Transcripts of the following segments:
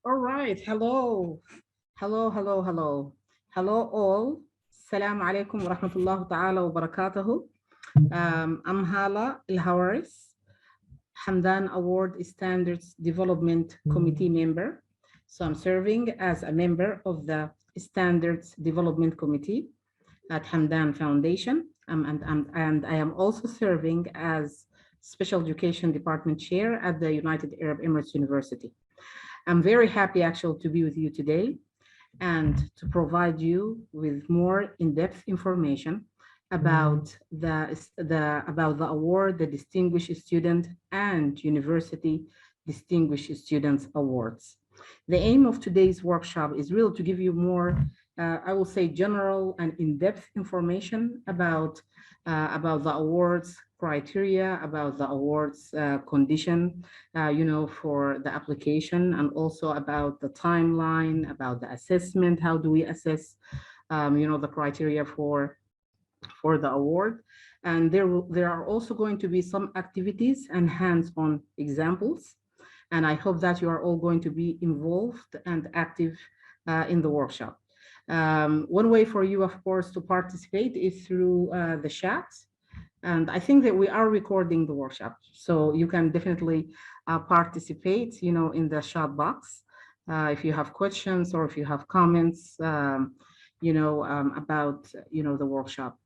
All right. Hello. Hello, hello, hello. Hello, all. Assalamu alaikum wa rahmatullahi ta'ala wa barakatuhu. I'm Hala El Hawaris, Hamdan Award Standards Development Committee member. So I'm serving as a member of the Standards Development Committee at Hamdan Foundation. And I am also serving as Special Education Department Chair at the United Arab Emirates University. I'm very happy actually to be with you today and to provide you with more in-depth information about the award, the Distinguished Student and University Distinguished Students Awards. The aim of today's workshop is really to give you more, I will say, general and in-depth information about the awards criteria, about the awards condition, for the application, and also about the timeline, about the assessment. How do we assess, the criteria for the award? And there are also going to be some activities and hands-on examples. And I hope that you are all going to be involved and active in the workshop. One way for you, of course, to participate is through the chat. And I think that we are recording the workshop, so you can definitely participate, in the chat box if you have questions or if you have comments, about, the workshop.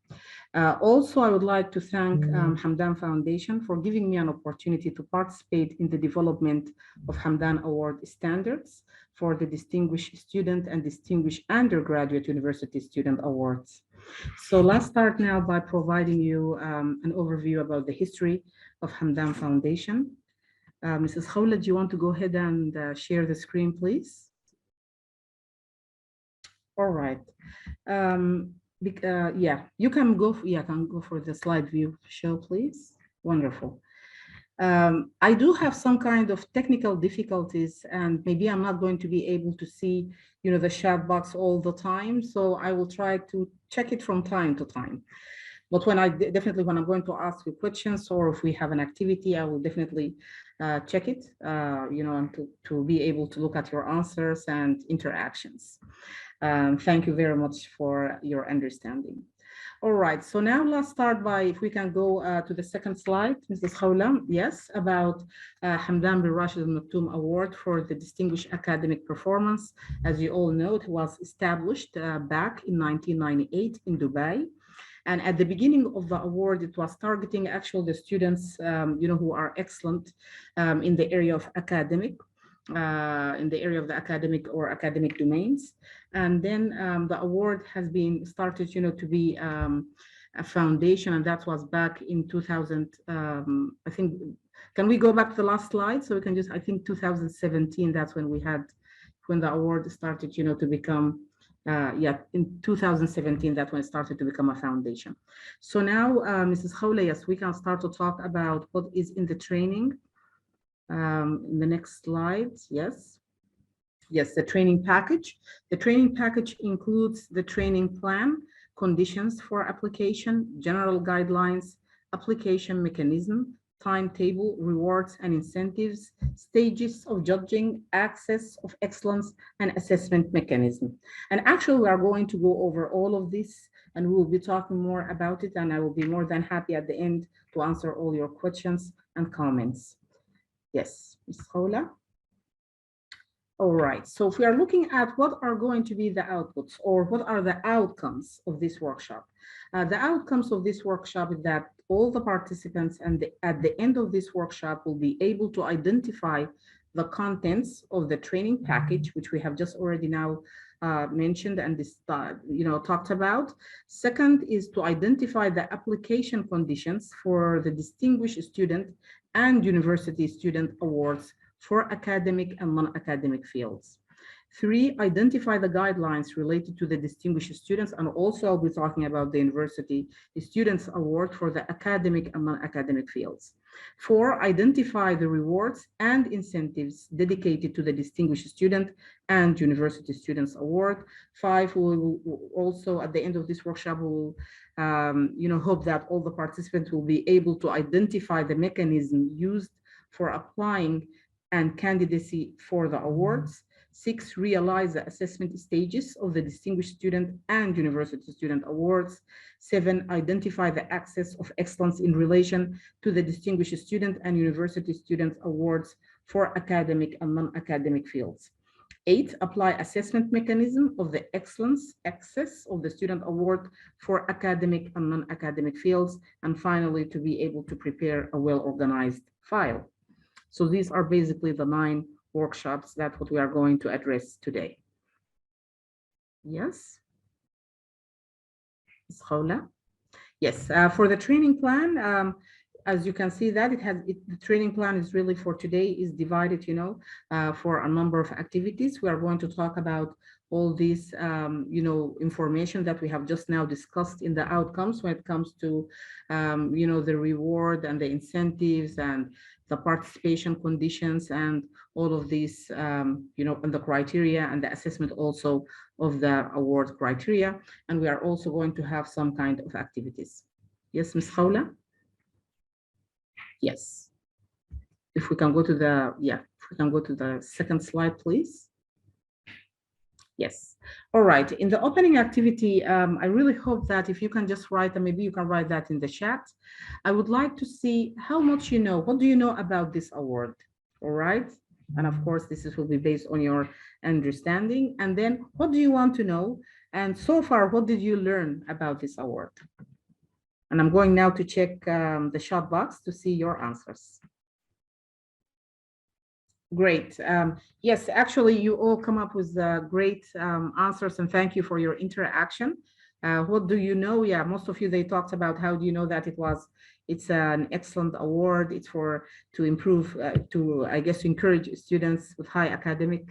Also, I would like to thank Hamdan Foundation for giving me an opportunity to participate in the development of Hamdan Award standards for the Distinguished Student and Distinguished Undergraduate University Student Awards. So let's start now by providing you an overview about the history of Hamdan Foundation. Mrs. Khawla, do you want to go ahead and share the screen, please? All right. Yeah, you can go. Can go for the slide view show, please. Wonderful. I do have some kind of technical difficulties, and maybe I'm not going to be able to see, the chat box all the time. So I will try to check it from time to time. But when I'm going to ask you questions, or if we have an activity, I will definitely check it, and to be able to look at your answers and interactions. Thank you very much for your understanding. All right, so now let's start by, if we can go to the second slide, Mrs. Khawla. Yes, about Hamdan bin Rashid Al Maktoum Award for the Distinguished Academic Performance. As you all know, it was established back in 1998 in Dubai. And at the beginning of the award, it was targeting actually the students, who are excellent in the area of academic, in the area of the academic or academic domains. And then the award has been started, to be a foundation, and that was back in 2000. I think, can we go back to the last slide? So we can just, I think 2017, that's when the award started, to become, in 2017, that's when it started to become a foundation. So now, Mrs. Khawla, yes, we can start to talk about what is in the training. In the next slide, yes. Yes, the training package. The training package includes the training plan, conditions for application, general guidelines, application mechanism, timetable, rewards and incentives, stages of judging, access of excellence, and assessment mechanism. And actually, we are going to go over all of this, and we will be talking more about it, and I will be more than happy at the end to answer all your questions and comments. Yes, Ms. Khawla. All right, so if we are looking at what are going to be the outputs or what are the outcomes of this workshop, the outcomes of this workshop is that all the participants at the end of this workshop will be able to identify the contents of the training package, which we have just already now mentioned and talked about. Second is to identify the application conditions for the Distinguished Student and University Student Awards for academic and non-academic fields. 3, identify the guidelines related to the Distinguished Students, and also I'll be talking about the University Students Award for the academic and non-academic fields. 4, identify the rewards and incentives dedicated to the Distinguished Student and University Students Award. 5, we will also, at the end of this workshop, we will hope that all the participants will be able to identify the mechanism used for applying and candidacy for the awards. 6, realize the assessment stages of the Distinguished Student and University Student Awards. 7, identify the axis of excellence in relation to the Distinguished Student and University Student Awards for academic and non-academic fields. 8, apply assessment mechanism of the excellence axis of the student award for academic and non-academic fields. And finally, to be able to prepare a well-organized file. So these are basically the 9 workshops that what we are going to address today. Yes? Ms. Khawla? Yes, for the training plan, as you can see that the training plan is really for today is divided, for a number of activities. We are going to talk about all this, information that we have just now discussed in the outcomes when it comes to, the reward and the incentives and the participation conditions and all of these, and the criteria and the assessment also of the award criteria. And we are also going to have some kind of activities. Yes, Ms. Khawla? Yes. If we can go to the second slide, please. Yes. All right. In the opening activity, I really hope that if you can just write, and maybe you can write that in the chat. I would like to see how much you know. What do you know about this award? All right. And of course, this will be based on your understanding. And then what do you want to know? And so far, what did you learn about this award? And I'm going now to check the chat box to see your answers. Great. Yes, actually, you all come up with great answers, and thank you for your interaction. What do you know? Yeah, most of you, they talked about how do you know that it's an excellent award. It's to improve, I guess, to encourage students with high academic,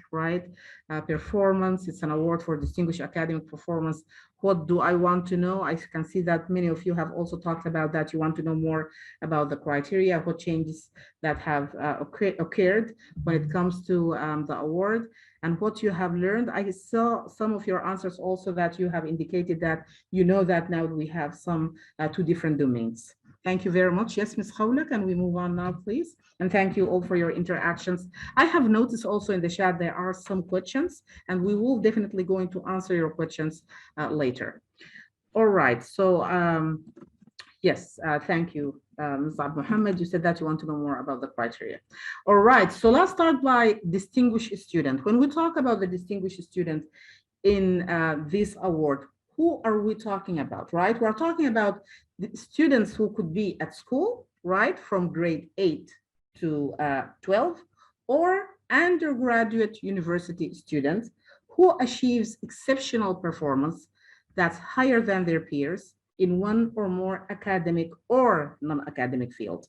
performance. It's an award for distinguished academic performance. What do I want to know? I can see that many of you have also talked about that. You want to know more about the criteria, what changes that have occurred when it comes to the award and what you have learned. I saw some of your answers also that you have indicated that you know that now we have some 2 different domains. Thank you very much. Yes, Ms. Khawla, can we move on now, please? And thank you all for your interactions. I have noticed also in the chat there are some questions, and we will definitely going to answer your questions later. All right, so yes, thank you, Ms. Abd Mohammed. You said that you want to know more about the criteria. All right, so let's start by distinguished student. When we talk about the distinguished student in this award, who are we talking about, right? We're talking about the students who could be at school, right, from grade 8 to 12, or undergraduate university students who achieves exceptional performance that's higher than their peers in one or more academic or non-academic field.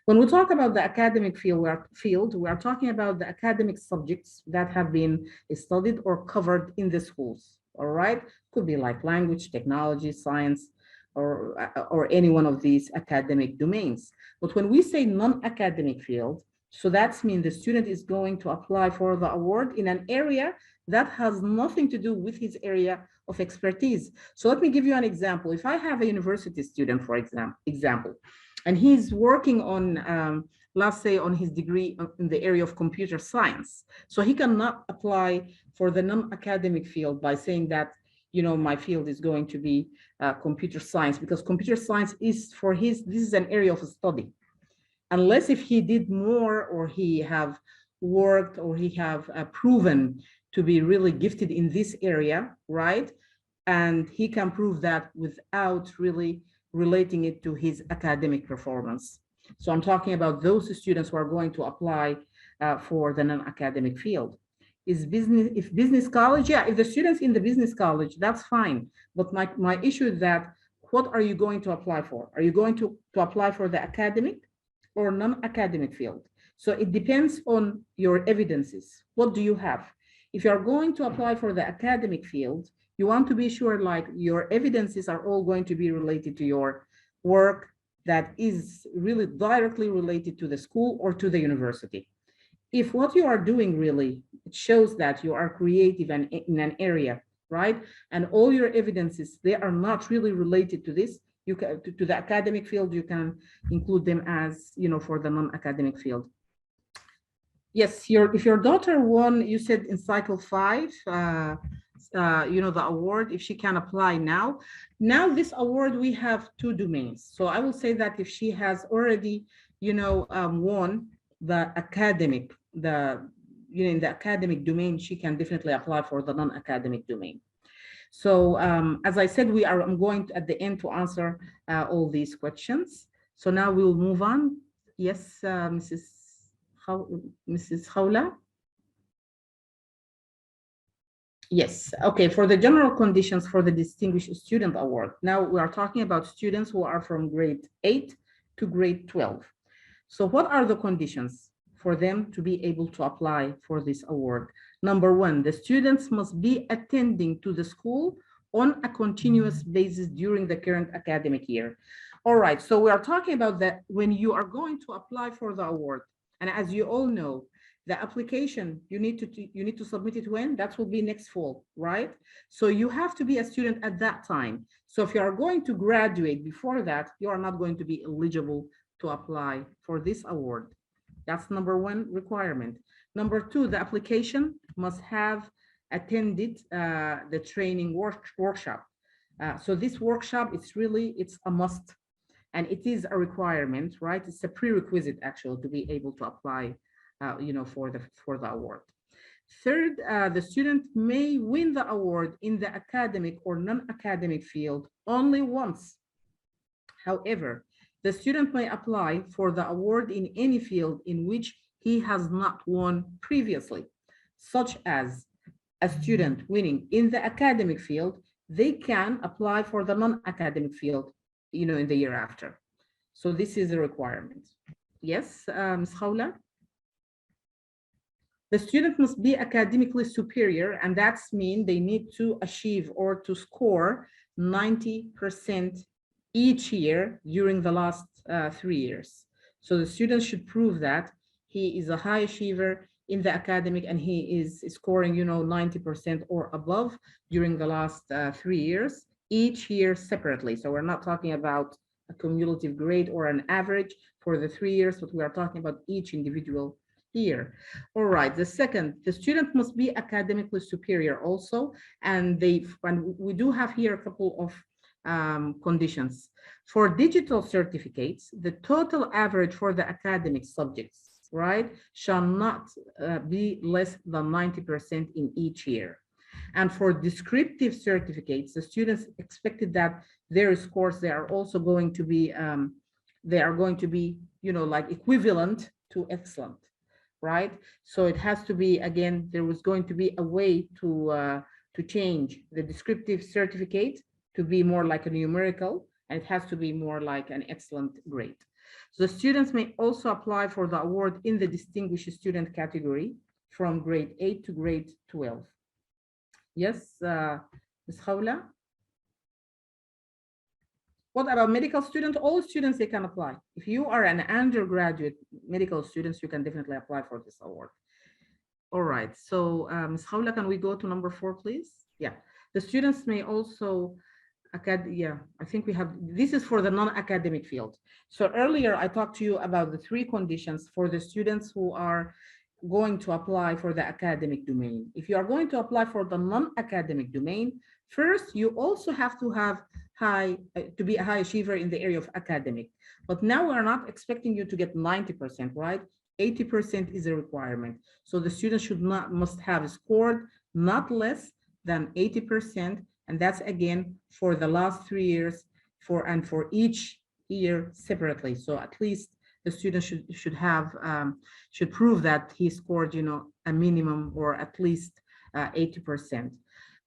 When we talk about the academic field, we are talking about the academic subjects that have been studied or covered in the schools, all right? Could be like language, technology, science, or any one of these academic domains. But when we say non-academic field, so that means the student is going to apply for the award in an area that has nothing to do with his area of expertise. So let me give you an example. If I have a university student, for example, and he's working on, let's say, on his degree in the area of computer science, so he cannot apply for the non-academic field by saying that, my field is going to be computer science, because computer science is this is an area of study. Unless if he did more, or he have worked, or he have proven to be really gifted in this area, right? And he can prove that without really relating it to his academic performance. So I'm talking about those students who are going to apply for the non-academic field. If business college, yeah, if the students in the business college, that's fine. But my issue is that, what are you going to apply for? Are you going to apply for the academic or non-academic field? So it depends on your evidences. What do you have? If you are going to apply for the academic field, you want to be sure like your evidences are all going to be related to your work that is really directly related to the school or to the university. If what you are doing really, it shows that you are creative and in an area, right? And all your evidences, they are not really related to this, you can, to the academic field, you can include them as, for the non-academic field. Yes, if your daughter won, you said in cycle 5, the award, if she can apply now. Now this award, we have two domains. So I will say that if she has already, won the academic, in the academic domain, she can definitely apply for the non-academic domain. So as I said, I'm going to, at the end, to answer all these questions. So now we'll move on. Yes, Mrs. Khawla? Yes, okay, for the general conditions for the Distinguished Student Award. Now we are talking about students who are from grade 8 to grade 12. So what are the conditions for them to be able to apply for this award? Number one, the students must be attending to the school on a continuous basis during the current academic year. All right, so we are talking about that when you are going to apply for the award. And as you all know, the application, you need to submit it when? That will be next fall, right? So you have to be a student at that time. So if you are going to graduate before that, you are not going to be eligible to apply for this award. That's number one requirement. Number two, the application must have attended the training workshop. So this workshop, it's a must, and it is a requirement, right? It's a prerequisite actually to be able to apply, for the award. Third, the student may win the award in the academic or non-academic field only once. However, the student may apply for the award in any field in which he has not won previously, such as a student winning in the academic field, they can apply for the non-academic field, in the year after. So this is a requirement. Yes, Ms. Khawla? The student must be academically superior, and that's mean they need to achieve or to score 90% each year during the last 3 years. So the student should prove that he is a high achiever in the academic and he is scoring, 90% or above during the last 3 years, each year separately. So we're not talking about a cumulative grade or an average for the 3 years, but we are talking about each individual year. All right, the second, the student must be academically superior also, and we do have here a couple of conditions. For digital certificates, the total average for the academic subjects, right, shall not be less than 90% in each year. And for descriptive certificates, the students expected that their scores, they are going to be, like equivalent to excellent, right? So it has to be, again, there was going to be a way to change the descriptive certificate to be more like a numerical, and it has to be more like an excellent grade. So the students may also apply for the award in the distinguished student category from grade 8 to grade 12. Yes, Ms. Khawla? What about medical students? All students, they can apply. If you are an undergraduate medical students, you can definitely apply for this award. All right, so Ms. Khawla, can we go to number 4, please? Yeah, the students may also, I think we have, this is for the non-academic field. So earlier I talked to you about the 3 conditions for the students who are going to apply for the academic domain. If you are going to apply for the non-academic domain, first, you also have to have to be a high achiever in the area of academic. But now we're not expecting you to get 90%, right? 80% is a requirement. So the student must have scored not less than 80, and that's again for the last 3 years for each year separately. So at least the student should prove that he scored, a minimum or at least 80%.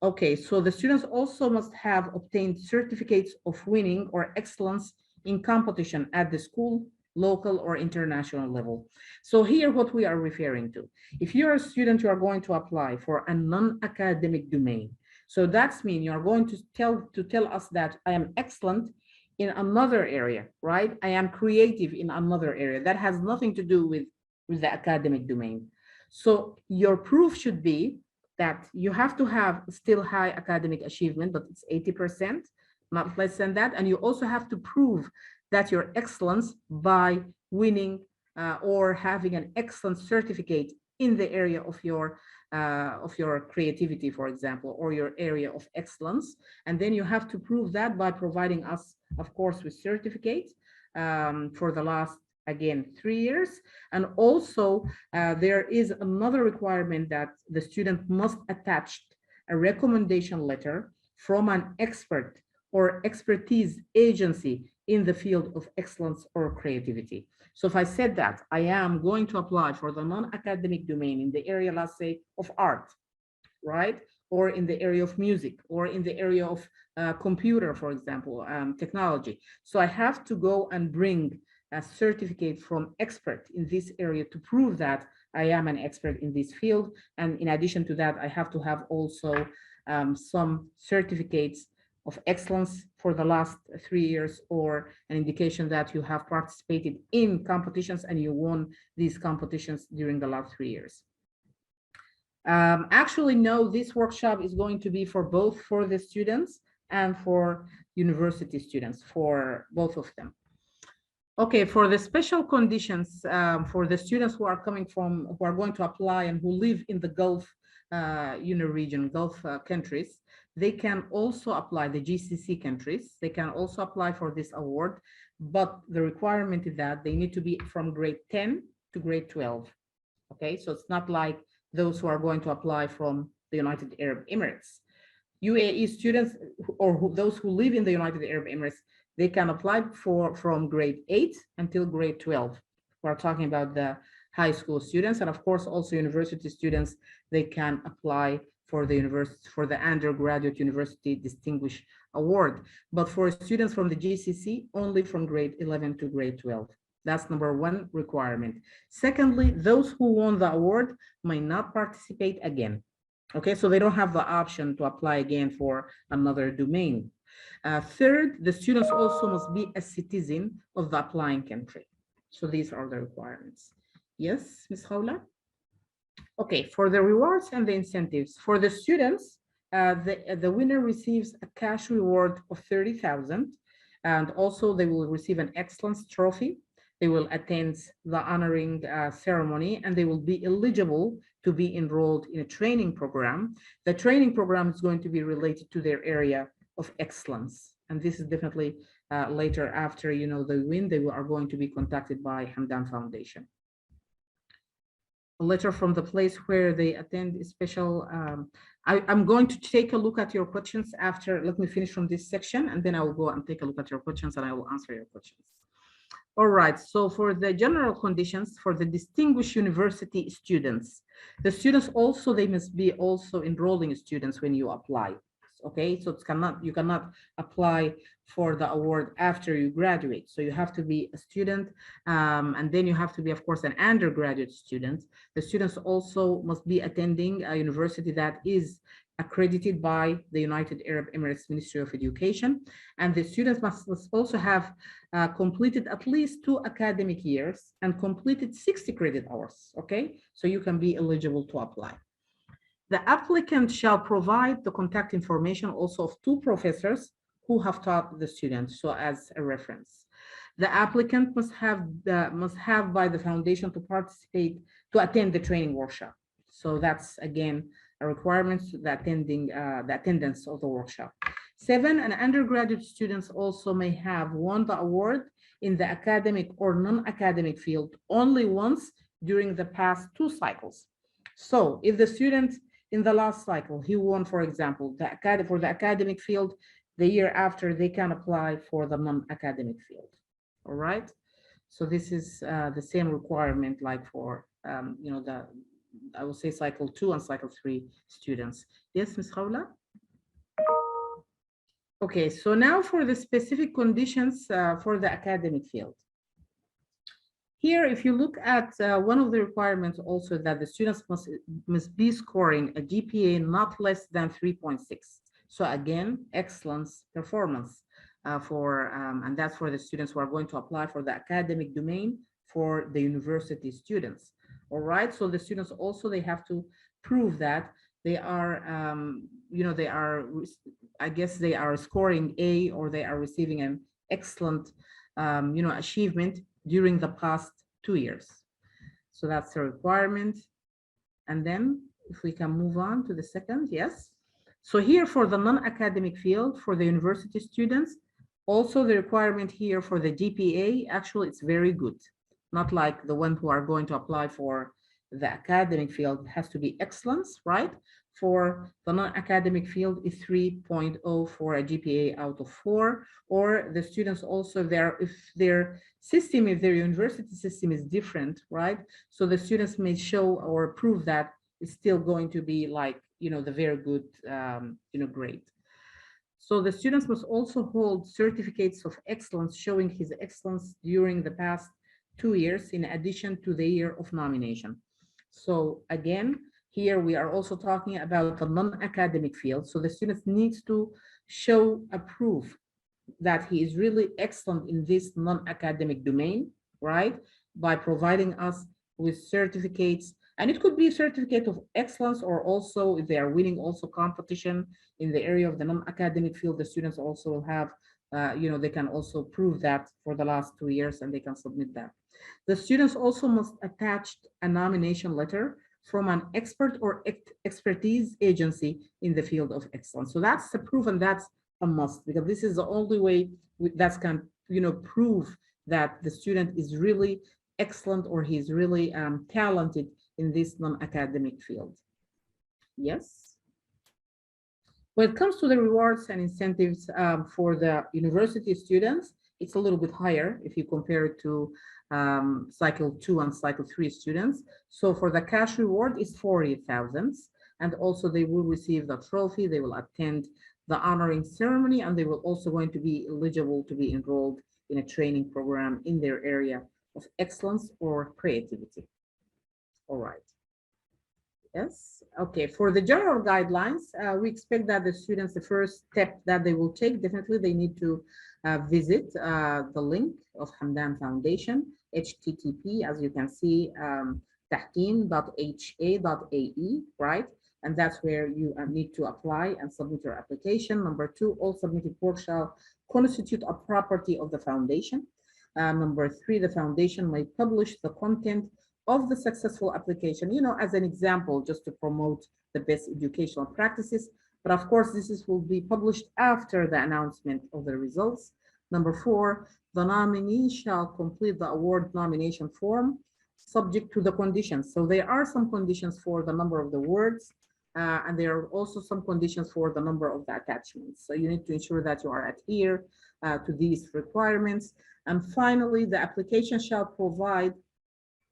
Okay, so the students also must have obtained certificates of winning or excellence in competition at the school, local, or international level. So here what we are referring to, if you're a student, you are going to apply for a non-academic domain. So that's mean you're going to tell us that I am excellent in another area, right? I am creative in another area that has nothing to do with the academic domain. So your proof should be that you have to have still high academic achievement, but it's 80%, not less than that. And you also have to prove that your excellence by winning or having an excellent certificate in the area of your creativity, for example, or your area of excellence. And then you have to prove that by providing us, of course, with certificates for the last, again, 3 years. And also there is another requirement that the student must attach a recommendation letter from an expert or expertise agency in the field of excellence or creativity. So if I said that I am going to apply for the non-academic domain in the area, let's say, of art, right? Or in the area of music, or in the area of computer, for example, technology. So I have to go and bring a certificate from expert in this area to prove that I am an expert in this field. And in addition to that, I have to have also some certificates of excellence for the last 3 years, or an indication that you have participated in competitions and you won these competitions during the last 3 years. Actually, no, this workshop is going to be for both for the students and for university students, for both of them. Okay, for the special conditions for the students who are coming from, who are going to apply and who live in the Gulf region, Gulf countries, they can also apply, the GCC countries, they can also apply for this award, but the requirement is that they need to be from grade 10 to grade 12. Okay, so it's not like those who are going to apply from the United Arab Emirates. UAE students, or those who live in the United Arab Emirates, they can apply from grade 8 until grade 12. We're talking about the high school students, and of course also university students, they can apply for the university, for the undergraduate university distinguished award. But for students from the GCC, only from grade 11 to grade 12. That's number one requirement. Secondly, those who won the award may not participate again. Okay, so they don't have the option to apply again for another domain. Third, the students also must be a citizen of the applying country. So these are the requirements. Yes, Ms. Khawla? Okay, for the rewards and the incentives, for the students, the winner receives a cash reward of 30,000, and also they will receive an excellence trophy. They will attend the honoring ceremony, and they will be eligible to be enrolled in a training program. The training program is going to be related to their area of excellence. And this is definitely later after, you know, the win, they are going to be contacted by Hamdan Foundation. A letter from the place where they attend a special, I'm going to take a look at your questions after, let me finish from this section, and then I will go and take a look at your questions and I will answer your questions. All right, so for the general conditions for the distinguished university students, the students also, they must be also enrolling students when you apply. Okay, so it's you cannot apply for the award after you graduate. So you have to be a student, and then you have to be, of course, an undergraduate student. The students also must be attending a university that is accredited by the United Arab Emirates Ministry of Education. And the students must also have completed at least 2 academic years and completed 60 credit hours. Okay, so you can be eligible to apply. The applicant shall provide the contact information also of 2 professors who have taught the students, so as a reference. The applicant must have by the foundation to participate, to attend the training workshop. So that's again a requirement, the attendance of the workshop. 7, and undergraduate students also may have won the award in the academic or non-academic field only once during the past 2 cycles. So if the student in the last cycle, he won, for example, for the academic field, the year after they can apply for the non-academic field. All right. So this is the same requirement like for, you know, I will say cycle 2 and cycle 3 students. Yes, Ms. Khawla? Okay, so now for the specific conditions for the academic field. Here, if you look at one of the requirements also that the students must be scoring a GPA not less than 3.6. So again, excellence performance and that's for the students who are going to apply for the academic domain for the university students. All right, so the students also, they have to prove that they are, you know, I guess they are scoring A, or they are receiving an excellent, you know, achievement during the past 2 years. So that's the requirement. And then if we can move on to the second, yes. So here for the non-academic field, for the university students, also the requirement here for the GPA, actually it's very good. Not like the one who are going to apply for the academic field, has to be excellence, right? For the non-academic field is 3.0 for a GPA out of 4, or the students also there, if their system, if their university system is different, right? So the students may show or prove that it's still going to be like, the very good, grade. So the students must also hold certificates of excellence showing his excellence during the past 2 years in addition to the year of nomination. So again, here we are also talking about the non-academic field. So the students needs to show a proof that he is really excellent in this non-academic domain, right? By providing us with certificates, and it could be a certificate of excellence, or also if they are winning also competition in the area of the non-academic field, the students also will have, they can also prove that for the last 2 years and they can submit that. The students also must attach a nomination letter from an expert or expertise agency in the field of excellence. So that's the proof, and that's a must, because this is the only way that can, prove that the student is really excellent or he's really talented in this non-academic field. Yes. When it comes to the rewards and incentives for the university students, it's a little bit higher if you compare it to cycle 2 and cycle 3 students. So for the cash reward is 40,000, and also they will receive the trophy, they will attend the honoring ceremony, and they will also going to be eligible to be enrolled in a training program in their area of excellence or creativity. All right. Yes, okay. For the general guidelines, we expect that the students, the first step that they will take, definitely they need to visit the link of Hamdan Foundation, http, as you can see, tahkim.ha.ae, right? And that's where you need to apply and submit your application. Number 2, all submitted work shall constitute a property of the foundation. Number 3, the foundation may publish the content of the successful application, as an example, just to promote the best educational practices. But of course, will be published after the announcement of the results. Number 4, the nominee shall complete the award nomination form subject to the conditions. So there are some conditions for the number of the words, and there are also some conditions for the number of the attachments. So you need to ensure that you are adhere to these requirements. And finally, the application shall provide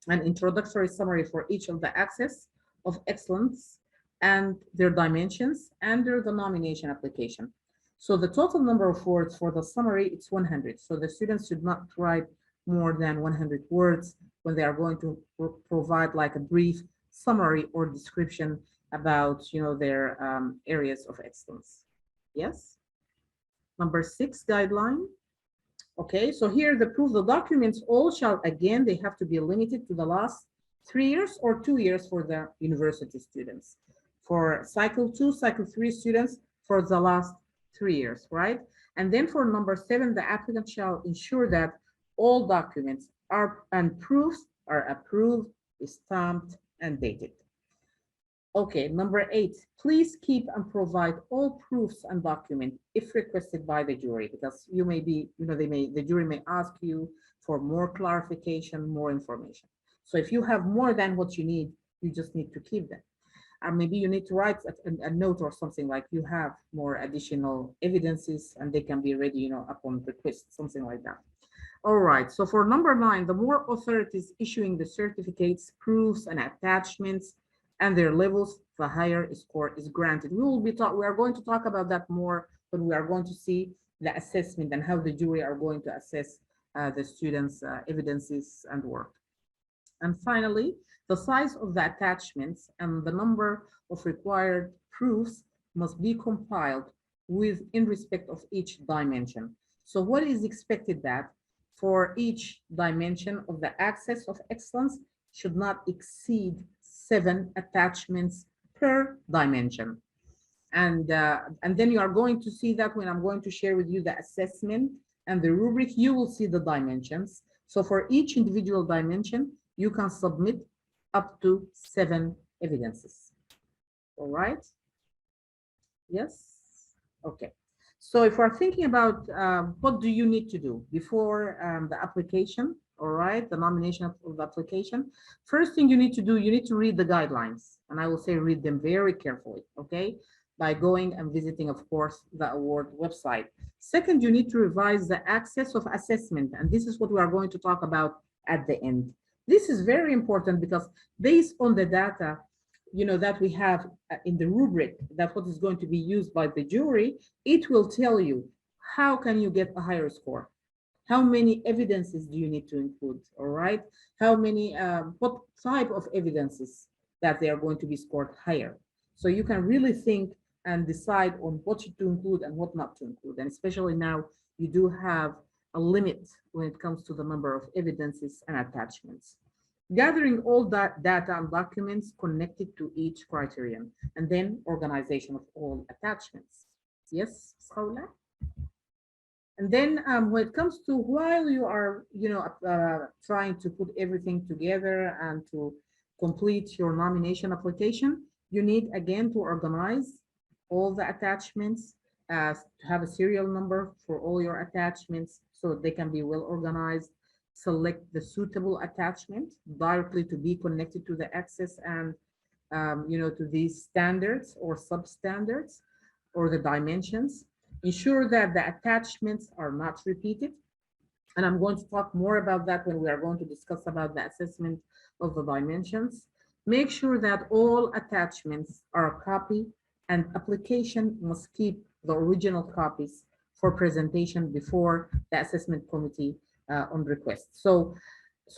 an introductory summary for each of the axes of excellence and their dimensions under the nomination application. So the total number of words for the summary, it's 100. So the students should not write more than 100 words when they are going to provide like a brief summary or description about, their areas of excellence. Yes. Number 6 guideline. Okay, so here the proof, the documents all shall, again, they have to be limited to the last 3 years or 2 years for the university students. For cycle 2, cycle 3 students, for the last 3 years, right? And then for number 7, the applicant shall ensure that all documents and proofs are approved, stamped, and dated. Okay, number 8, please keep and provide all proofs and documents if requested by the jury, because you may be, the jury may ask you for more clarification, more information. So if you have more than what you need, you just need to keep them. Or maybe you need to write a note or something like you have more additional evidences and they can be ready, upon request, something like that. All right, so for number 9, the more authorities issuing the certificates, proofs, and attachments, and their levels, the higher score is granted. We are going to talk about that more when we are going to see the assessment and how the jury are going to assess the students' evidences and work. And finally, the size of the attachments and the number of required proofs must be compiled in respect of each dimension. So what is expected that for each dimension of the axis of excellence should not exceed 7 attachments per dimension. And then you are going to see that when I'm going to share with you the assessment and the rubric, you will see the dimensions. So for each individual dimension, you can submit up to 7 evidences. All right? Yes? Okay. So if we're thinking about what do you need to do before the application, all right, the nomination of the application, first thing you need to do, you need to read the guidelines. And I will say read them very carefully, okay, by going and visiting, of course, the award website. Second, you need to revise the access of assessment. And this is what we are going to talk about at the end. This is very important because based on the data that we have in the rubric, that what is going to be used by the jury, it will tell you how can you get a higher score, how many evidences do you need to include, all right, how many what type of evidences that they are going to be scored higher. So you can really think and decide on what to include and what not to include. And especially now you do have a limit when it comes to the number of evidences and attachments. Gathering all that data and documents connected to each criterion, and then organization of all attachments. Yes, Saula? And then when it comes to while you are, trying to put everything together and to complete your nomination application, you need again to organize all the attachments, to have a serial number for all your attachments so they can be well organized. Select the suitable attachment directly to be connected to the access and to these standards or substandards or the dimensions. Ensure that the attachments are not repeated. And I'm going to talk more about that when we are going to discuss about the assessment of the dimensions. Make sure that all attachments are a copy, and application must keep the original copies for presentation before the assessment committee on request. So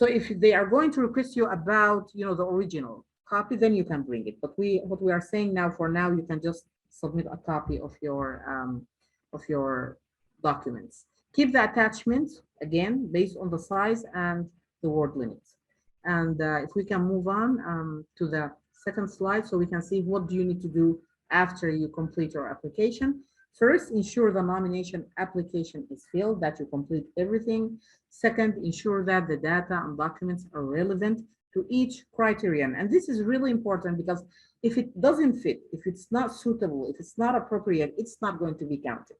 if they are going to request you about the original copy, then you can bring it. But what we are saying now, for now, you can just submit a copy of your documents. Keep the attachments again based on the size and the word limits. And if we can move on to the second slide, so we can see what do you need to do after you complete your application. First, ensure the nomination application is filled, that you complete everything. Second, ensure that the data and documents are relevant to each criterion. And this is really important because if it doesn't fit, if it's not suitable, if it's not appropriate, it's not going to be counted,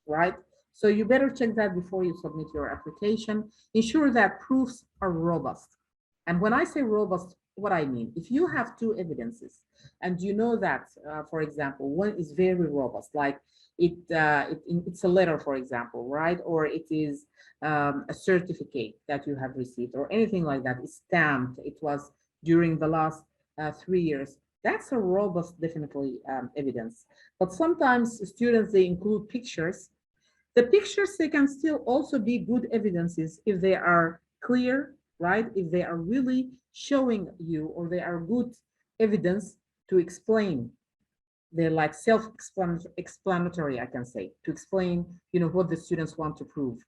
right? So you better check that before you submit your application. Ensure that proofs are robust. And when I say robust, what I mean, if you have 2 evidences and you know that, for example, one is very robust, like it's a letter, for example, right? Or it is a certificate that you have received or anything like that, it's stamped, it was during the last 3 years. That's a robust, definitely evidence. But sometimes students, they include pictures. The pictures, they can still also be good evidences if they are clear, right? If they are really showing you, or they are good evidence to explain. They're like self-explanatory, I can say, to explain, what the students want to prove.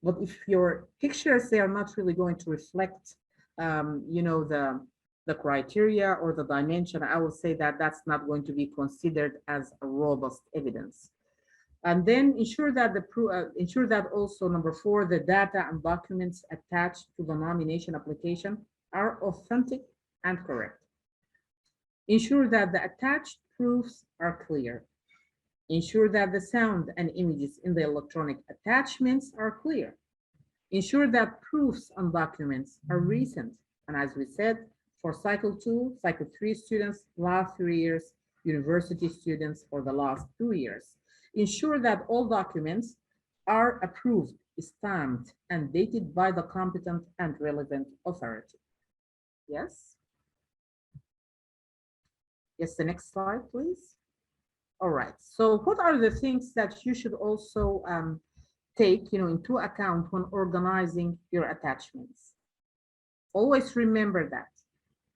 But if your pictures, they are not really going to reflect, the criteria or the dimension, I will say that that's not going to be considered as a robust evidence. And then ensure that also, number 4, the data and documents attached to the nomination application are authentic and correct. Ensure that the attached proofs are clear. Ensure that the sound and images in the electronic attachments are clear. Ensure that proofs and documents are recent. And as we said, for cycle 2, cycle 3 students, last 3 years, university students for the last 2 years. Ensure that all documents are approved, stamped, and dated by the competent and relevant authority. Yes? Yes, the next slide, please. All right, so what are the things that you should also take into account when organizing your attachments? Always remember that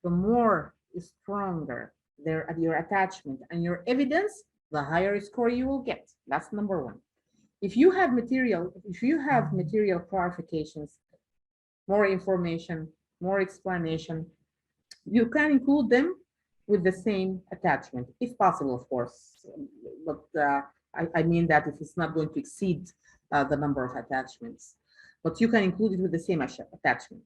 the more stronger your attachment and your evidence, the higher score you will get. That's number 1. If you have material clarifications, more information, more explanation, you can include them with the same attachment, if possible, of course. But I mean that if it's not going to exceed the number of attachments. but you can include it with the same attachment.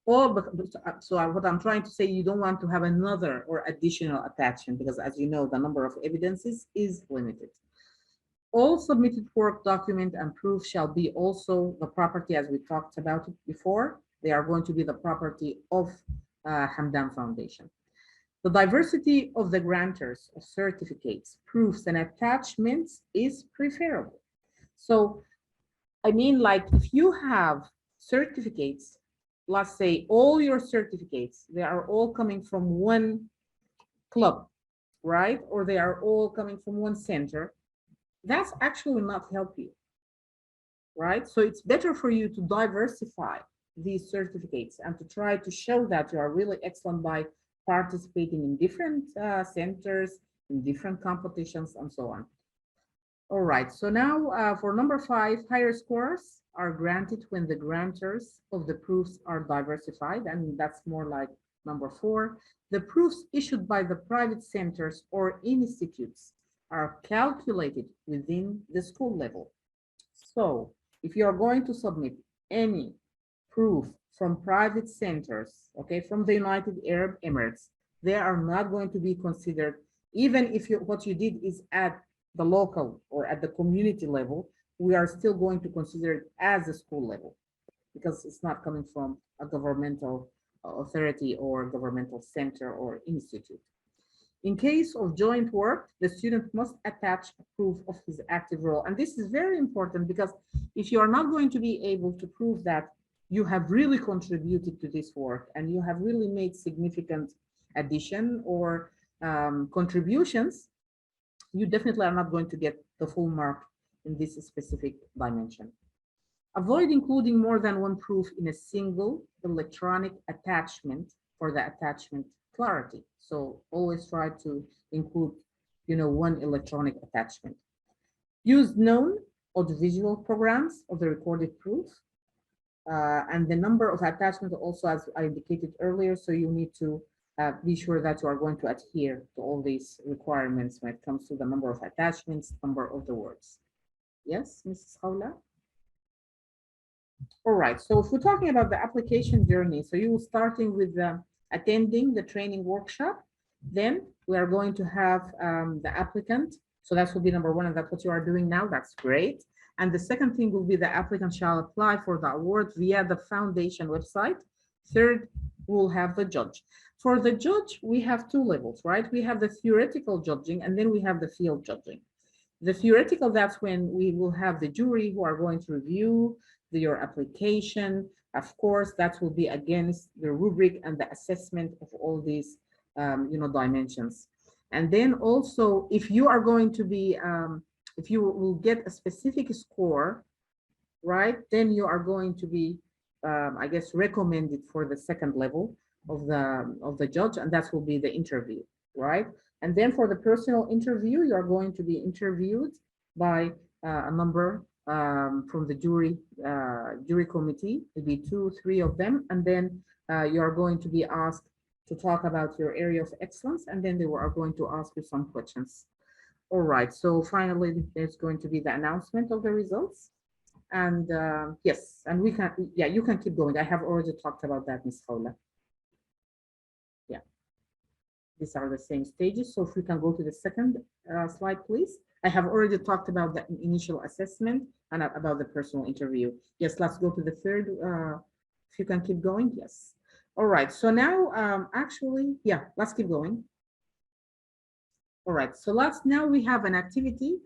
Or, so what I'm trying to say, you don't want to have another or additional attachment because, as you know, the number of evidences is limited. All submitted work document and proof shall be also the property, as we talked about it before. They are going to be the property of Hamdan Foundation. The diversity of the grantors of certificates, proofs, and attachments is preferable. So, I mean, like if you have certificates, let's say all your certificates, they are all coming from one club, right? Or they are all coming from one center, that's actually will not help you, right? So it's better for you to diversify these certificates and to try to show that you are really excellent by participating in different centers, in different competitions, and so on. All right, so now for number 5, higher scores are granted when the grantors of the proofs are diversified, and that's more like number 4. The proofs issued by the private centers or institutes are calculated within the school level. So if you are going to submit any proof from private centers, okay, from the United Arab Emirates, they are not going to be considered, even if what you did is at the local or at the community level, we are still going to consider it as a school level because it's not coming from a governmental authority or governmental center or institute. In case of joint work, the student must attach proof of his active role. And this is very important because if you are not going to be able to prove that you have really contributed to this work and you have really made significant addition or contributions, you definitely are not going to get the full mark in this specific dimension. Avoid including more than one proof in a single electronic attachment for the attachment clarity. So always try to include, one electronic attachment. Use known audiovisual programs of the recorded proof. And the number of attachments also, as I indicated earlier, so you need to be sure that you are going to adhere to all these requirements when it comes to the number of attachments, number of the words. Yes, Mrs. Khawla? All right, so if we're talking about the application journey, so you will starting with attending the training workshop, then we are going to have the applicant. So that will be number 1, and that's what you are doing now. That's great. And the second thing will be the applicant shall apply for the award via the foundation website. Third, we'll have the judge. For the judge, we have 2 levels, right? We have the theoretical judging, and then we have the field judging. The theoretical, that's when we will have the jury who are going to review your application. Of course, that will be against the rubric and the assessment of all these, dimensions. And then also, if you are going to be, if you will get a specific score, right, then you are going to be, I guess, recommended for the second level of the judge, and that will be the interview, right? And then for the personal interview, you are going to be interviewed by a number from the jury committee. It'll be 2, 3 of them, and then you are going to be asked to talk about your area of excellence, and then they are going to ask you some questions. All right, so finally, there's going to be the announcement of the results. And yes, and we can, yeah, you can keep going. I have already talked about that, Ms. Khawla. Yeah, these are the same stages. So if we can go to the second slide, please. I have already talked about the initial assessment and about the personal interview. Yes, let's go to the third. If you can keep going, yes. All right, so now actually, yeah, let's keep going. All right, so now we have an activity.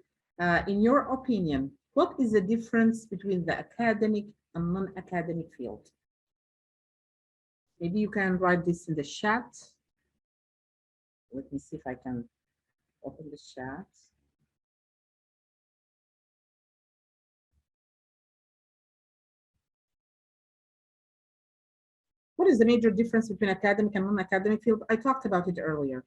In your opinion, what is the difference between the academic and non-academic field? Maybe you can write this in the chat. Let me see if I can open the chat. What is the major difference between academic and non-academic field? I talked about it earlier.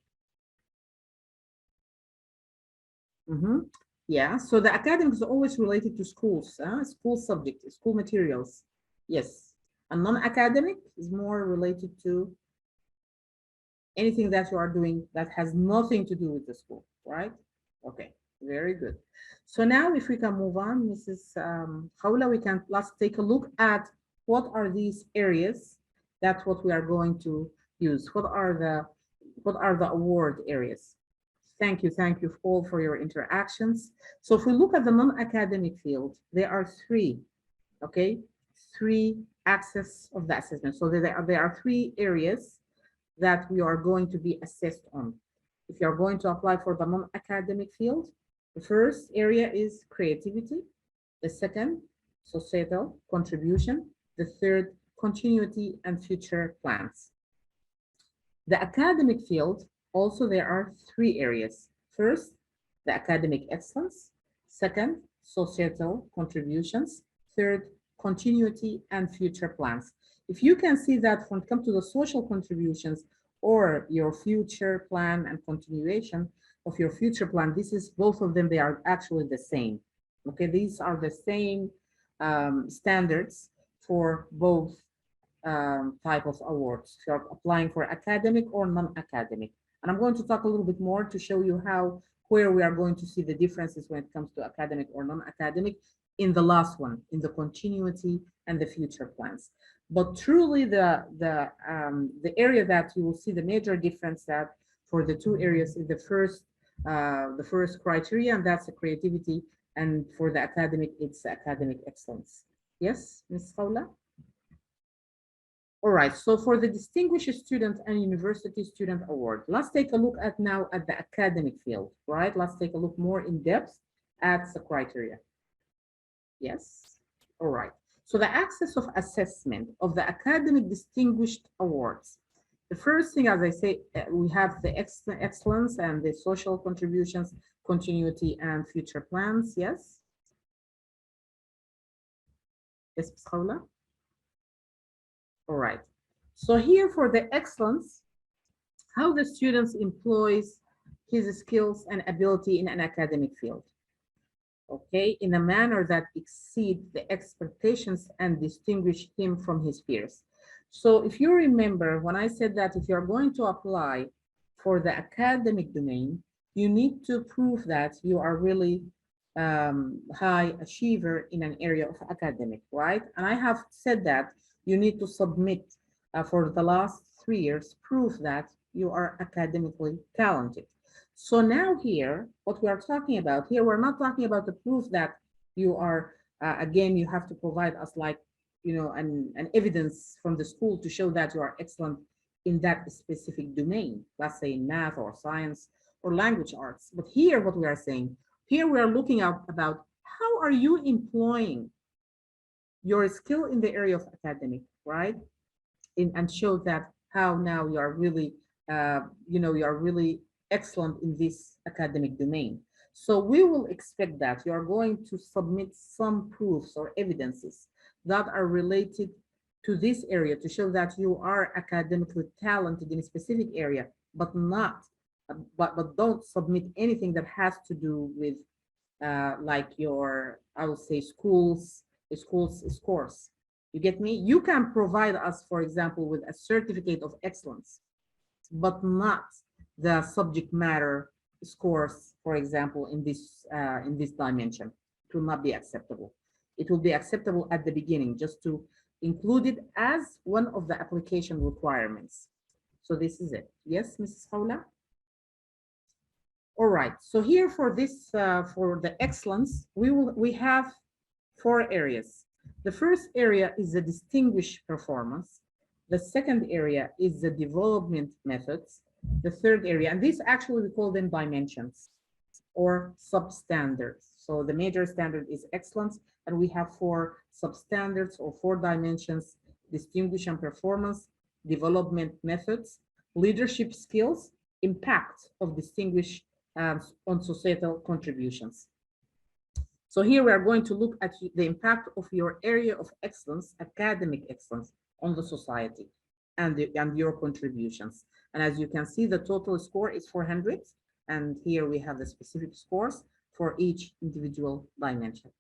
Yeah, so the academic is always related to schools, school subjects, school materials. Yes, and non-academic is more related to anything that you are doing that has nothing to do with the school, right? Okay, Very good. So now if we can move on, Mrs. Khawla, let's take a look at what are these areas. That's what we are going to use. What are the award areas? Thank you all for your interactions. So if we look at the non-academic field, there are three, okay? Three axes of the assessment. So there are three areas that we are going to be assessed on. If you are going to apply for the non-academic field, the first area is creativity, the second, societal contribution, the third, continuity and future plans. The academic field, also there are three areas. First, the academic excellence, second, societal contributions, third, continuity and future plans. If you can see that when it comes to the social contributions or your future plan and continuation of your future plan, this is both of them, they are actually the same. Okay, these are the same standards for both type of awards. If you're applying for academic or non-academic. And I'm going to talk a little bit more to show you where we are going to see the differences when it comes to academic or non-academic in the last one, in the continuity and the future plans. But truly the area that you will see the major difference that for the two areas is the first criteria, and that's the creativity. And for the academic, it's academic excellence. Yes, Ms. Khawla? All right, so for the Distinguished Student and University Student Award, let's take a look now at the academic field, right? Let's take a look more in depth at the criteria. Yes, all right. So the axis of assessment of the Academic Distinguished Awards. The first thing, as I say, we have the excellence and the social contributions, continuity and future plans, yes? Yes, Ms. Khawla? All right. So here for the excellence, how the students employs his skills and ability in an academic field. Okay, in a manner that exceeds the expectations and distinguish him from his peers. So if you remember when I said that if you're going to apply for the academic domain, you need to prove that you are really high achiever in an area of academic, right? And I have said that you need to submit for the last 3 years, prove that you are academically talented. So now here, what we are talking about here, we're not talking about the proof that you are, again, you have to provide us like, an evidence from the school to show that you are excellent in that specific domain, let's say in math or science or language arts. But here, what we are saying, here we are looking at about how are you employing your skill in the area of academic, right? And show that how now you are really, you are really excellent in this academic domain. So we will expect that you are going to submit some proofs or evidences that are related to this area to show that you are academically talented in a specific area, but don't submit anything that has to do with like your, I would say, schools scores. You get me? You can provide us, for example, with a certificate of excellence, but not the subject matter scores, for example, in this dimension. It will not be acceptable. It will be acceptable at the beginning, just to include it as one of the application requirements. So this is it. Yes, Mrs. Khawla? All right. So here for this, for the excellence, we have 4 areas. The first area is the distinguished performance. The second area is the development methods. The third area, and these actually we call them dimensions or substandards. So the major standard is excellence, and we have 4 substandards or 4 dimensions: distinguished and performance, development methods, leadership skills, impact of distinguished on societal contributions. So here we are going to look at the impact of your area of excellence, academic excellence, on the society and your contributions. And as you can see, the total score is 400. And here we have the specific scores for each individual dimension.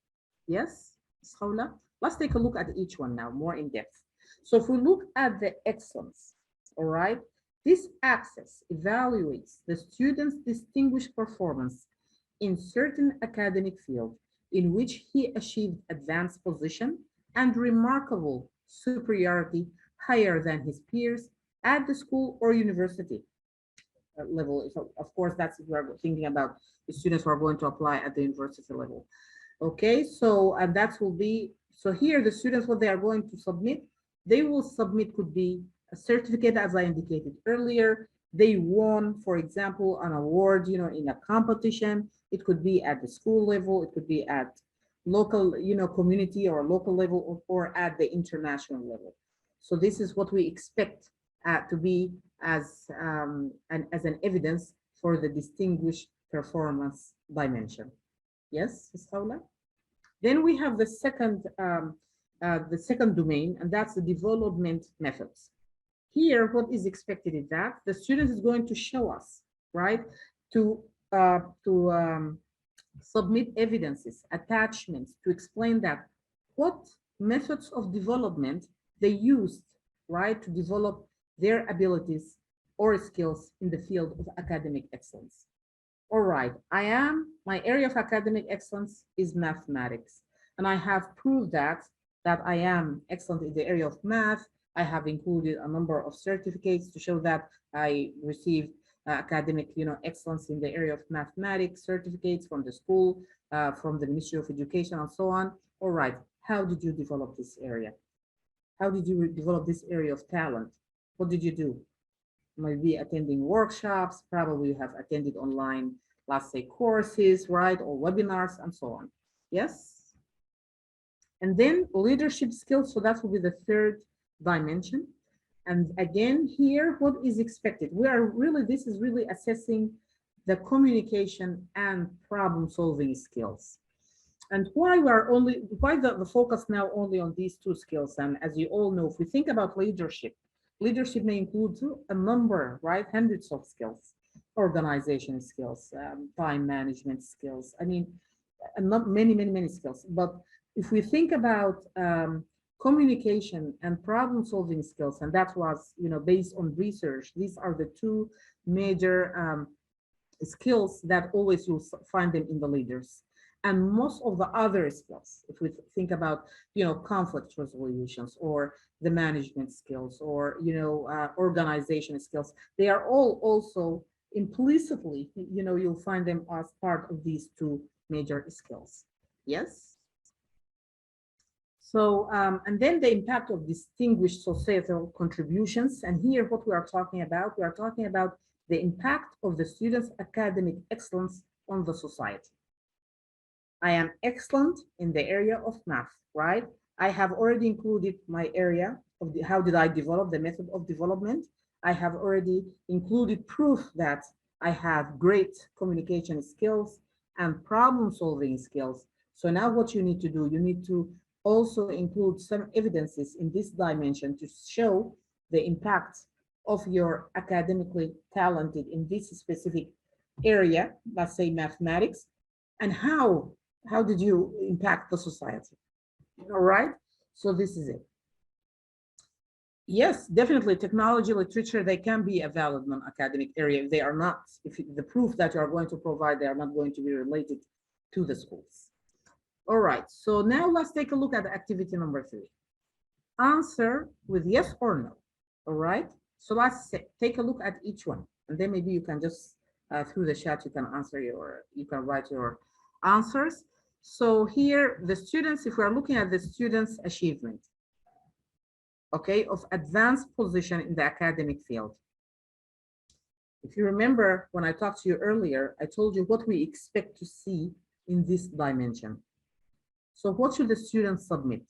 Yes, Khawla? Let's take a look at each one now, more in depth. So if we look at the excellence, all right, this axis evaluates the student's distinguished performance in certain academic field in which he achieved advanced position and remarkable superiority higher than his peers at the school or university level. So of course, that's if we're thinking about the students who are going to apply at the university level. Okay, so and that will be, so here the students, what they are going to submit, they will submit could be a certificate, as I indicated earlier. They won, for example, an award, in a competition. It could be at the school level, it could be at local, community or local level, or at the international level. So this is what we expect to be as an evidence for the distinguished performance dimension. Yes, Saula? Then we have the second domain, and that's the development methods. Here, what is expected is that the student is going to show us, right, to submit evidences, attachments to explain that what methods of development they used, right, to develop their abilities or skills in the field of academic excellence. All right, my area of academic excellence is mathematics, and I have proved that I am excellent in the area of math. I have included a number of certificates to show that I received academic, excellence in the area of mathematics, certificates from the school, from the Ministry of Education, and so on. All right, how did you develop this area? How did you develop this area of talent? What did you do? Maybe attending workshops, probably you have attended online, let's say, courses, right, or webinars, and so on. Yes. And then leadership skills, so that will be the third dimension. And again, here, what is expected? This is really assessing the communication and problem-solving skills. And why the focus now only on these two skills? And as you all know, if we think about leadership may include a number, right? Hundreds of skills, organization skills, time management skills. I mean, not many skills. But if we think about communication and problem solving skills, and that was, based on research, these are the two major skills that always you'll find them in the leaders. And most of the other skills, if we think about, conflict resolutions or the management skills or, organization skills, they are all also implicitly, you'll find them as part of these two major skills. Yes. So, and then the impact of distinguished societal contributions. And here what we are talking about the impact of the student's academic excellence on the society. I am excellent in the area of math, right? I have already included my area of how did I develop the method of development. I have already included proof that I have great communication skills and problem solving skills. So now what you need to do, you need to also include some evidences in this dimension to show the impact of your academically talented in this specific area, let's say mathematics, and how did you impact the society? All right, so this is it. Yes, definitely technology, literature, they can be a valid non-academic area. If they are not, if the proof that you are going to provide, they are not going to be related to the schools. All right, so now let's take a look at activity number 3. Answer with yes or no. All right, so let's take a look at each one, and then maybe you can just through the chat you can write your answers. So here the students, if we're looking at the students' achievement, okay, of advanced position in the academic field. If you remember when I talked to you earlier, I told you what we expect to see in this dimension. So what should the students submit?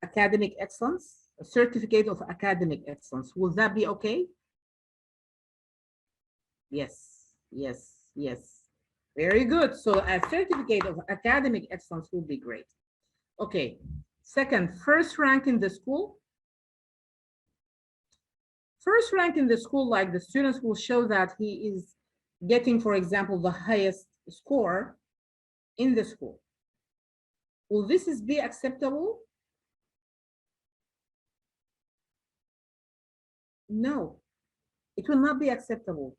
Academic excellence, a certificate of academic excellence. Will that be okay? Yes, yes, yes. Very good. So a certificate of academic excellence will be great. Okay. Second, first rank in the school. First rank in the school, like the students will show that he is getting, for example, the highest score in the school. Will this be acceptable? No, it will not be acceptable.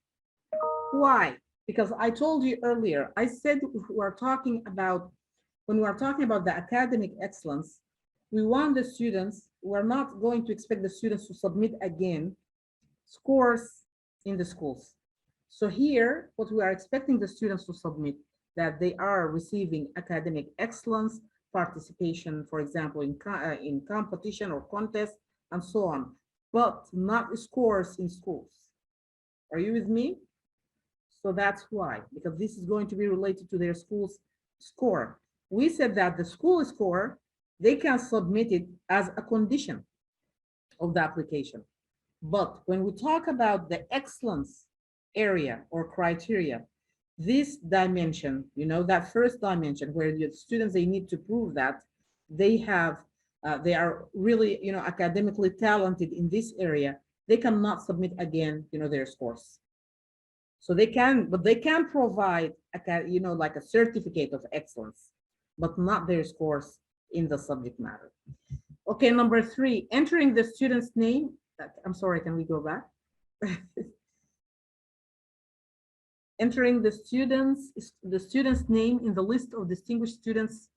Why? Because I told you earlier, I said we're talking about, when we're talking about the academic excellence, we want the students, we're not going to expect the students to submit again scores in the schools. So here, what we are expecting the students to submit, that they are receiving academic excellence, participation, for example, in competition or contest, and so on, but not scores in schools. Are you with me? So that's why, because this is going to be related to their school's score. We said that the school score, they can submit it as a condition of the application. But when we talk about the excellence area or criteria, this dimension, that first dimension where the students, they need to prove that they have, they are really, academically talented in this area, they cannot submit again, their scores. So they can, but they can provide, like a certificate of excellence, but not their scores in the subject matter. Okay, number 3, entering the student's name. I'm sorry, can we go back? Entering the student's name in the list of distinguished students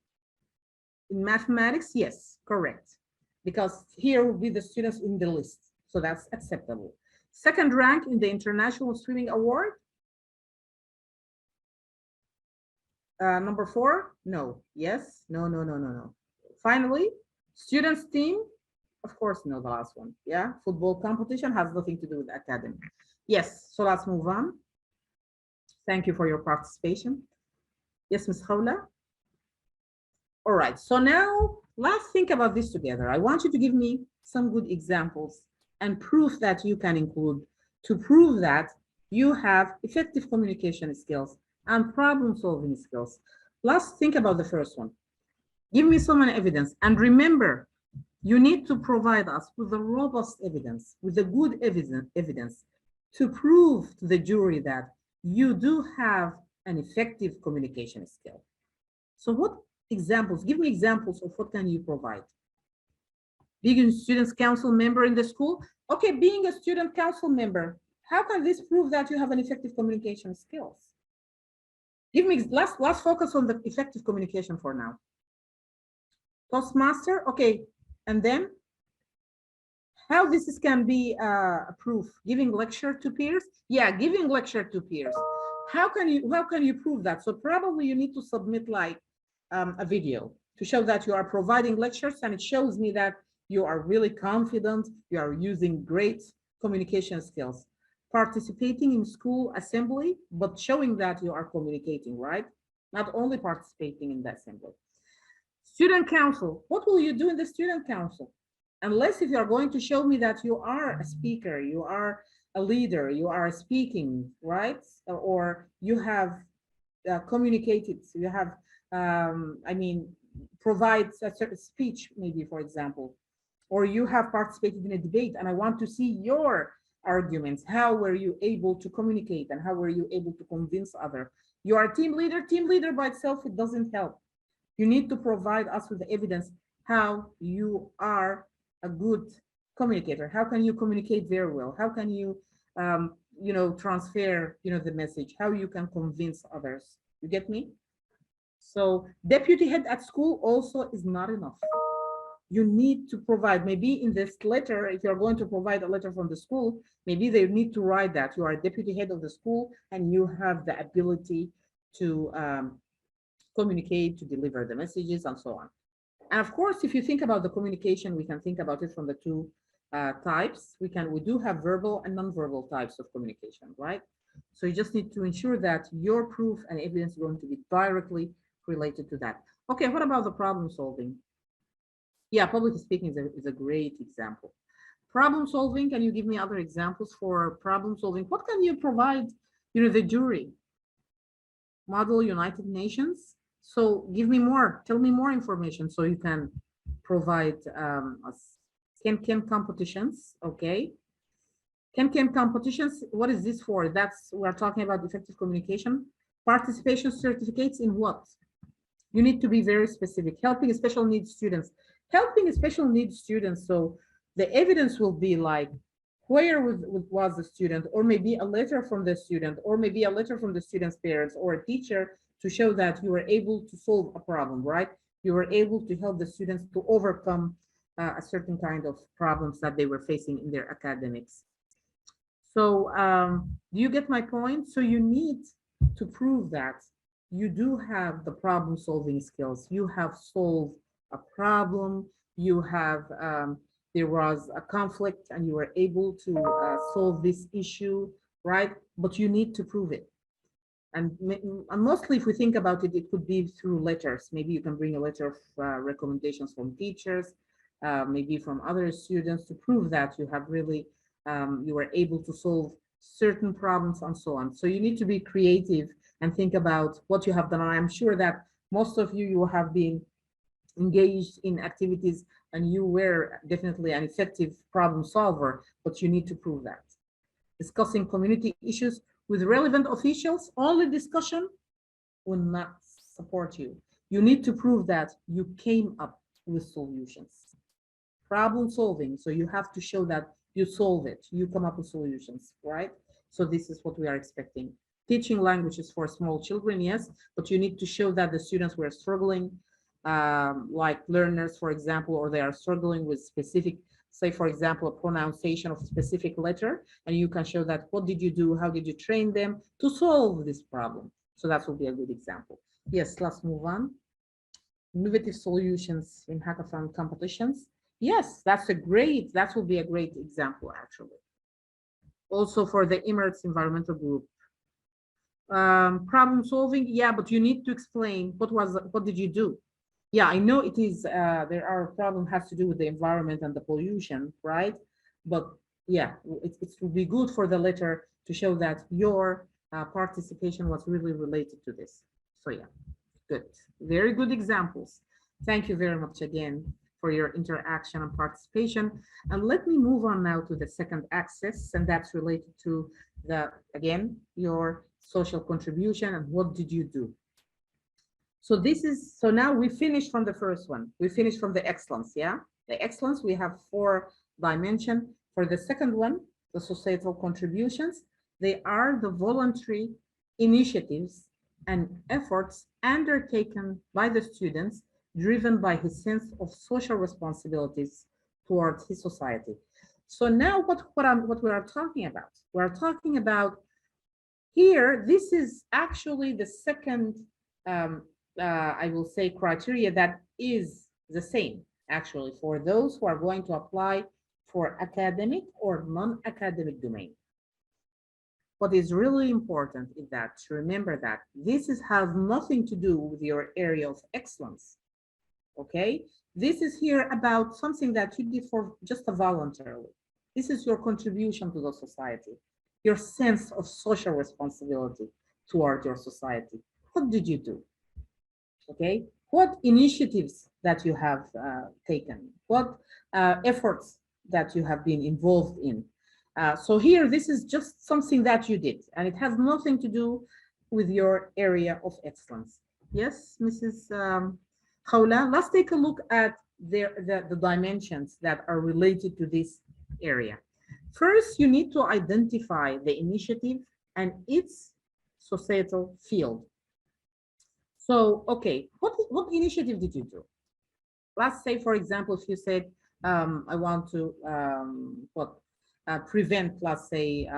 in mathematics. Yes, correct. Because here will be the students in the list. So that's acceptable. Second rank in the International Swimming Award. Number 4, no. Yes, no, no, no, no, no. Finally, students team. Of course, no, the last one. Yeah, football competition has nothing to do with academic. Yes, so let's move on. Thank you for your participation. Yes, Ms. Khawla. All right, so now let's think about this together. I want you to give me some good examples and proof that you can include to prove that you have effective communication skills and problem-solving skills. Let's think about the first one. Give me some evidence. And remember, you need to provide us with the robust evidence, with the good evidence to prove to the jury that you do have an effective communication skill. So what examples, give me examples of what can you provide? Being a student's council member in the school. Okay, being a student council member, how can this prove that you have an effective communication skills? Give me, let's focus on the effective communication for now. Toastmaster, okay, and then how this can be a proof? Giving lecture to peers? Yeah, giving lecture to peers. How can you prove that? So probably you need to submit like a video to show that you are providing lectures, and it shows me that you are really confident, you are using great communication skills. Participating in school assembly, but showing that you are communicating, right? Not only participating in the assembly. Student council, what will you do in the student council? Unless if you are going to show me that you are a speaker, you are a leader, you are speaking, right? Or you have communicated, you have, provide a certain speech, maybe, for example, or you have participated in a debate, and I want to see your arguments. How were you able to communicate, and how were you able to convince others? You are a team leader. Team leader by itself, it doesn't help. You need to provide us with the evidence how you are a good communicator. How can you communicate very well? How can you, transfer, the message? How you can convince others? You get me? So deputy head at school also is not enough. You need to provide, maybe in this letter, if you're going to provide a letter from the school, maybe they need to write that you are a deputy head of the school and you have the ability to communicate, to deliver the messages, and so on. And of course, if you think about the communication, we can think about it from the two types. We do have verbal and non-verbal types of communication, right? So you just need to ensure that your proof and evidence is going to be directly related to that. Okay, what about the problem solving? Yeah, public speaking is a great example. Problem solving, can you give me other examples for problem solving? What can you provide, the jury? Model United Nations. So give me more, tell me more information so you can provide us. Can competitions, okay. Can competitions, what is this for? We're talking about effective communication. Participation certificates in what? You need to be very specific. Helping special needs students. Helping special needs students, so the evidence will be like where was the student, or maybe a letter from the student, or maybe a letter from the student's parents or a teacher to show that you were able to solve a problem, right? You were able to help the students to overcome a certain kind of problems that they were facing in their academics. So do you get my point? So you need to prove that you do have the problem solving skills. You have solved a problem. You have, there was a conflict and you were able to solve this issue, right? But you need to prove it. And mostly if we think about it, it could be through letters. Maybe you can bring a letter of recommendations from teachers, maybe from other students to prove that you have really, you were able to solve certain problems and so on. So you need to be creative and think about what you have done. And I'm sure that most of you have been engaged in activities and you were definitely an effective problem solver, but you need to prove that. Discussing community issues with relevant officials, only discussion will not support you. You need to prove that you came up with solutions. Problem solving, so you have to show that you solve it, you come up with solutions, right? So this is what we are expecting. Teaching languages for small children, yes, but you need to show that the students were struggling, like learners, for example, or they are struggling with specific, say, for example, a pronunciation of a specific letter, and you can show that what did you do, how did you train them to solve this problem? So that will be a good example. Yes, let's move on. Innovative solutions in hackathon competitions. Yes, that will be a great example, actually. Also for the Emirates Environmental Group. Problem solving, yeah, but you need to explain what did you do? Yeah, I know it is, there are problem has to do with the environment and the pollution, right? But yeah, it will be good for the letter to show that your participation was really related to this. So yeah, good. Very good examples. Thank you very much again for your interaction and participation. And let me move on now to the second axis, and that's related to again, your social contribution and what did you do? So now we finished from the first one. We finished from the excellence, yeah? The excellence, we have 4 dimensions. For the second one, the societal contributions, they are the voluntary initiatives and efforts undertaken by the students, driven by his sense of social responsibilities towards his society. So now what we are talking about? We're talking about here, this is actually the second I will say criteria that is the same actually for those who are going to apply for academic or non-academic domain. What is really important is that to remember that this has nothing to do with your area of excellence. Okay, this is here about something that you did for just a voluntarily. This is your contribution to the society, your sense of social responsibility toward your society. What did you do? Okay, what initiatives that you have taken, what efforts that you have been involved in. So here, this is just something that you did, and it has nothing to do with your area of excellence. Yes, Mrs. Khawla, let's take a look at the dimensions that are related to this area. First, you need to identify the initiative and its societal field. So, okay, what initiative did you do? Let's say, for example, if you said, I want to prevent, let's say,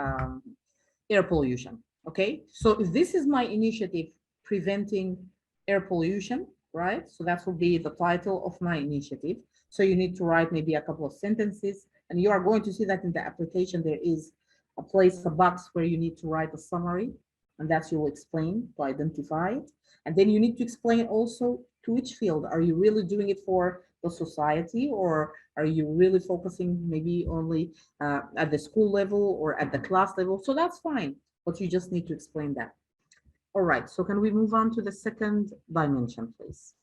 air pollution. Okay, so if this is my initiative, preventing air pollution, right? So that will be the title of my initiative. So you need to write maybe a couple of sentences, and you are going to see that in the application there is a place, a box where you need to write a summary, and that you will explain to identify it. And then you need to explain also to which field. Are you really doing it for the society, or are you really focusing maybe only at the school level or at the class level? So that's fine, but you just need to explain that. All right, so can we move on to the second dimension, please?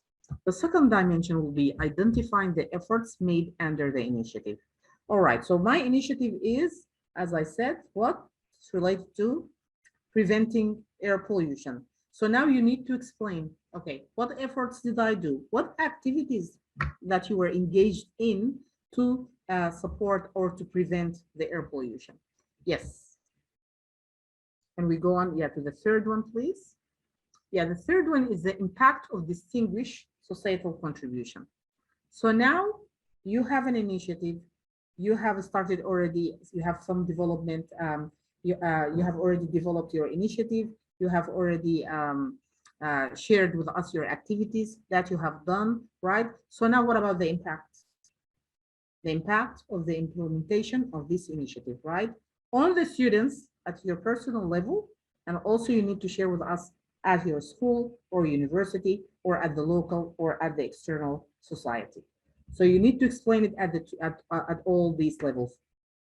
The second dimension will be identifying the efforts made under the initiative. All right, so my initiative is, as I said, what? It's related to preventing air pollution. So now you need to explain, okay, what efforts did I do? What activities that you were engaged in to support or to prevent the air pollution. Yes. Can we go on? Yeah, to the third one, please. Yeah, the third one is the impact of distinguished societal contribution. So now you have an initiative, you have started already, you have some development, you have already developed your initiative, you have already shared with us your activities that you have done, right? So now what about the impact? The impact of the implementation of this initiative, right? On the students at your personal level, and also you need to share with us at your school or university or at the local or at the external society. So you need to explain it at all these levels,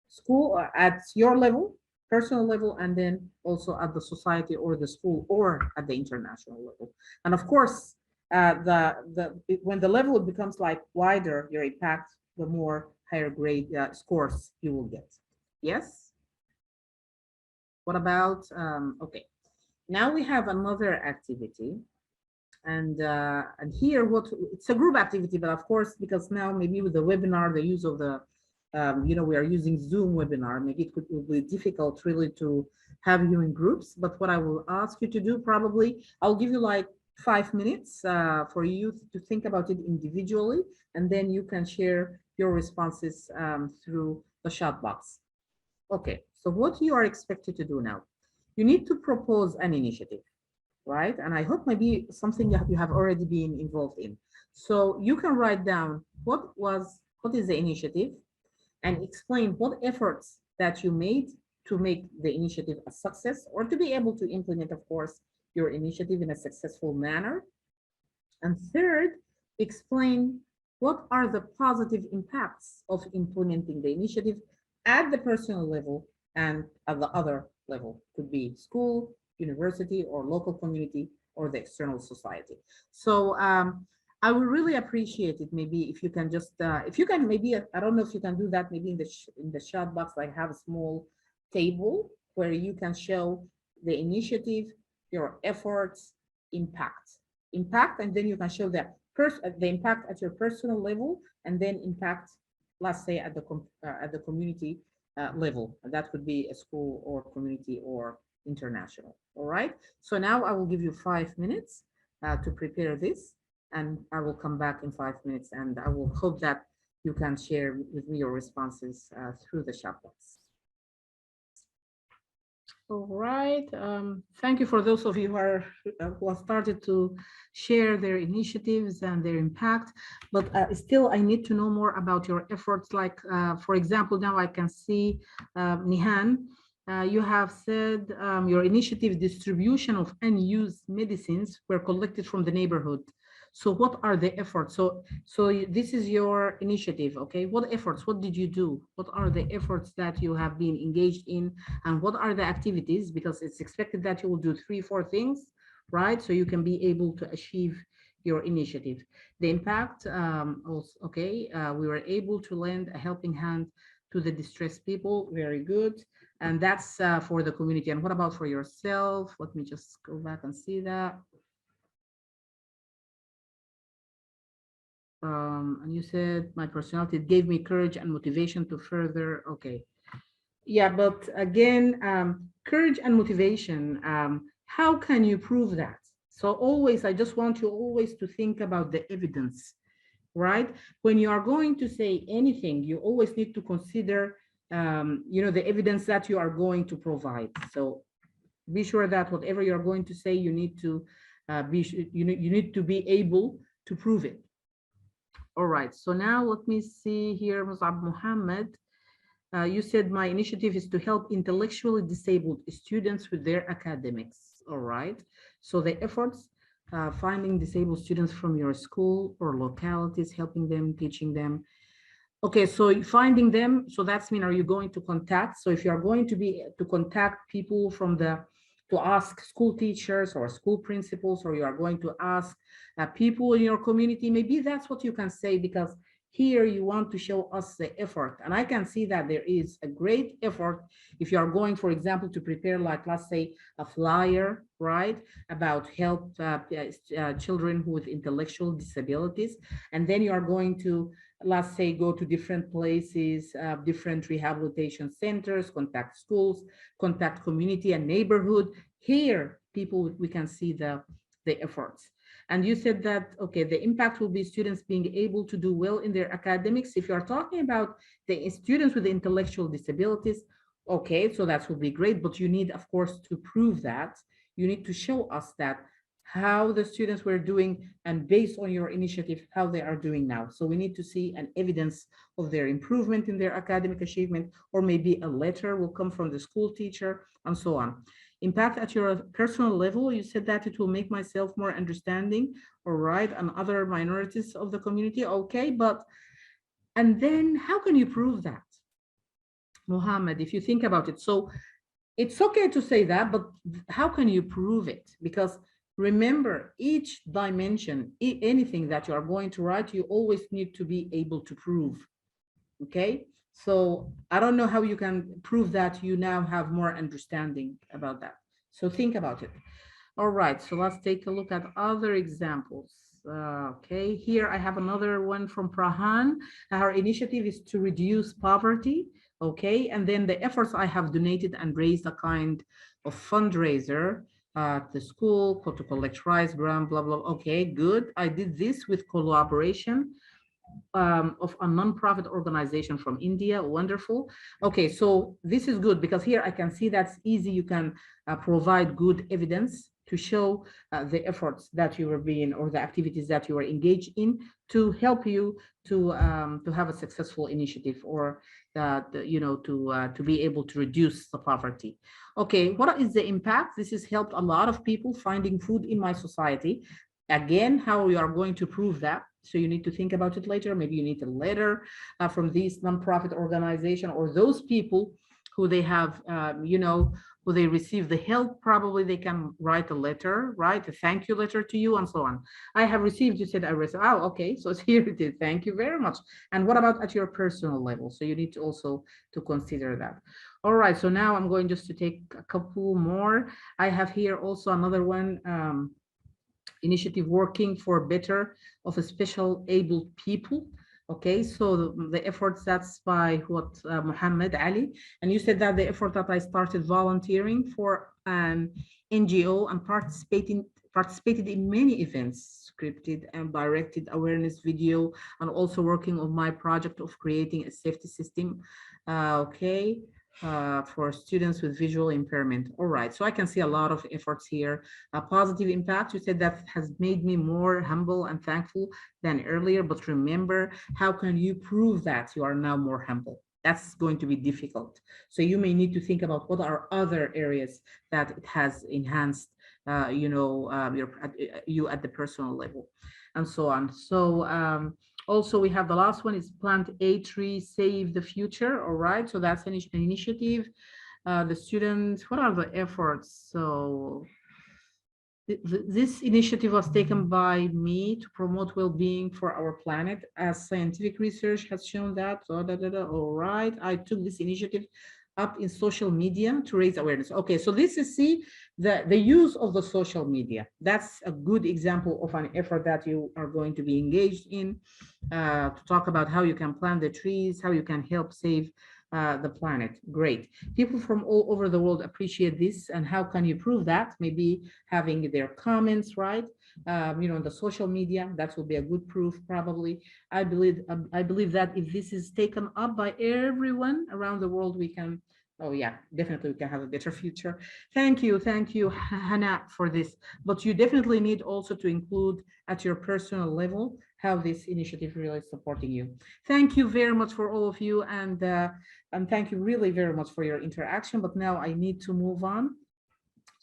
school at your level, personal level, and then also at the society or the school or at the international level. And of course, when the level becomes like wider, your impact, the more higher grade scores you will get. Yes. What about okay? Now we have another activity, and here what it's a group activity, but of course because now maybe with the webinar, the use of the we are using Zoom webinar, maybe it will be difficult really to have you in groups. But what I will ask you to do, probably I'll give you like 5 minutes for you to think about it individually, and then you can share your responses through the chat box. Okay, so what you are expected to do now, you need to propose an initiative, right? And I hope maybe something that you have already been involved in. So you can write down what is the initiative, and explain what efforts that you made to make the initiative a success, or to be able to implement, of course, your initiative in a successful manner. And third, explain what are the positive impacts of implementing the initiative at the personal level and at the other level. Could be school, university, or local community, or the external society. So I would really appreciate it maybe if you can just if you can maybe, I don't know if you can do that maybe in the chat box, like have a small table where you can show the initiative, your efforts, impact, and then you can show the impact at your personal level, and then impact, let's say at the community level. That could be a school or community or international. All right. So now I will give you 5 minutes to prepare this, and I will come back in 5 minutes, and I will hope that you can share with me your responses through the chat box. All right. Thank you for those of you who have started to share their initiatives and their impact. But still, I need to know more about your efforts. Like, for example, now I can see Nihan. You have said your initiative distribution of unused medicines were collected from the neighborhood. So what are the efforts? So this is your initiative, okay? What efforts, what did you do? What are the efforts that you have been engaged in? And what are the activities? Because it's expected that you will do 3-4 things, right? So you can be able to achieve your initiative. The impact, also, okay, we were able to lend a helping hand to the distressed people, very good. And that's for the community. And what about for yourself? Let me just go back and see that. And you said my personality gave me courage and motivation to further. Okay. Yeah, but again, courage and motivation, how can you prove that? So always, I just want you always to think about the evidence, right? When you are going to say anything, you always need to consider, the evidence that you are going to provide. So be sure that whatever you're going to say, you need to you need to be able to prove it. All right, so now let me see here, Musab Muhammad. You said my initiative is to help intellectually disabled students with their academics. All right, so the efforts, finding disabled students from your school or localities, helping them, teaching them. Okay, so finding them, so that's mean, are you going to contact? So if you are going to contact people to ask school teachers or school principals, or you are going to ask people in your community, maybe that's what you can say, because Here you want to show us the effort, and I can see that there is a great effort if you are going, for example, to prepare, like, let's say, a flyer, right, about help children with intellectual disabilities, and then you are going to, let's say, go to different places, different rehabilitation centers, contact schools, contact community and neighborhood. Here, people, we can see the efforts. And you said that, okay, the impact will be students being able to do well in their academics. If you are talking about the students with intellectual disabilities, okay, so that will be great, but you need, of course, to prove that. You need to show us that how the students were doing, and based on your initiative, how they are doing now. So we need to see an evidence of their improvement in their academic achievement, or maybe a letter will come from the school teacher, and so on. Impact at your personal level, you said that it will make myself more understanding, all right, and other minorities of the community, okay, but, and then how can you prove that, Mohammed, if you think about it? So it's okay to say that, but how can you prove it? Because remember, each dimension, anything that you are going to write, you always need to be able to prove. Okay, so I don't know how you can prove that you now have more understanding about that. So think about it. All right, so let's take a look at other examples. Okay, here I have another one from Prahan. Our initiative is to reduce poverty. Okay, and then the efforts, I have donated and raised a kind of fundraiser at the school to collect rice, gram, blah, blah. Okay, good. I did this with collaboration of a non-profit organization from India. Wonderful. Okay, so this is good because here I can see that's easy. You can provide good evidence to show the efforts that you were being, or the activities that you were engaged in, to help you to have a successful initiative, or to be able to reduce the poverty. Okay, what is the impact? This has helped a lot of people finding food in my society. Again, how you are going to prove that? So you need to think about it later. Maybe you need a letter from this nonprofit organization, or those people who they have, who they receive the help. Probably they can write a letter, right? A thank you letter to you, and so on. I have received, you said I received. Oh, okay. So here it is. Thank you very much. And what about at your personal level? So you need to also to consider that. All right. So now I'm going just to take a couple more. I have here also another one. Initiative working for better of a special able people. Okay, so the efforts, that's by what Muhammad Ali, and you said that the effort that I started volunteering for an NGO and participated in many events, scripted and directed awareness video, and also working on my project of creating a safety system. Okay, for students with visual impairment. All right, so I can see a lot of efforts here. A positive impact, you said that has made me more humble and thankful than earlier, but remember, how can you prove that you are now more humble? That's going to be difficult. So you may need to think about what are other areas that it has enhanced, you at the personal level, and so on. So also, we have the last one is plant a tree, save the future. All right, so that's an initiative. The students, what are the efforts? So this initiative was taken by me to promote well-being for our planet, as scientific research has shown that. So, all right, I took this initiative up in social media to raise awareness. Okay, so this is, see, the use of the social media. That's a good example of an effort that you are going to be engaged in, to talk about how you can plant the trees, how you can help save the planet. Great. People from all over the world appreciate this. And how can you prove that? Maybe having their comments, right? On the social media, that will be a good proof, probably. I believe that if this is taken up by everyone around the world, we can, oh yeah, definitely we can have a better future. Thank you, Hannah, for this. But you definitely need also to include at your personal level how this initiative really is supporting you. Thank you very much for all of you, and thank you really very much for your interaction. But now I need to move on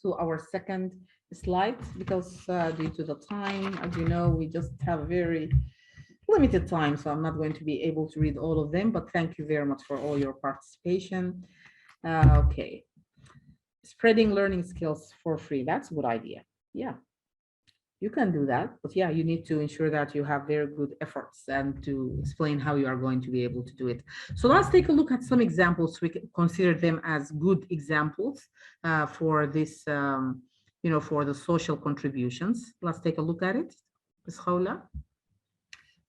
to our second slide, because due to the time, as you know, we just have very limited time, so I'm not going to be able to read all of them, but thank you very much for all your participation. Okay, spreading learning skills for free, that's a good idea. Yeah, You can do that, but yeah, you need to ensure that you have very good efforts and to explain how you are going to be able to do it. So let's take a look at some examples. We can consider them as good examples for this, for the social contributions. Let's take a look at it. Ms. Khawla.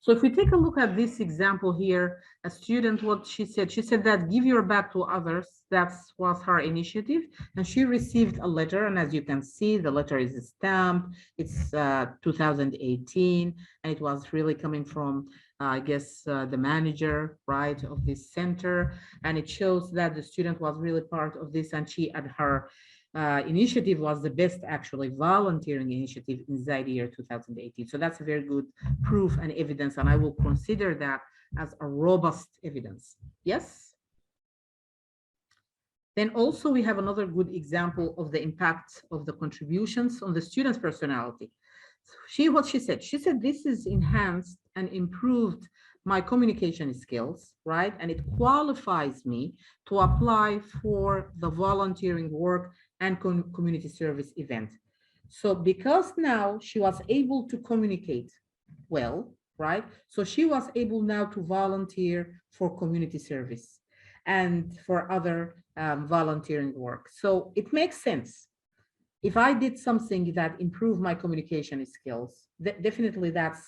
So if we take a look at this example here, a student, what she said that give your back to others. That was her initiative. And she received a letter. And as you can see, the letter is stamped. It's 2018. And it was really coming from, I guess, the manager, right, of this center. And it shows that the student was really part of this. And she and her initiative was the best actually volunteering initiative inside the year 2018. So that's a very good proof and evidence, and I will consider that as a robust evidence. Yes. Then also we have another good example of the impact of the contributions on the student's personality. What she said, this is enhanced and improved my communication skills, right? And it qualifies me to apply for the volunteering work and community service event. So because now she was able to communicate well, right? So she was able now to volunteer for community service and for other volunteering work. So it makes sense. If I did something that improved my communication skills, definitely that's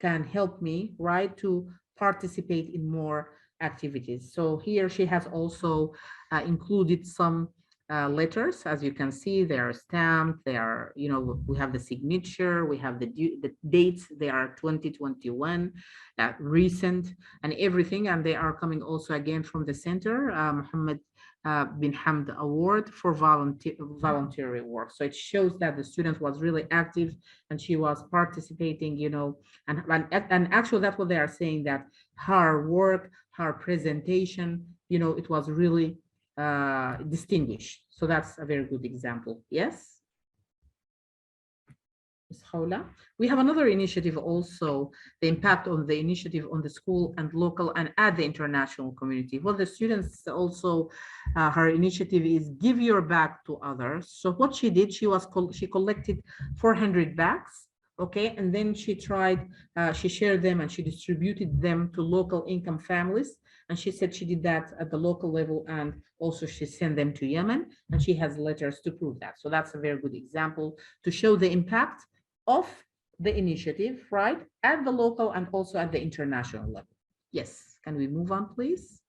can help me, right, to participate in more activities. So here she has also included some letters. As you can see, they are stamped. They are, we have the signature, we have the dates. They are 2021, recent, and everything. And they are coming also again from the center, Muhammad bin Hamd Award for voluntary work. So it shows that the student was really active and she was participating, and actually that's what they are saying, that her work, her presentation, it was really distinguished. So that's a very good example. Yes. We have another initiative also, the impact on the initiative on the school and local and at the international community. Well, the students also, her initiative is give your back to others. So what she did, she collected 400 bags, okay, and then she shared them and she distributed them to local income families. And she said she did that at the local level, and also she sent them to Yemen, and she has letters to prove that. So that's a very good example to show the impact of the initiative, right, at the local and also at the international level. Yes, can we move on, please?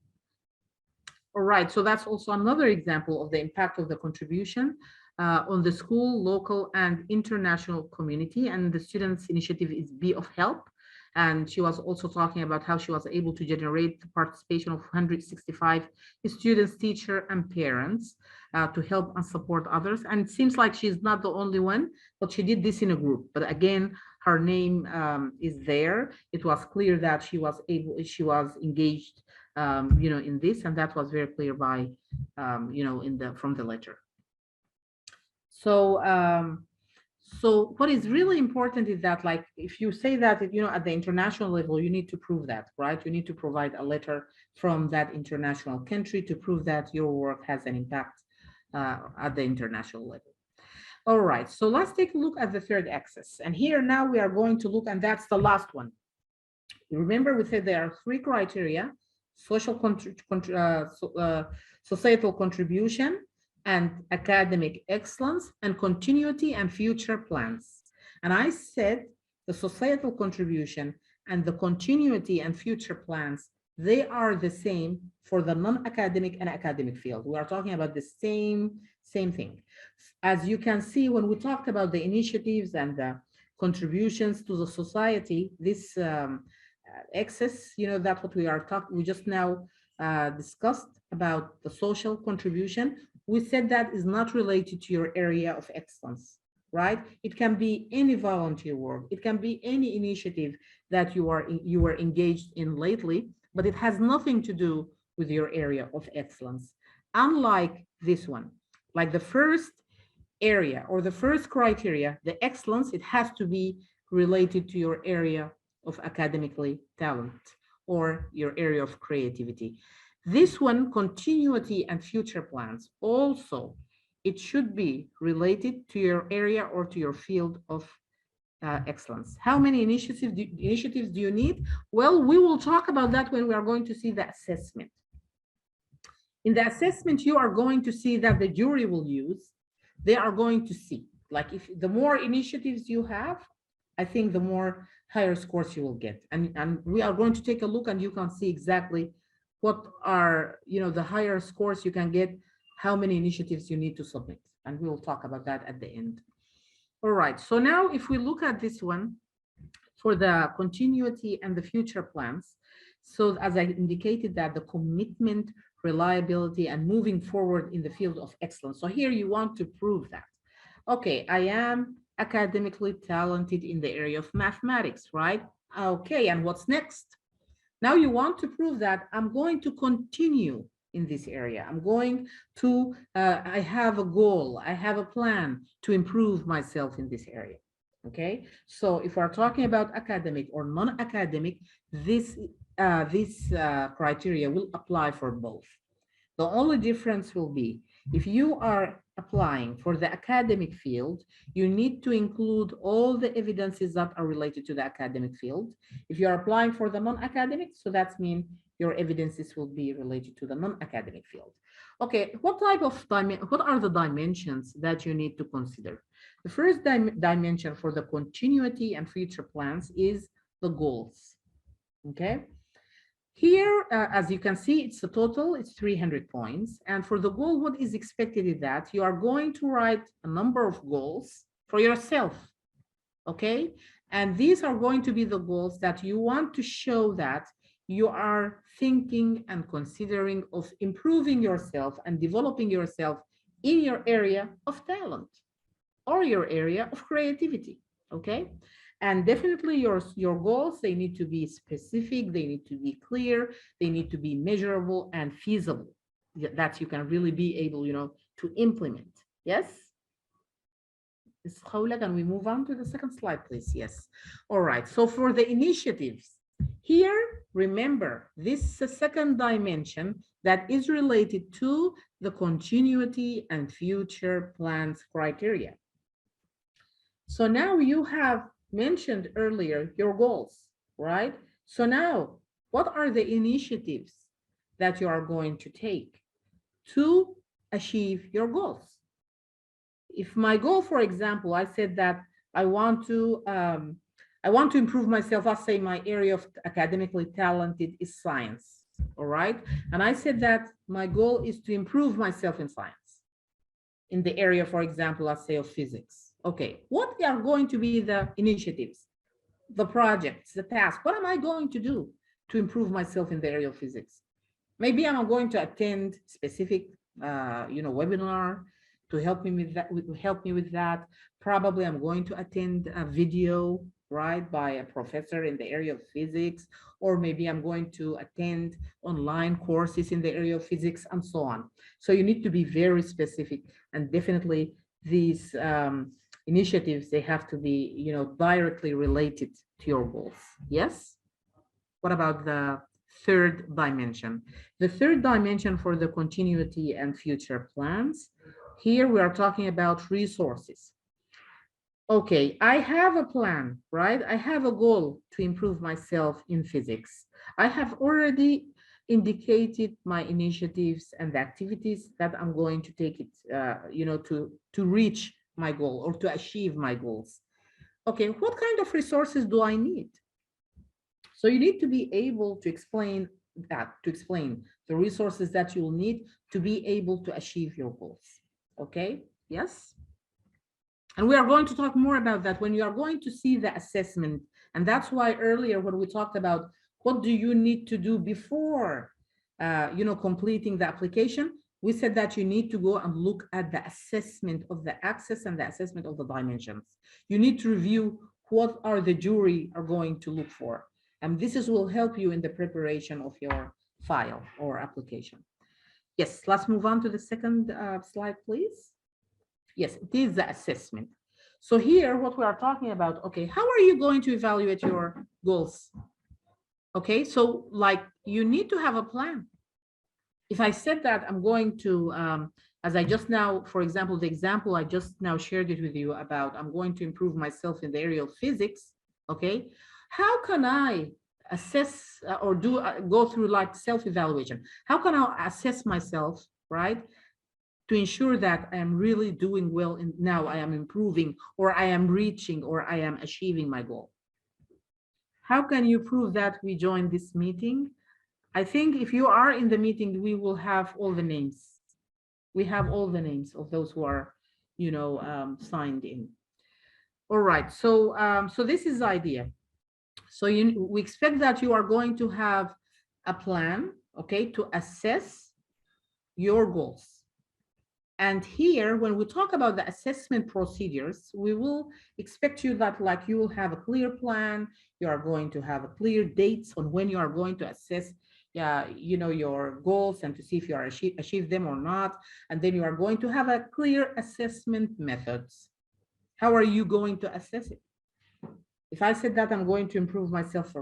All right, so that's also another example of the impact of the contribution on the school, local, and international community. And the students' initiative is Be of Help. And she was also talking about how she was able to generate the participation of 165 students, teachers, and parents to help and support others. And it seems like she's not the only one, but she did this in a group. But again, her name is there. It was clear that she was engaged, in this, and that was very clear by, from the letter. So what is really important is that, like, if you say that, at the international level, you need to prove that, right? You need to provide a letter from that international country to prove that your work has an impact at the international level. All right, so let's take a look at the third axis. And here now we are going to look, and that's the last one. Remember, we said there are three criteria: societal contribution, and academic excellence, and continuity and future plans. And I said the societal contribution and the continuity and future plans, they are the same for the non-academic and academic field. We are talking about the same thing. As you can see, when we talked about the initiatives and the contributions to the society, this excess, that's what we just now discussed about the social contribution. We said that is not related to your area of excellence, right? It can be any volunteer work. It can be any initiative that you were engaged in lately, but it has nothing to do with your area of excellence. Unlike this one, like the first area or the first criteria, the excellence, it has to be related to your area of academically talent or your area of creativity. This one, continuity and future plans, also, it should be related to your area or to your field of excellence. How many initiatives do you need? Well, we will talk about that when we are going to see the assessment. In the assessment, you are going to see that the jury will use, they are going to see, like if the more initiatives you have, I think the more higher scores you will get. And we are going to take a look and you can see exactly what are, the higher scores you can get, how many initiatives you need to submit. And we will talk about that at the end. All right, so now if we look at this one for the continuity and the future plans, so as I indicated that the commitment, reliability, and moving forward in the field of excellence. So here you want to prove that. Okay, I am academically talented in the area of mathematics, right? Okay, and what's next? Now you want to prove that I'm going to continue in this area. I'm going to, I have a goal, I have a plan to improve myself in this area. Okay, so if we're talking about academic or non-academic, this criteria will apply for both. The only difference will be if you are applying for the academic field, you need to include all the evidences that are related to the academic field. If you're applying for the non-academic, so that means your evidences will be related to the non-academic field. Okay, what are the dimensions that you need to consider? The first dimension for the continuity and future plans is the goals. Okay. Here, as you can see, it's a total, it's 300 points. And for the goal, what is expected is that you are going to write a number of goals for yourself, okay? And these are going to be the goals that you want to show that you are thinking and considering of improving yourself and developing yourself in your area of talent or your area of creativity, okay? And definitely your goals, they need to be specific, they need to be clear, they need to be measurable and feasible, that you can really be able, to implement. Yes? Can we move on to the second slide, please? Yes. All right. So for the initiatives, here, remember, this is the second dimension that is related to the continuity and future plans criteria. So now you have mentioned earlier your goals, right? So now, what are the initiatives that you are going to take to achieve your goals? If my goal, for example, I said that I want to improve myself. Let's say my area of academically talented is science, all right? And I said that my goal is to improve myself in science, in the area, for example, let's say of physics. Okay, what are going to be the initiatives, the projects, the tasks? What am I going to do to improve myself in the area of physics? Maybe I'm going to attend specific, webinar to help me with that. Probably I'm going to attend a video, right, by a professor in the area of physics, or maybe I'm going to attend online courses in the area of physics and so on. So you need to be very specific, and definitely these initiatives, they have to be, directly related to your goals. Yes? What about the third dimension? The third dimension for the continuity and future plans, here we are talking about resources. Okay, I have a plan, right? I have a goal to improve myself in physics. I have already indicated my initiatives and the activities that I'm going to take it, to reach my goal or to achieve my goals. Okay, what kind of resources do I need? So you need to be able to explain the resources that you'll need to be able to achieve your goals. Okay, yes? And we are going to talk more about that when you are going to see the assessment. And that's why earlier when we talked about what do you need to do before, completing the application, we said that you need to go and look at the assessment of the access and the assessment of the dimensions. You need to review what are the jury are going to look for. And this will help you in the preparation of your file or application. Yes, let's move on to the second slide, please. Yes, it is the assessment. So here, what we are talking about, okay, how are you going to evaluate your goals? Okay, so like you need to have a plan. If I said that I'm going to As I just now, for example, the example I just now shared it with you about, I'm going to improve myself in the area of physics, okay? How can I assess or go through like self-evaluation? How can I assess myself, right? To ensure that I am really doing well and now I am improving or I am reaching or I am achieving my goal. How can you prove that we joined this meeting? I think if you are in the meeting, we will have all the names. We have all the names of those who are, signed in. All right, so this is the idea. So we expect that you are going to have a plan, okay, to assess your goals. And here, when we talk about the assessment procedures, we will expect you that like you will have a clear plan, you are going to have a clear dates on when you are going to assess your goals and to see if you are achieve them or not. And then you are going to have a clear assessment methods. How are you going to assess it? If I said that I'm going to improve myself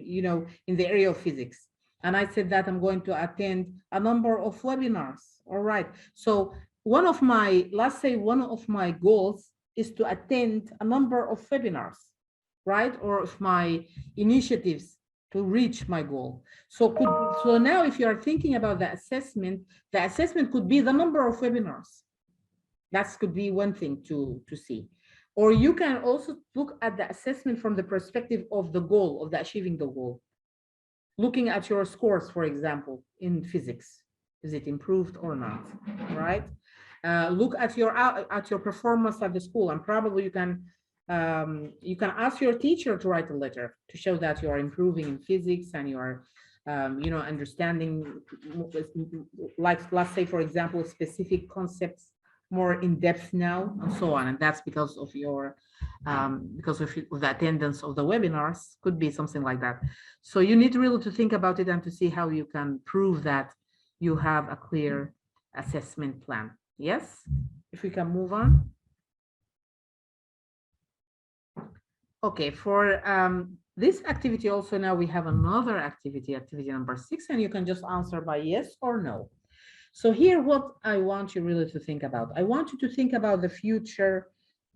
in the area of physics, and I said that I'm going to attend a number of webinars. All right. So let's say one of my goals is to attend a number of webinars, right? Or of my initiatives to reach my goal. So now if you are thinking about the assessment could be the number of webinars. That could be one thing to see. Or you can also look at the assessment from the perspective of the goal, of the achieving the goal. Looking at your scores, for example, in physics, is it improved or not, right? Look at your performance at the school, and probably you can ask your teacher to write a letter to show that you are improving in physics and you are, understanding, like, let's say, for example, specific concepts more in depth now, and so on. And that's because of your the attendance of the webinars, could be something like that. So you need really to think about it and to see how you can prove that you have a clear assessment plan. Yes, if we can move on. Okay, for this activity also, now we have another activity number 6, and you can just answer by yes or no. So here, what I want you really to think about, I want you to think about the future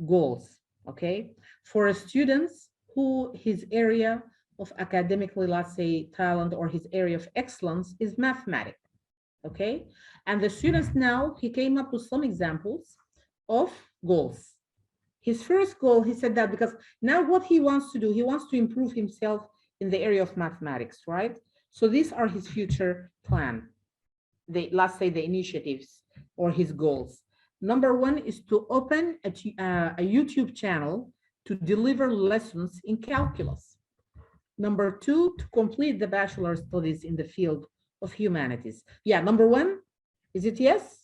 goals, okay? For students who his area of academically, let's say, talent, or his area of excellence is mathematics, okay? And the students now, he came up with some examples of goals. His first goal, he said that because now what he wants to do, he wants to improve himself in the area of mathematics, right? So these are his future plan. Let's say the initiatives or his goals. Number 1 is to open a YouTube channel to deliver lessons in calculus. Number 2, to complete the bachelor studies in the field of humanities. Yeah, number 1, is it yes?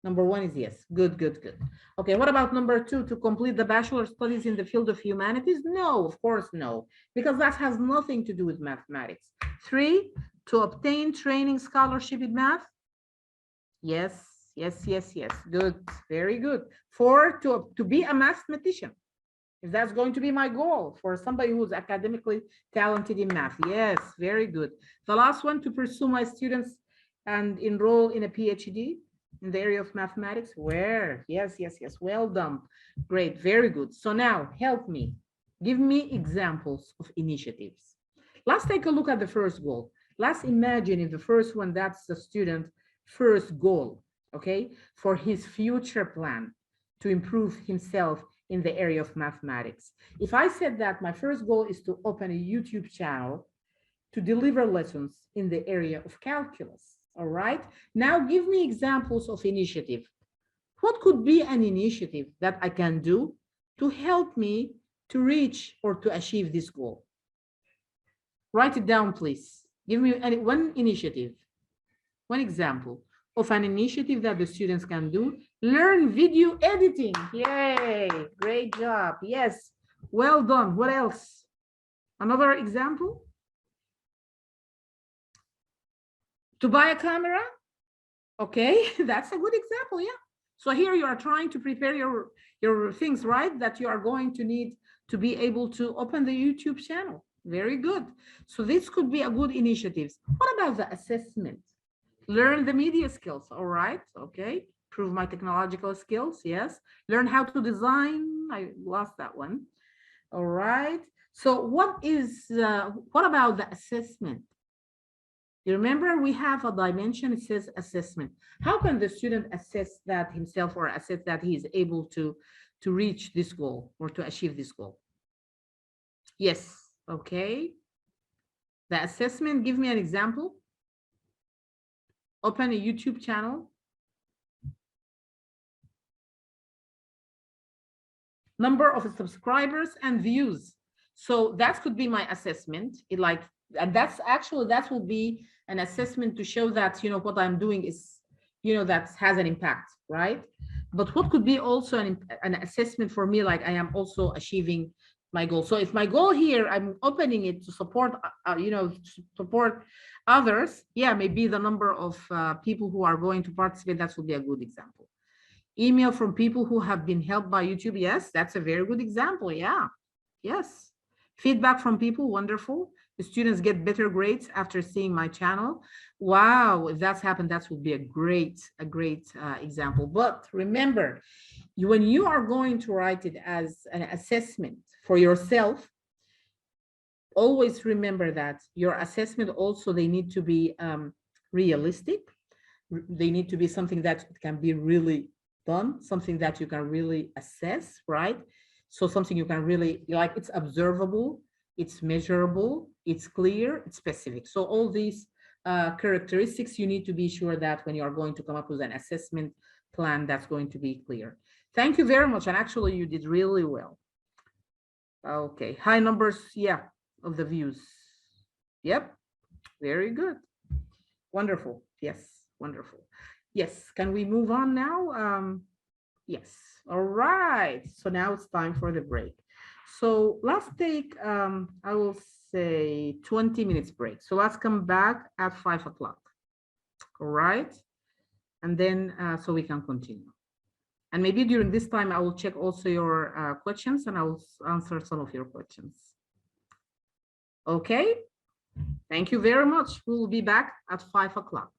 Number 1 is yes. Good, good, good. Okay, what about number 2, to complete the bachelor studies in the field of humanities? No, of course no, because that has nothing to do with mathematics. 3, to obtain training scholarship in math? Yes, yes, yes, yes. Good, very good. 4, to be a mathematician. If that's going to be my goal for somebody who's academically talented in math. Yes, very good. The last one, to pursue my students and enroll in a PhD in the area of mathematics. Where? Yes, yes, yes. Well done. Great, very good. So now help me. Give me examples of initiatives. Let's take a look at the first goal. Let's imagine if the first one, that's the student first goal, okay, for his future plan to improve himself in the area of mathematics. If I said that my first goal is to open a YouTube channel to deliver lessons in the area of calculus, all right? Now give me examples of initiative. What could be an initiative that I can do to help me to reach or to achieve this goal? Write it down, please. Give me one initiative, one example of an initiative that the students can do. Learn video editing. Yay, great job. Yes, well done. What else? Another example? To buy a camera? Okay, that's a good example, yeah. So here you are trying to prepare your things, right? That you are going to need to be able to open the YouTube channel. Very good. So this could be a good initiative. What about the assessment? Learn the media skills, all right, okay. Improve my technological skills. Yes. Learn how to design. I lost that one. All right. So what about the assessment? You remember we have a dimension, it says assessment. How can the student assess that himself or assess that he is able to reach this goal or to achieve this goal? Yes, okay. The assessment, give me an example. Open a YouTube channel. Number of subscribers and views. So that could be my assessment. And that will be an assessment to show that, what I'm doing is, that has an impact, right? But what could be also an assessment for me, like I am also achieving my goal. So if my goal here, I'm opening it to support, support others, yeah, maybe the number of people who are going to participate, that will be a good example. Email from people who have been helped by YouTube. Yes, that's a very good example. Yeah. Yes. Feedback from people. Wonderful. The students get better grades after seeing my channel. Wow. If that's happened, that would be a great example. But remember, when you are going to write it as an assessment for yourself, always remember that your assessment also, they need to be realistic. They need to be something that can be really done, something that you can really assess, right? So something you can really, like, it's observable, it's measurable, it's clear, it's specific. So all these characteristics, you need to be sure that when you are going to come up with an assessment plan, that's going to be clear. Thank you very much. And actually you did really well. Okay, high numbers, yeah, of the views. Yep, very good. Wonderful. Yes, wonderful. Yes, can we move on now? Yes, all right. So now it's time for the break. So let's take, I will say 20 minutes break. So let's come back at 5 o'clock. All right. And then, so we can continue. And maybe during this time, I will check also your questions and I will answer some of your questions. Okay. Thank you very much. We will be back at 5 o'clock.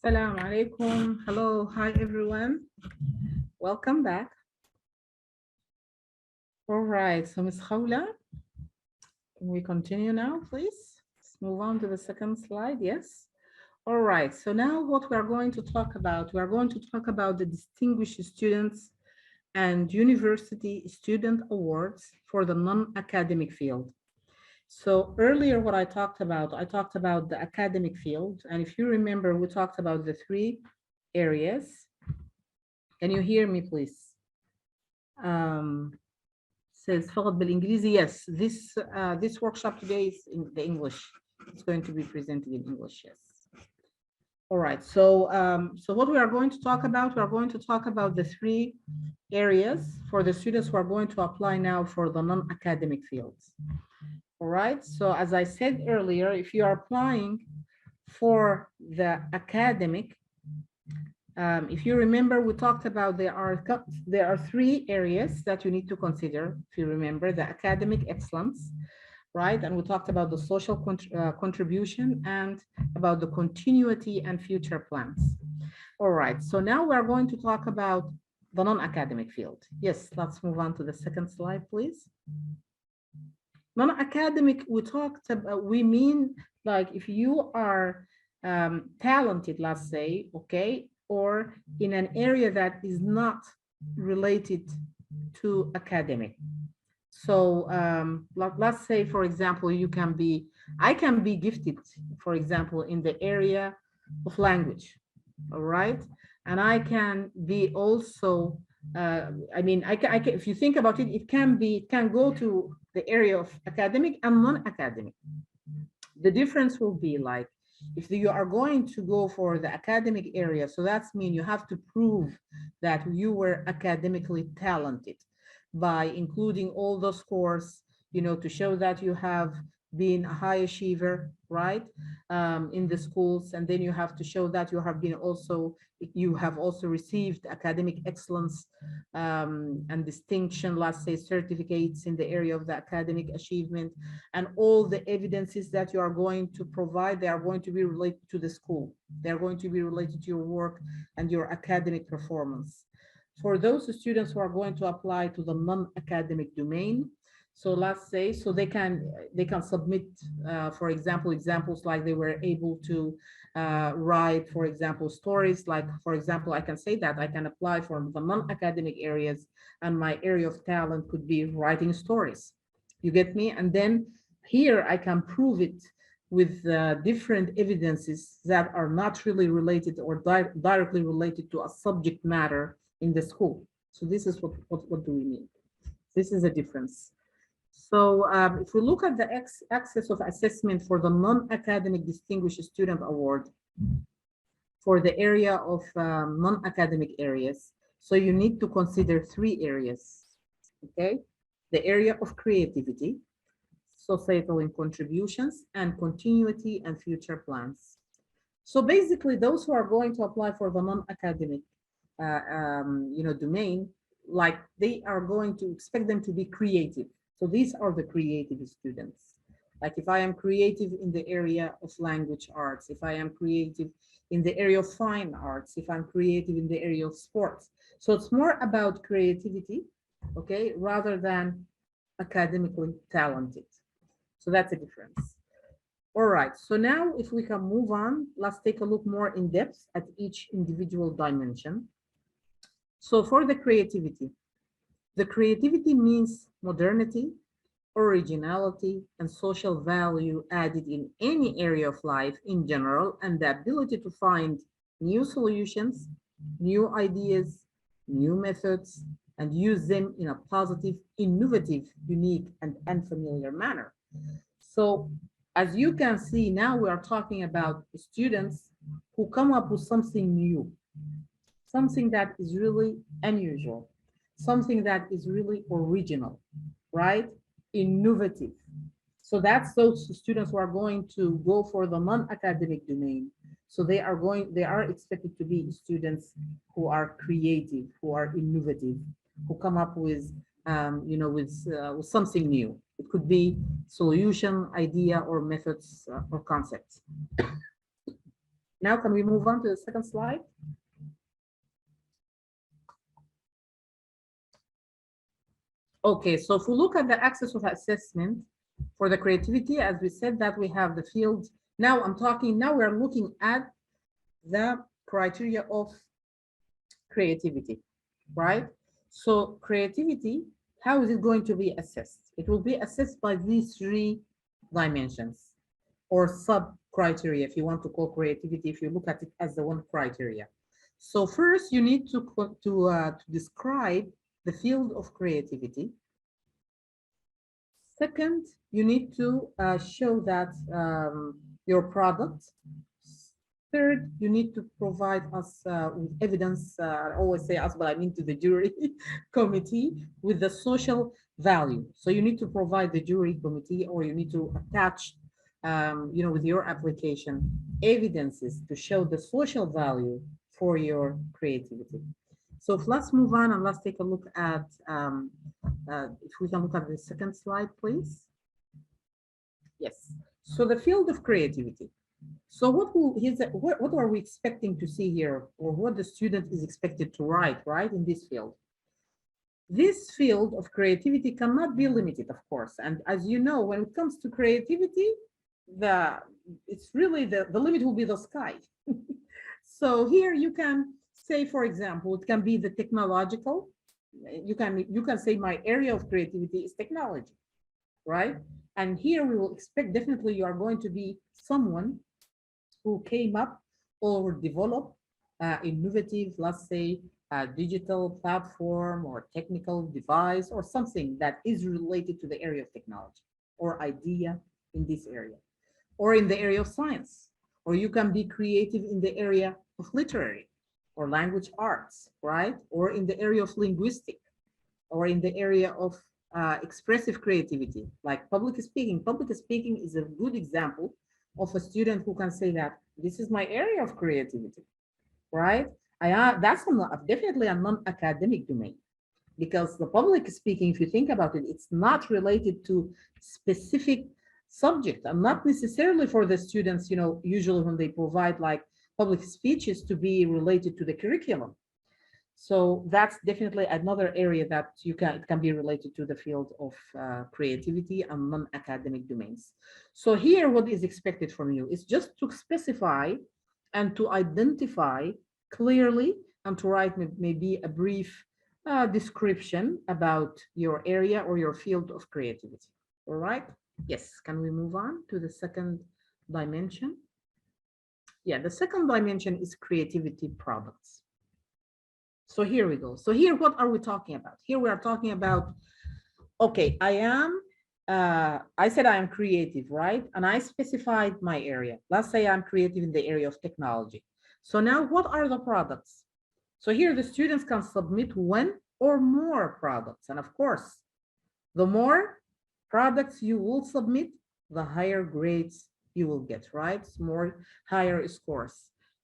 Assalamu alaikum. Hello. Hi, everyone. Welcome back. All right. So, Ms. Khawla, can we continue now, please? Let's move on to the second slide. Yes. All right. So now what we are going to talk about, we are going to talk about the Distinguished Students and University Student Awards for the non-academic field. So earlier what I talked about the academic field. And if you remember, we talked about the 3 areas. Can you hear me, please? Says فقط بالإنجليزي. Yes, this workshop today is in the English. It's going to be presented in English, yes. All right, so what we are going to talk about, we are going to talk about the 3 areas for the students who are going to apply now for the non-academic fields. All right, so as I said earlier, if you are applying for the academic, if you remember, we talked about there are 3 areas that you need to consider. If you remember, the academic excellence, right? And we talked about the social contribution and about the continuity and future plans. All right, so now we're going to talk about the non-academic field. Yes, let's move on to the second slide, please. Non-academic, we mean like if you are talented, let's say, okay, or in an area that is not related to academic. So let's say, for example, I can be gifted, for example, in the area of language, all right? And I can be also, I mean, if you think about it, it can go to the area of academic and non-academic. The difference will be like, if you are going to go for the academic area, so that's mean you have to prove that you were academically talented by including all those scores, to show that you have being a high achiever, right, in the schools, and then you have to show that you have also received academic excellence and distinction, let's say certificates in the area of the academic achievement, and all the evidences that you are going to provide, they are going to be related to the school. They're going to be related to your work and your academic performance. For those students who are going to apply to the non-academic domain, so let's say, so they can submit, for example, examples like they were able to write, for example, stories. Like, for example, I can say that I can apply for the non-academic areas, and my area of talent could be writing stories. You get me? And then here I can prove it with different evidences that are not really related or directly related to a subject matter in the school. So this is what do we mean? This is a difference. So if we look at the access of assessment for the non-academic Distinguished Student Award for the area of non-academic areas, so you need to consider three areas, okay? The area of creativity, societal and contributions, and continuity and future plans. So basically, those who are going to apply for the non-academic, domain, like they are going to expect them to be creative. So these are the creative students. Like if I am creative in the area of language arts, if I am creative in the area of fine arts, if I'm creative in the area of sports. So it's more about creativity, okay, rather than academically talented. So that's a difference. All right, so now if we can move on, let's take a look more in depth at each individual dimension. So for the creativity means modernity, originality, and social value added in any area of life in general, and the ability to find new solutions, new ideas, new methods, and use them in a positive, innovative, unique, and unfamiliar manner. So as you can see, now we are talking about students who come up with something new, something that is really unusual, something that is really original, right? Innovative. So that's those students who are going to go for the non-academic domain. So they are expected to be students who are creative, who are innovative, who come up with, with something new. It could be solution, idea, or methods or concepts. Now, can we move on to the second slide? Okay, so if we look at the access of assessment for the creativity, as we said that we have the field. Now we're looking at the criteria of creativity, right? So creativity, how is it going to be assessed? It will be assessed by these three dimensions or sub criteria, if you want to call creativity, if you look at it as the one criteria. So first you need to describe the field of creativity. Second, you need to show that your product. Third, you need to provide us with evidence. I always say us, but I mean to the jury committee with the social value. So you need to provide the jury committee, or you need to attach, with your application, evidences to show the social value for your creativity. So let's move on and let's take a look at, if we can look at the second slide, please. Yes. So the field of creativity. So what are we expecting to see here, or what the student is expected to write, right, in this field? This field of creativity cannot be limited, of course. And as you know, when it comes to creativity, it's really the limit will be the sky. So here you can say, for example, it can be the technological. You can say my area of creativity is technology, right? And here we will expect definitely you are going to be someone who came up or developed innovative, let's say, digital platform or technical device or something that is related to the area of technology or idea in this area, or in the area of science, or you can be creative in the area of literary or language arts, right? Or in the area of linguistic, or in the area of expressive creativity, like public speaking. Public speaking is a good example of a student who can say that this is my area of creativity, right? That's definitely a non-academic domain, because the public speaking, if you think about it, it's not related to specific subject and not necessarily for the students, usually when they provide like public speeches to be related to the curriculum. So that's definitely another area that it can be related to the field of creativity and non-academic domains. So here, what is expected from you is just to specify and to identify clearly and to write maybe a brief description about your area or your field of creativity. All right. Yes. Can we move on to the second dimension? Yeah, the second dimension is creativity products. So here we go. So here, what are we talking about? Here we are talking about, okay, I said I am creative, right? And I specified my area. Let's say I'm creative in the area of technology. So now what are the products? So here the students can submit one or more products. And of course, the more products you will submit, the higher grades you will get, right? More higher scores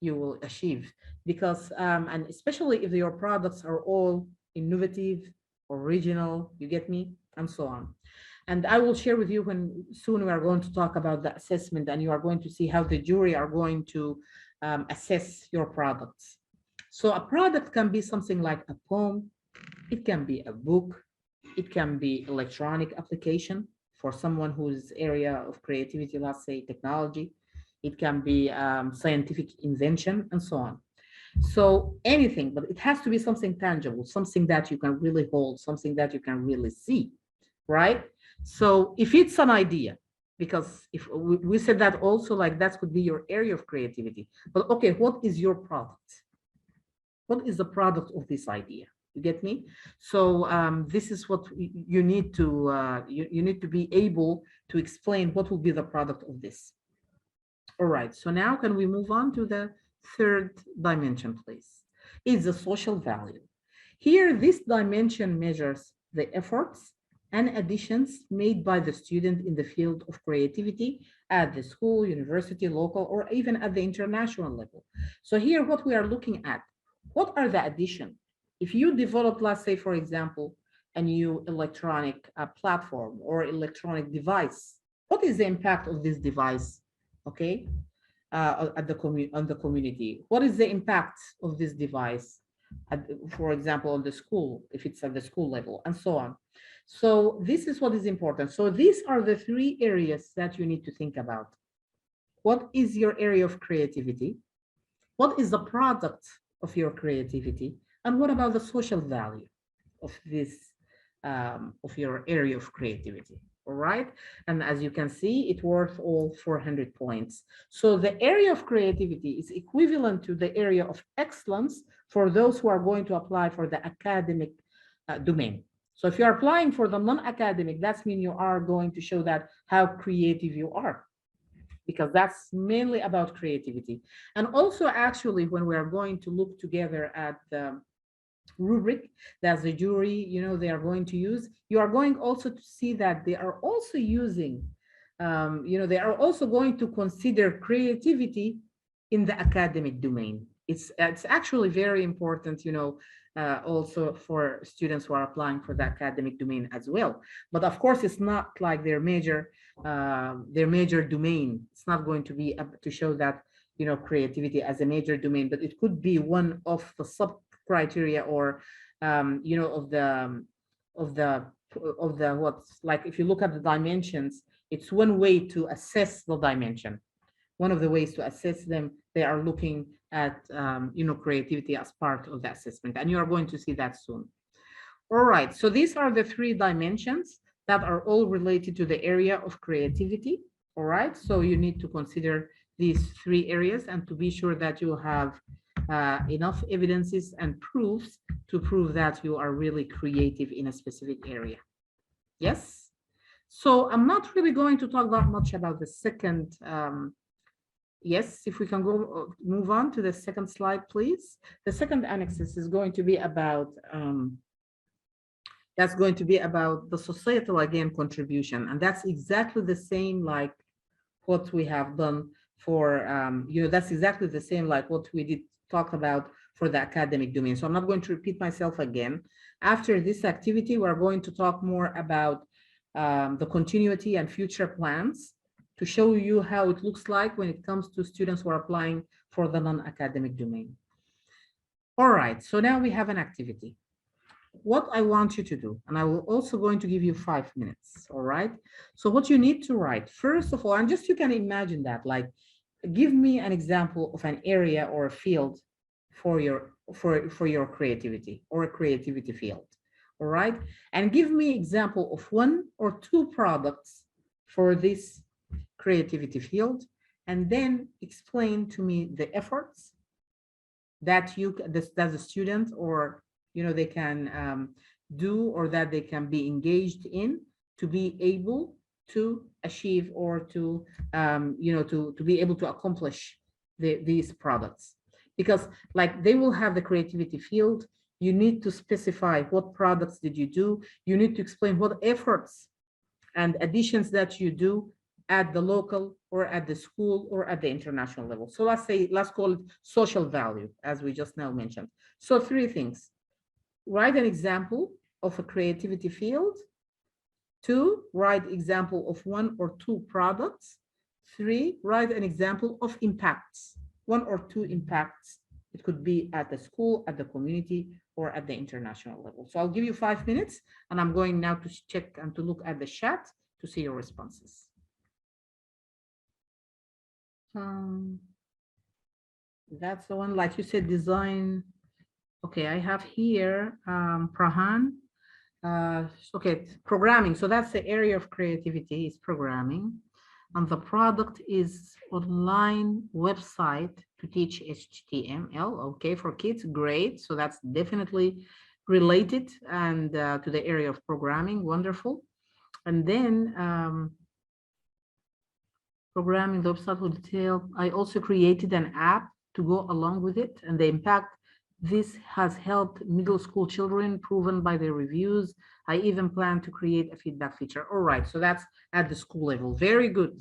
you will achieve, because and especially if your products are all innovative, original, you get me, and so on. And I will share with you when soon we are going to talk about the assessment, and you are going to see how the jury are going to assess your products. So a product can be something like a poem, it can be a book, it can be electronic application for someone whose area of creativity, let's say technology. It can be scientific invention and so on. So anything, but it has to be something tangible, something that you can really hold, something that you can really see, right? So if it's an idea, because if we said that also, like that could be your area of creativity, but okay, what is your product? What is the product of this idea? You get me? So this is what you need to you need to be able to explain what will be the product of this. All right, so now can we move on to the third dimension, please? Is the social value. Here, this dimension measures the efforts and additions made by the student in the field of creativity at the school, university, local, or even at the international level. So here, what we are looking at, what are the additions? If you develop, let's say, for example, a new electronic platform or electronic device, what is the impact of this device? Okay, at the on the community. What is the impact of this device, for example, on the school, if it's at the school level, and so on. So this is what is important. So these are the three areas that you need to think about. What is your area of creativity? What is the product of your creativity? And what about the social value of this, of your area of creativity? All right. And as you can see, it worth all 400 points. So the area of creativity is equivalent to the area of excellence for those who are going to apply for the academic domain. So if you're applying for the non-academic, that means you are going to show that how creative you are, because that's mainly about creativity. And also, actually, when we are going to look together at the rubric that the jury, they are going to use, you are going also to see that they are also using, they are also going to consider creativity in the academic domain. It's actually very important, also for students who are applying for the academic domain as well. But of course, it's not like their major domain. It's not going to be to show that, creativity as a major domain, but it could be one of the sub criteria or of the what's like, if you look at the dimensions, it's one way to assess the dimension. One of the ways to assess them, they are looking at creativity as part of the assessment, and you are going to see that soon. All right, so these are the three dimensions that are all related to the area of creativity. All right, so you need to consider these three areas and to be sure that you have enough evidences and proofs to prove that you are really creative in a specific area. Yes? So I'm not really going to talk that much about the second. Yes, if we can go move on to the second slide, please. The second annexes is going to be about That's going to be about the societal, again, contribution. And that's exactly the same like what we have done for, that's exactly the same like what we did talk about for the academic domain. So I'm not going to repeat myself again. After this activity, we're going to talk more about the continuity and future plans to show you how it looks like when it comes to students who are applying for the non-academic domain. All right, so now we have an activity. What I want you to do, and I will also going to give you 5 minutes, all right? So what you need to write, first of all, and just you can imagine that, like, give me an example of an area or a field for your creativity or a creativity field, all right? And give me example of 1 or 2 products for this creativity field, and then explain to me the efforts that as a student, or they can do, or that they can be engaged in to be able to achieve, or to to be able to accomplish these products. Because like they will have the creativity field, you need to specify what products did you do, you need to explain what efforts and additions that you do at the local or at the school or at the international level. So let's call it social value, as we just now mentioned. So 3 things: write an example of a creativity field. 2, write example of 1 or 2 products. 3, write an example of impacts, 1 or 2 impacts. It could be at the school, at the community, or at the international level. So I'll give you 5 minutes, and I'm going now to check and to look at the chat to see your responses. That's the one, like you said, design. Okay, I have here Prahan. Okay, programming. So that's the area of creativity, is programming. And the product is online website to teach HTML. Okay, for kids, great. So that's definitely related and to the area of programming. Wonderful. And then programming the website will detail. I also created an app to go along with it, and the impact this has helped middle school children, proven by their reviews. I even plan to create a feedback feature. All right, so that's at the school level. Very good,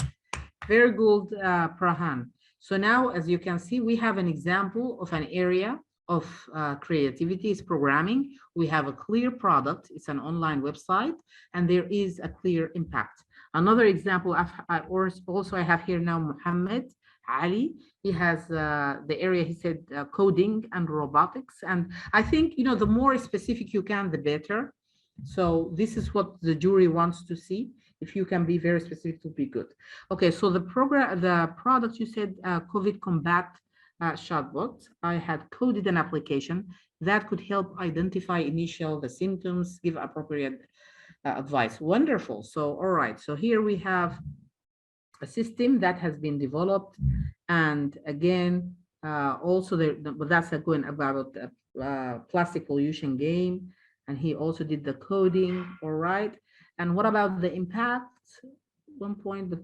Prahan. So now, as you can see, we have an example of an area of creativity, is programming. We have a clear product, it's an online website, and there is a clear impact. Another example, also I have here now Muhammad Ali. He has the area, he said, coding and robotics. And I think, the more specific you can, the better. So this is what the jury wants to see. If you can be very specific, to be good. Okay, so the product you said, COVID combat chatbot. I had coded an application that could help identify the symptoms, give appropriate advice. Wonderful. So, all right. So here we have a system that has been developed, and again, also but that's going about plastic pollution game, and he also did the coding. All right. And what about the impact? 1 point, the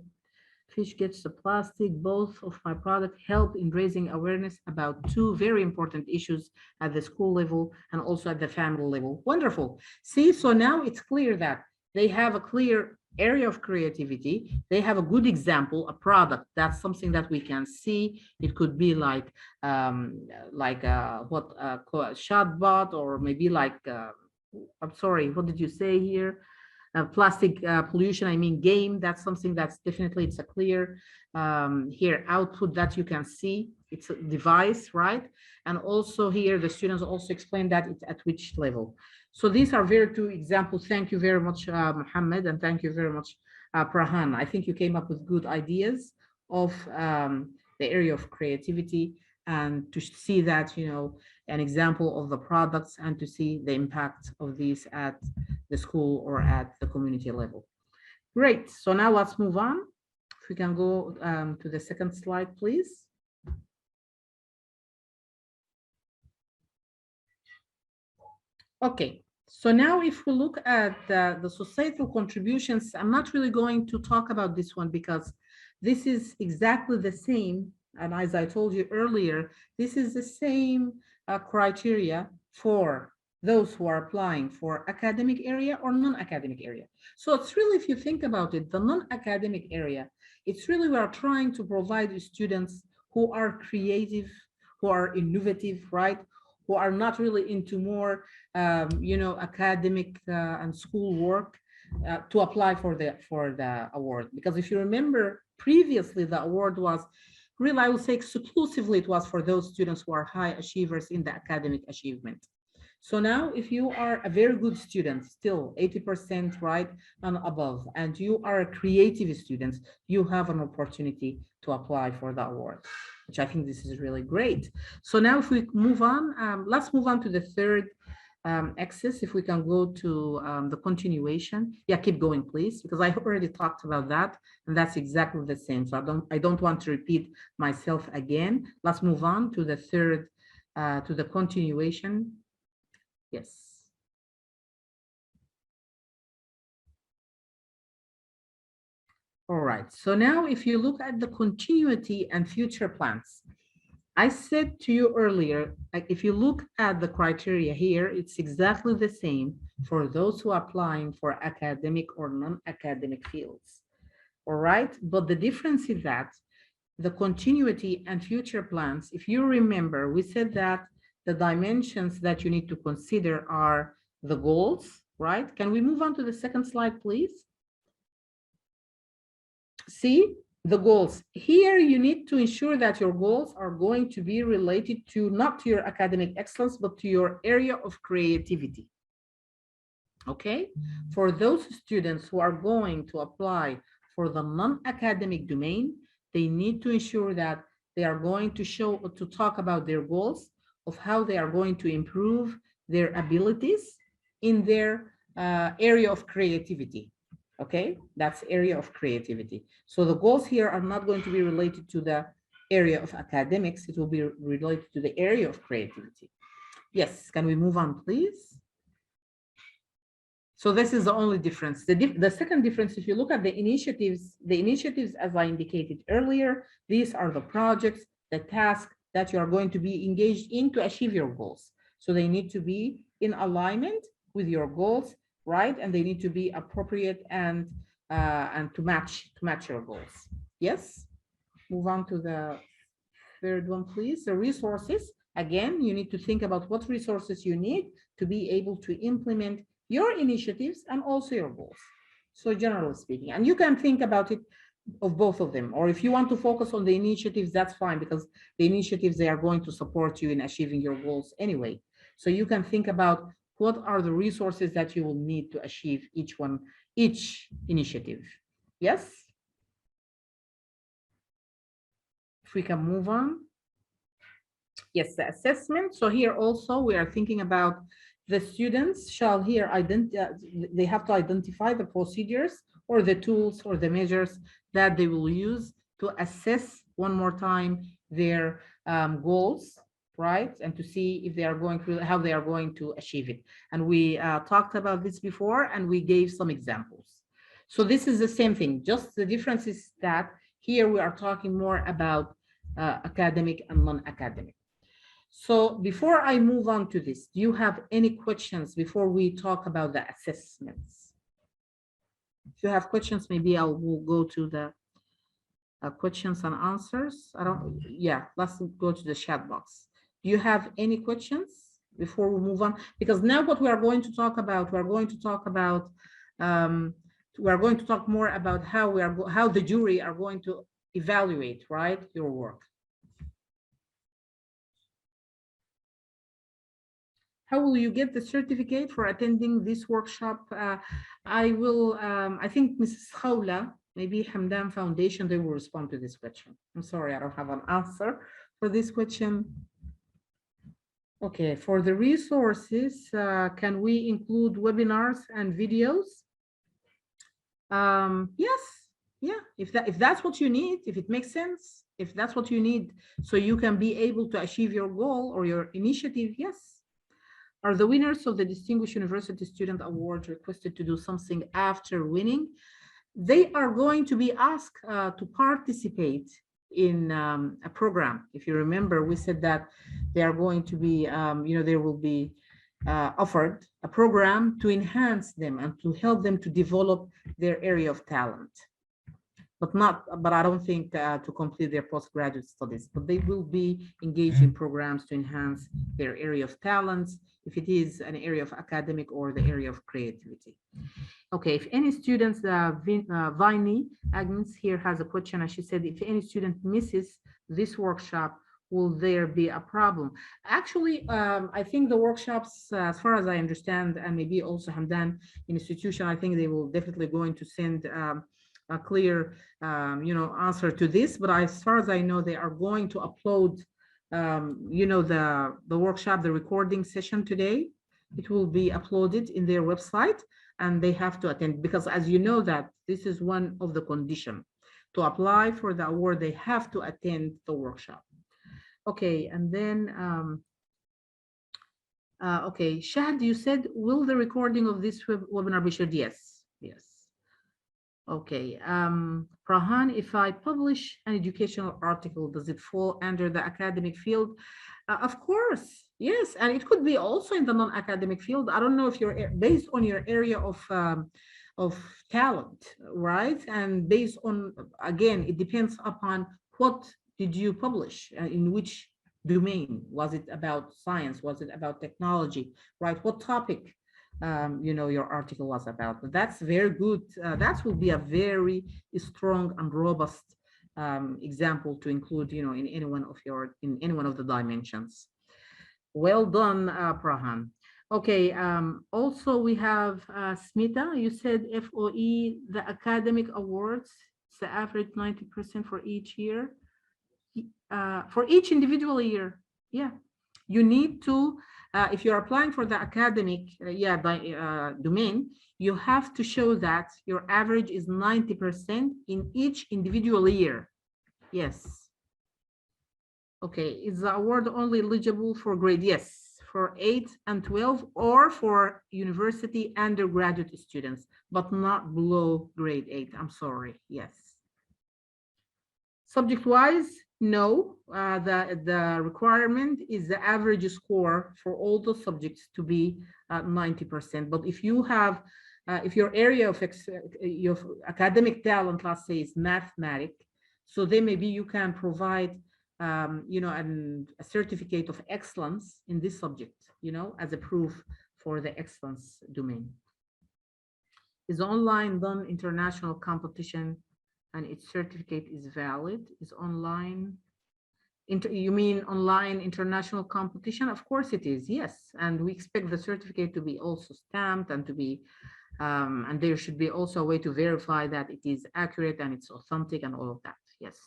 fish gets the plastic. Both of my product help in raising awareness about 2 very important issues at the school level and also at the family level. Wonderful. See, so now it's clear that they have a clear area of creativity. They have a good example, a product. That's something that we can see. It could be like chatbot, or maybe like I'm sorry, what did you say here? Plastic pollution, I mean game. That's something that's definitely, it's a clear here output that you can see. It's a device, right? And also here the students also explain that it's at which level. So these are very 2 examples. Thank you very much, Mohammed, and thank you very much, Prahan. I think you came up with good ideas of the area of creativity, and to see that, an example of the products, and to see the impact of these at the school or at the community level. Great. So now let's move on. If we can go to the second slide, please. Okay. So now if we look at the societal contributions, I'm not really going to talk about this one, because this is exactly the same. And as I told you earlier, this is the same criteria for those who are applying for academic area or non-academic area. So it's really, if you think about it, the non-academic area, it's really we are trying to provide students who are creative, who are innovative, right? Who are not really into more, academic and school work to apply for the award. Because if you remember previously, the award was really, I would say exclusively it was for those students who are high achievers in the academic achievement. So now if you are a very good student, still 80%, right, and above, and you are a creative student, you have an opportunity to apply for the award, which I think this is really great. So now if we move on, let's move on to the third axis. If we can go to the continuation. Yeah, keep going, please, because I already talked about that, and that's exactly the same. So I don't want to repeat myself again. Let's move on to the third, to the continuation. Yes. All right. So now if you look at the continuity and future plans, I said to you earlier, like if you look at the criteria here, it's exactly the same for those who are applying for academic or non-academic fields. All right. But the difference is that the continuity and future plans, if you remember, we said that the dimensions that you need to consider are the goals, right? Can we move on to the second slide, please? See the goals. Here, you need to ensure that your goals are going to be related to not to your academic excellence, but to your area of creativity. Okay? For those students who are going to apply for the non-academic domain, they need to ensure that they are going to talk about their goals of how they are going to improve their abilities in their area of creativity. Okay, that's area of creativity. So the goals here are not going to be related to the area of academics. It will be related to the area of creativity. Yes, can we move on, please? So this is the only difference. The second difference, if you look at the initiatives, as I indicated earlier, these are the projects, the tasks that you are going to be engaged in to achieve your goals. So they need to be in alignment with your goals, right? And they need to be appropriate and to match your goals. Yes. Move on to the third one, please. The resources. Again, you need to think about what resources you need to be able to implement your initiatives and also your goals. So generally speaking, and you can think about it of both of them, or if you want to focus on the initiatives, that's fine, because the initiatives, they are going to support you in achieving your goals anyway. So you can think about what are the resources that you will need to achieve each initiative. Yes. If we can move on. Yes, the assessment. So here also we are thinking about the students shall here they have to identify the procedures or the tools or the measures that they will use to assess one more time their goals, right? And to see if they are going to, how they are going to achieve it. And we talked about this before, and we gave some examples. So this is the same thing, just the difference is that here we are talking more about academic and non-academic. So before I move on to this, do you have any questions before we talk about the assessments? If you have questions, maybe we'll go to the questions and answers. Let's go to the chat box. Do you have any questions before we move on? Because now what we are going to talk about, we are going to talk more about how the jury are going to evaluate, right, your work. How will you get the certificate for attending this workshop? I think Mrs. Khawla, maybe Hamdan Foundation, they will respond to this question. I'm sorry, I don't have an answer for this question. Okay, for the resources, can we include webinars and videos? Yes, yeah, if that's what you need, if it makes sense, if that's what you need, so you can be able to achieve your goal or your initiative, yes. Are the winners of the Distinguished University Student Award requested to do something after winning? They are going to be asked to participate in a program. If you remember, we said that they are going to be, there will be offered a program to enhance them and to help them to develop their area of talent. But I don't think to complete their postgraduate studies, but they will be engaged in programs to enhance their area of talents, if it is an area of academic or the area of creativity. Okay, if any students, Viney Agnes here has a question, and she said, if any student misses this workshop, will there be a problem? Actually, I think the workshops, as far as I understand, and maybe also Hamdan institution, I think they will definitely going to send a clear, answer to this. But as far as I know, they are going to upload, the workshop, the recording session today. It will be uploaded in their website, and they have to attend, because as you know that this is one of the conditions to apply for the award. They have to attend the workshop. Okay, and then okay, Shahd, you said, will the recording of this webinar be shared? Yes, yes. Okay, Prahan, if I publish an educational article, does it fall under the academic field? Of course, yes, and it could be also in the non-academic field. I don't know if you're based on your area of talent, right? And based on, again, it depends upon what did you publish, in which domain. Was it about science? Was it about technology, right? What topic your article was about? But that's very good. That will be a very strong and robust example to include, in any one of the dimensions. Well done, Prahan. Okay, also we have Smita. You said FOE, the academic awards, it's the average 90% for each year, for each individual year. Yeah, you need to, if you're applying for the academic domain, you have to show that your average is 90% in each individual year. Yes. Okay, is the award only eligible for grade? Yes, for 8 and 12, or for university undergraduate students, but not below grade 8. I'm sorry. Yes. Subject-wise, no. The requirement is the average score for all the subjects to be 90%. But if you have, if your area of your academic talent, let's say, is mathematics, so then maybe you can provide a certificate of excellence in this subject, as a proof for the excellence domain. Is online done international competition and its certificate is valid? Is online, you mean online international competition? Of course it is, yes. And we expect the certificate to be also stamped and to be, and there should be also a way to verify that it is accurate and it's authentic and all of that, yes.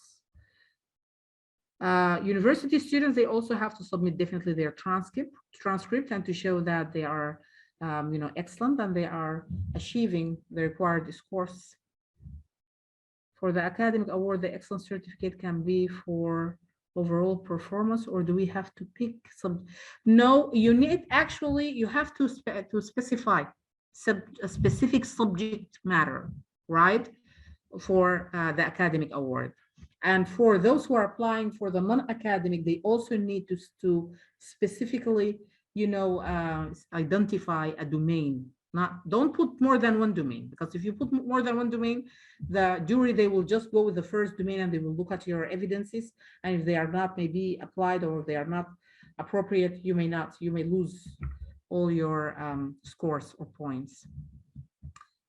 University students, they also have to submit definitely their transcript and to show that they are, excellent and they are achieving the required scores. For the academic award, the excellence certificate can be for overall performance, or do we have to pick some? No, you need, actually, you have to specify a specific subject matter, right, for the academic award. And for those who are applying for the non-academic, they also need to specifically, identify a domain. Don't put more than one domain, because if you put more than one domain, the jury, they will just go with the first domain and they will look at your evidences. And if they are not maybe applied or they are not appropriate, you may lose all your scores or points.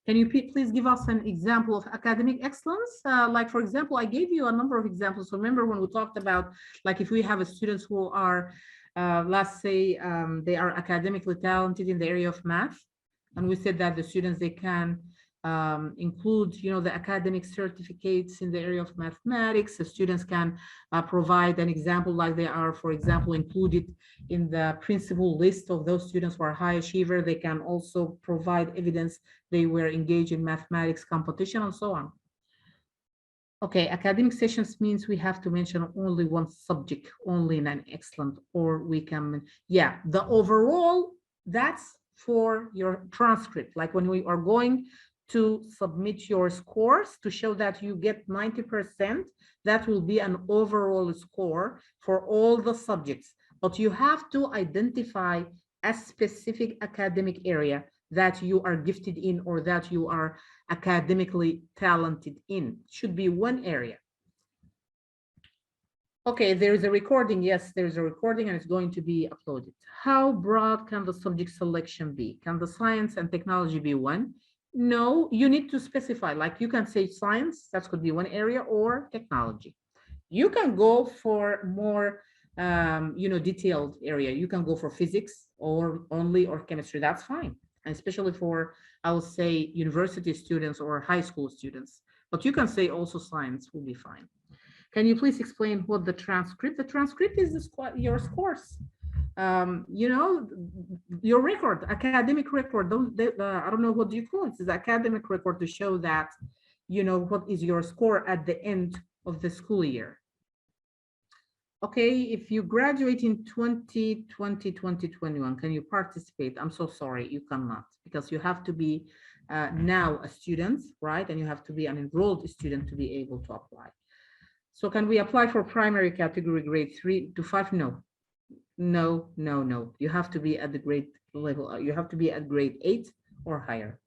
Can you please give us an example of academic excellence? Like, for example, I gave you a number of examples. So remember when we talked about, like, if we have students who are, let's say, they are academically talented in the area of math, and we said that the students, they can include, the academic certificates in the area of mathematics. The students can provide an example, like they are, for example, included in the principal list of those students who are high achiever. They can also provide evidence they were engaged in mathematics competition and so on. Okay, academic sessions means we have to mention only one subject, only in an excellent, or we can, yeah, the overall, that's for your transcript. Like when we are going to submit your scores to show that you get 90%, that will be an overall score for all the subjects. But you have to identify a specific academic area that you are gifted in or that you are academically talented in. Should be one area. Okay, there's a recording. Yes, there's a recording and it's going to be uploaded. How broad can the subject selection be? Can the science and technology be one? No, you need to specify, like you can say science, that could be one area, or technology. You can go for more, detailed area. You can go for physics or only or chemistry. That's fine, and especially for, I would say, university students or high school students. But you can say also science will be fine. Can you please explain what the transcript? The transcript is your scores. You know, your record, academic record. I don't know what do you call it. It's the academic record to show that, you know, what is your score at the end of the school year. Okay, if you graduate in 2020, 2021, can you participate? I'm so sorry, you cannot, because you have to be now a student, right? And you have to be an enrolled student to be able to apply. So can we apply for primary category grade 3 to 5? No, no, no, no. You have to be at the grade level. You have to be at grade 8 or higher.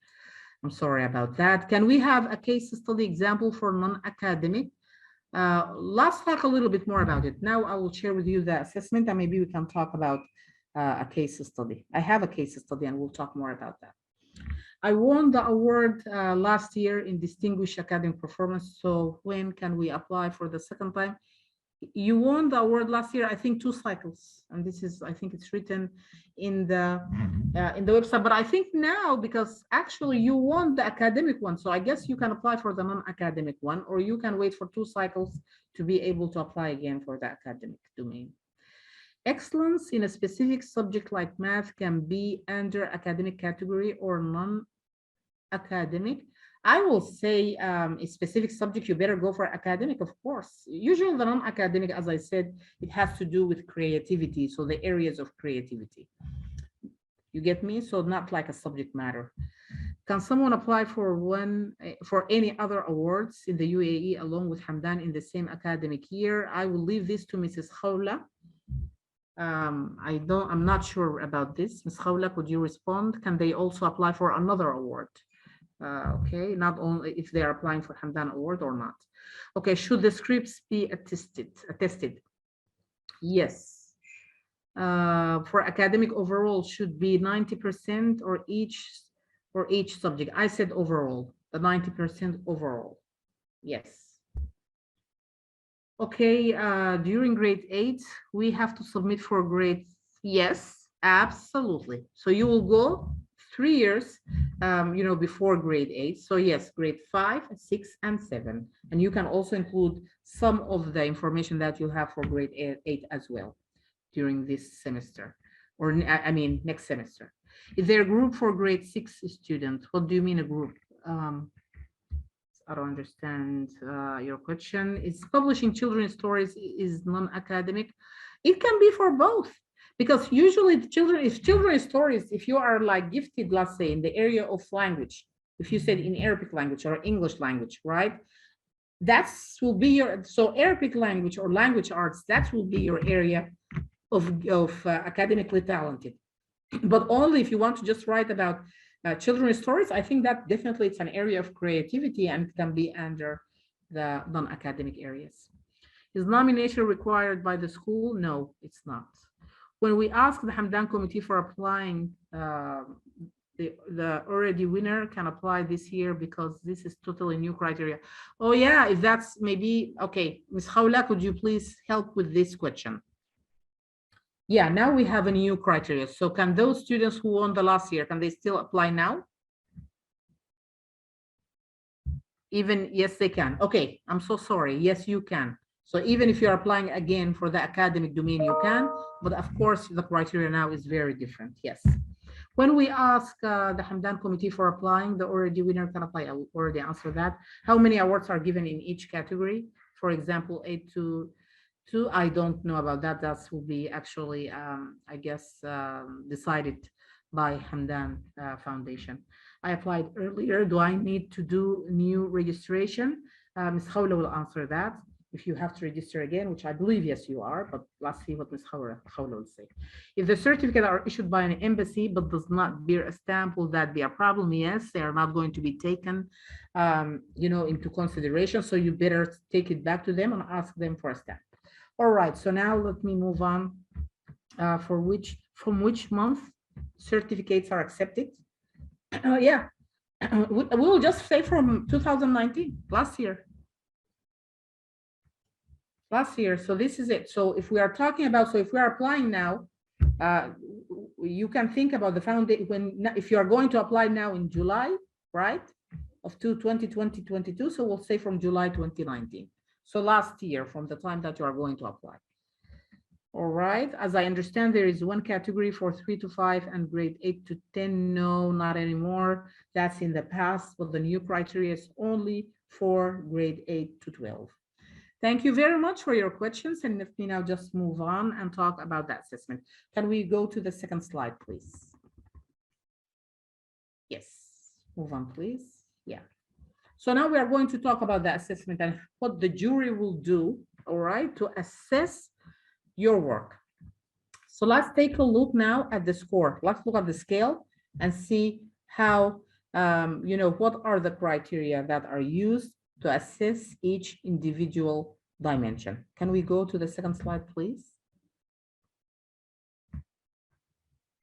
I'm sorry about that. Can we have a case study example for non-academic? Let's talk a little bit more about it. Now I will share with you the assessment and maybe we can talk about a case study. I have a case study and we'll talk more about that. I won the award last year in Distinguished Academic Performance. So when can we apply for the second time? You won the award last year, I think 2 cycles. And this is, I think it's written in the website. But I think now, because actually you won the academic one, so I guess you can apply for the non-academic one, or you can wait for 2 cycles to be able to apply again for the academic domain. Excellence in a specific subject like math can be under academic category or non-academic. I will say a specific subject, you better go for academic, of course. Usually the non-academic, as I said, it has to do with creativity. So the areas of creativity. You get me? So not like a subject matter. Can someone apply for any other awards in the UAE along with Hamdan in the same academic year? I will leave this to Mrs. Khawla. I'm not sure about this. Ms. Khawla, could you respond? Can they also apply for another award? Okay, not only if they are applying for Hamdan Award or not. Okay, should the scripts be attested? Yes. For academic overall should be 90% or each subject. I said overall, the 90% overall. Yes. Okay, during grade 8, we have to submit for grade. Yes, absolutely. So you will go 3 years, before grade 8. So yes, grade 5, 6, and 7. And you can also include some of the information that you have for grade 8 as well during this semester, or I mean, next semester. Is there a group for grade 6 students? What do you mean a group? I don't understand your question. Is publishing children's stories is non-academic? It can be for both. Because usually the children's stories, if you are like gifted, let's say in the area of language, if you said in Arabic language or English language, right? That will be so Arabic language or language arts, that will be your area of academically talented. But only if you want to just write about children's stories, I think that definitely it's an area of creativity and it can be under the non-academic areas. Is nomination required by the school? No, it's not. When we ask the Hamdan committee for applying, the already winner can apply this year because this is totally new criteria. Oh yeah, if that's maybe, okay, Ms. Khawla, could you please help with this question? Yeah, now we have a new criteria. So can those students who won the last year, can they still apply now? Even, yes, they can. Okay, I'm so sorry. Yes, you can. So even if you're applying again for the academic domain, you can, but of course the criteria now is very different, yes. When we ask the Hamdan committee for applying, the already winner can apply. I will already answer that. How many awards are given in each category? For example, 8 to 2, I don't know about that. That will be actually, I guess, decided by Hamdan Foundation. I applied earlier. Do I need to do new registration? Ms. Khawla will answer that. if you have to register again, which I believe, yes, you are, but let's see what Ms. Khawla will say. If the certificate are issued by an embassy but does not bear a stamp, will that be a problem? Yes, they are not going to be taken, into consideration. So you better take it back to them and ask them for a stamp. All right, so now let me move on. From which month certificates are accepted? Yeah, we'll just say from 2019, last year. So this is it. So if we are talking about, so if we are applying now, you can think about the foundation if you are going to apply now in July, right, of 2022. So we'll say from July 2019. So last year, from the time that you are going to apply. All right. As I understand, there is one category for 3 to 5 and grade 8 to 10. No, not anymore. That's in the past, but the new criteria is only for grade 8 to 12. Thank you very much for your questions. And let me now just move on and talk about the assessment. Can we go to the second slide, please? Yes, move on, please. Yeah. So now we are going to talk about the assessment and what the jury will do, all right, to assess your work. So let's take a look now at the score. Let's look at the scale and see how, what are the criteria that are used to assess each individual dimension. Can we go to the second slide, please?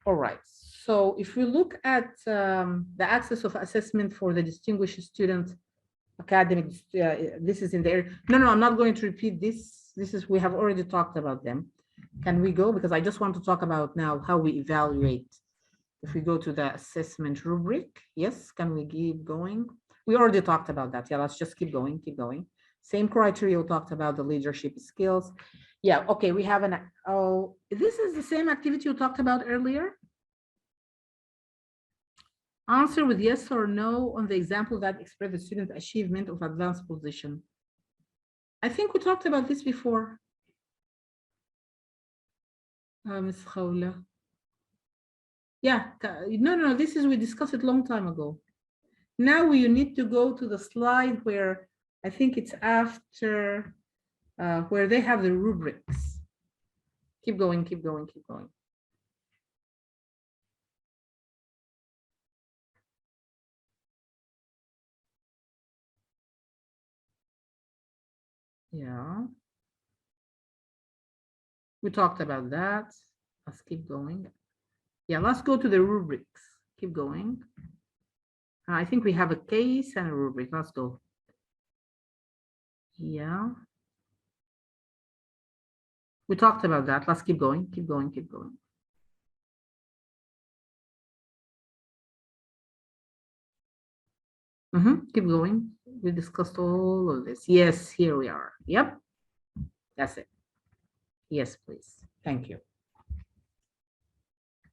All right. So if we look at the axis of assessment for the distinguished student academic, this is in the area. No, I'm not going to repeat this. We have already talked about them. Can we go? Because I just want to talk about now how we evaluate. If we go to the assessment rubric, yes, can we keep going? We already talked about that. Yeah, let's just keep going. Same criteria we talked about, the leadership skills. Yeah, okay, we have this is the same activity you talked about earlier. Answer with yes or no on the example that express the student achievement of advanced position. I think we talked about this before. Ms. Khawla. Yeah, no, we discussed it a long time ago. Now you need to go to the slide where I think it's after where they have the rubrics. Keep going. Yeah. We talked about that. Let's keep going. Yeah, let's go to the rubrics. Keep going. I think we have a case and a rubric. Let's go. Yeah. We talked about that. Let's keep going. Keep going. Keep going. We discussed all of this. Yes, here we are. Yep. That's it. Yes, please. Thank you.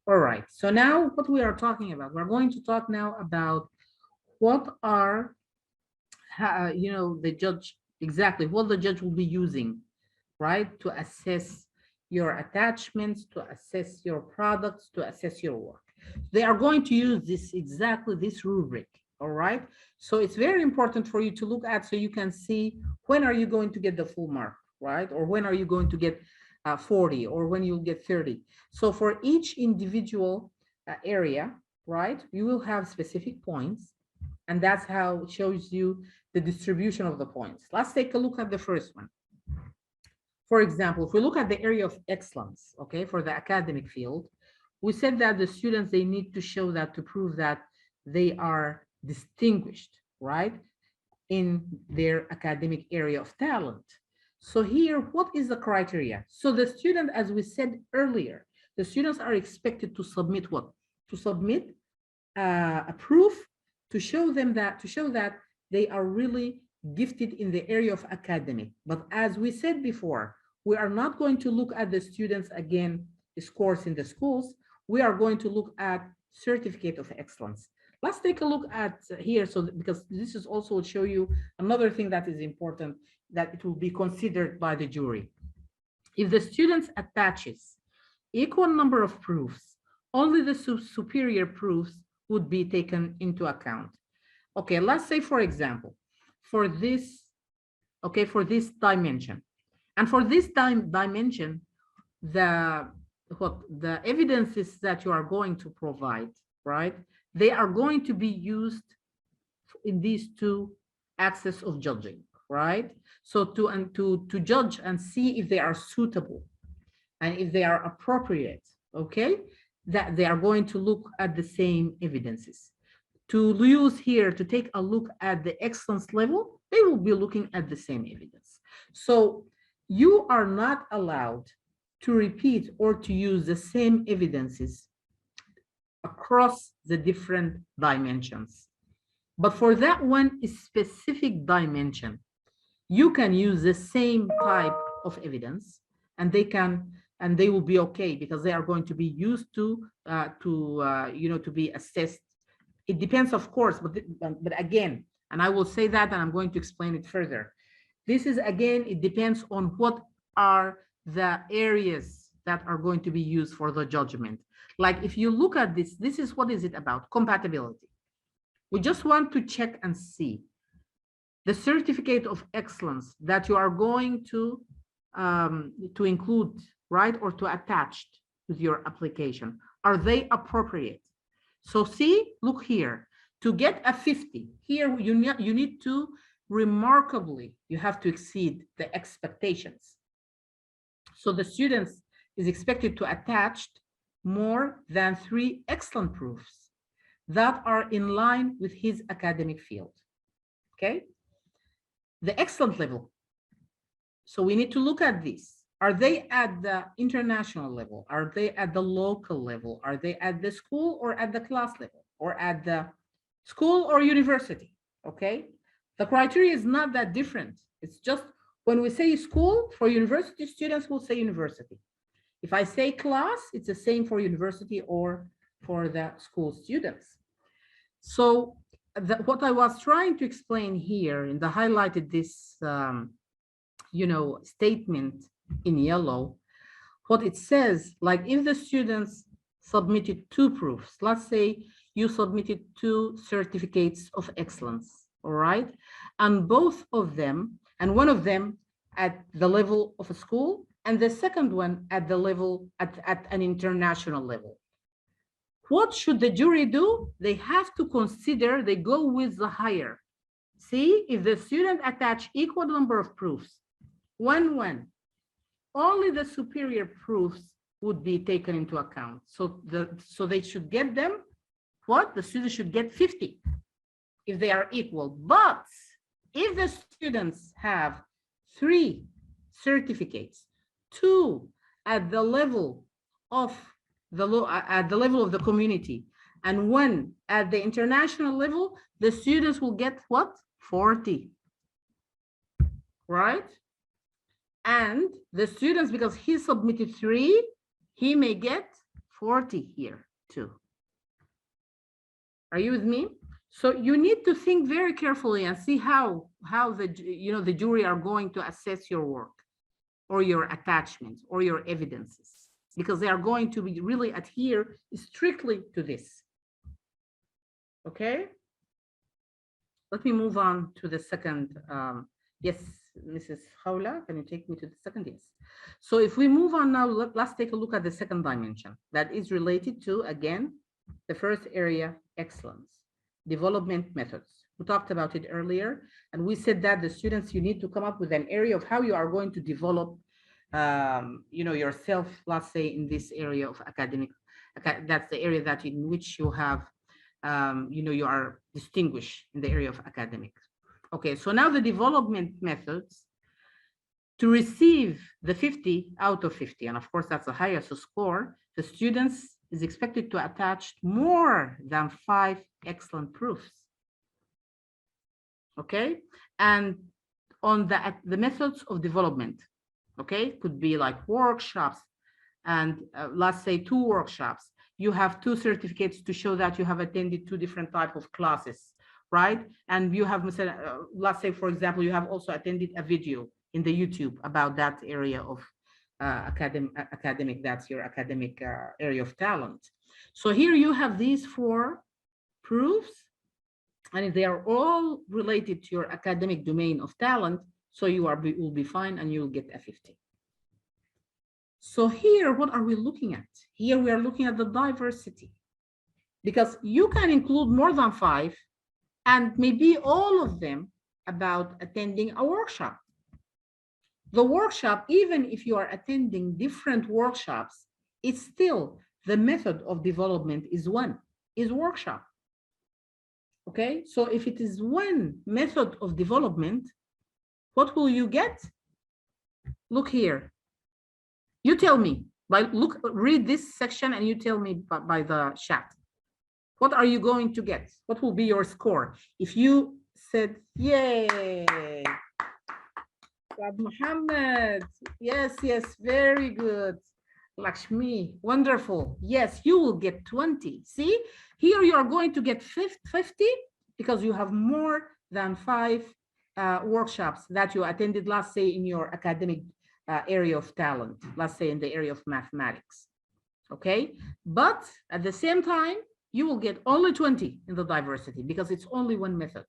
All right. So now what we are talking about, we're going to talk now about what are, the judge, exactly what the judge will be using, right, to assess your attachments, to assess your products, to assess your work. They are going to use this rubric, all right? So it's very important for you to look at so you can see when are you going to get the full mark, right? Or when are you going to get 40 or when you'll get 30. So for each individual area, right, you will have specific points, and that's how it shows you the distribution of the points. Let's take a look at the first one. For example, if we look at the area of excellence, okay, for the academic field, we said that the students, they need to show that to prove that they are distinguished, right, in their academic area of talent. So here, what is the criteria? So the student, as we said earlier, the students are expected to submit what? To submit a proof to show that they are really gifted in the area of academic. But as we said before, we are not going to look at the students again, scores in the schools. We are going to look at certificate of excellence. Let's take a look at here, so because this is also will show you another thing that is important, that it will be considered by the jury. If the students attaches equal number of proofs, only the superior proofs would be taken into account. Okay, let's say, for example, for this okay, for this dimension. And for this dimension, the evidences that you are going to provide, right? They are going to be used in these two axes of judging, right? So to judge and see if they are suitable and if they are appropriate, okay, that they are going to look at the same evidences. To use here, to take a look at the excellence level, they will be looking at the same evidence. So you are not allowed to repeat or to use the same evidences across the different dimensions. But for that one specific dimension, you can use the same type of evidence, and they will be okay because they are going to be used to to be assessed. It depends, of course, but again, and I will say that, and I'm going to explain it further. This is, again, it depends on what are the areas that are going to be used for the judgment. Like if you look at this, this is what is it about? Compatibility. We just want to check and see the certificate of excellence that you are going to include, right, or to attach with your application. Are they appropriate? So see, look here, to get a 50, here you need to remarkably, you have to exceed the expectations. So the students is expected to attach more than 3 excellent proofs that are in line with his academic field, okay? The excellent level. So we need to look at this. Are they at the international level? Are they at the local level? Are they at the school or at the class level or at the school or university? Okay. The criteria is not that different. It's just when we say school, for university students, we'll say university. If I say class, it's the same for university or for the school students. So what I was trying to explain here in the highlighted this, statement in yellow, what it says, like if the students submitted 2 proofs, let's say you submitted 2 certificates of excellence, all right, and both of them, and one of them at the level of a school, and the second one at the level at an international level. What should the jury do? They have to consider, they go with the higher. See, if the student attach equal number of proofs, 1-1, only the superior proofs would be taken into account. So they should get them, what? The students should get 50 if they are equal. But if the students have 3 certificates, 2 at the level of the community and 1 at the international level, the students will get what? 40, right? And the students, because he submitted 3, he may get 40 here too. Are you with me? So you need to think very carefully and see how the jury are going to assess your work or your attachments or your evidences, because they are going to be really adhere strictly to this. Okay. Let me move on to the second. Yes, Mrs. Hawla, can you take me to the second? Yes. So if we move on now, let's take a look at the second dimension that is related to, again, the first area, excellence, development methods. We talked about it earlier, and we said that the students, you need to come up with an area of how you are going to develop, yourself, let's say, in this area of academic. That's the area that in which you have, you are distinguished in the area of academics. Okay, so now the development methods to receive the 50 out of 50, and of course that's the highest score, the students is expected to attach more than 5 excellent proofs. Okay, and on the methods of development, okay, could be like workshops, and let's say 2 workshops. You have 2 certificates to show that you have attended 2 different type of classes, right? And you have, let's say, for example, you have also attended a video in the YouTube about that area of academic, that's your academic area of talent. So here you have these 4 proofs, and if they are all related to your academic domain of talent, So you will be fine and you'll get a 50. So here, what are we looking at? Here we are looking at the diversity, because you can include more than 5 and maybe all of them about attending a workshop. The workshop, even if you are attending different workshops, it's still the method of development is workshop. Okay, so if it is one method of development, what will you get? Look here. You tell me, read this section and you tell me by the chat. What are you going to get? What will be your score? If you said, yay, Muhammad, yes, very good. Lakshmi, wonderful. Yes, you will get 20. See, here you are going to get 50 because you have more than 5 workshops that you attended, let's say, in your academic area of talent, let's say in the area of mathematics. Okay, but at the same time, you will get only 20 in the diversity because it's only one method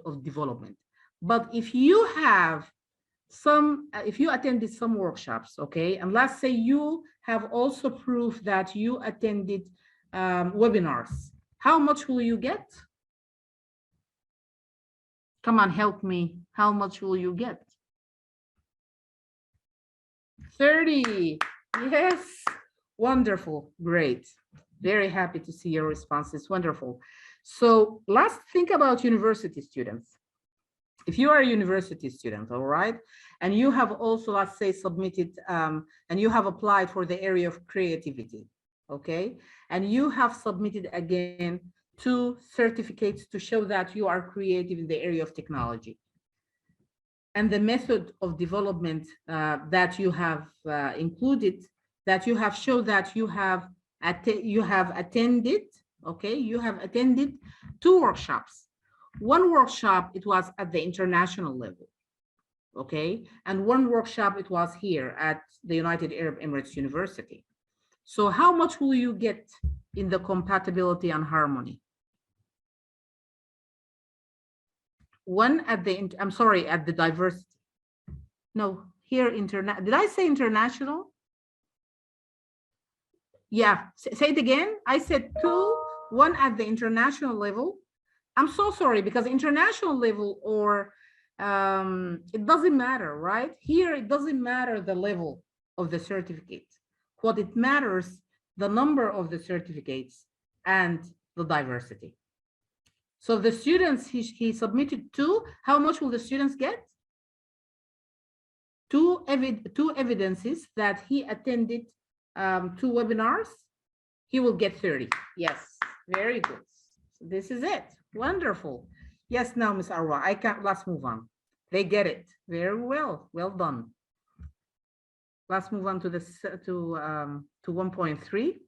of development. But if you have if you attended some workshops, okay, and let's say you have also proof that you attended webinars, how much will you get? Come on, help me. How much will you get? 30. Yes. Wonderful. Great. Very happy to see your responses. Wonderful. So let's think about university students. If you are a university student, all right, and you have also, let's say, submitted and you have applied for the area of creativity, okay, and you have submitted again 2 certificates to show that you are creative in the area of technology, and the method of development that you have included, that you have shown that you have attended, okay, you have attended 2 workshops. One workshop, it was at the international level, okay? And one workshop, it was here at the United Arab Emirates University. So how much will you get in the compatibility and harmony? One at the, I'm sorry, at the diversity. No, here, did I say international? Yeah, say it again. I said 2, one at the international level. I'm so sorry, because international level or it doesn't matter, right? Here, it doesn't matter the level of the certificate. What it matters, the number of the certificates and the diversity. So the students, he submitted 2. How much will the students get? 2 evidences that he attended 2 webinars. He will get 30. Yes, very good. So this is it. Wonderful. Yes, now, Ms. Arwa, let's move on. They get it. Very well. Well done. Let's move on to 1.3.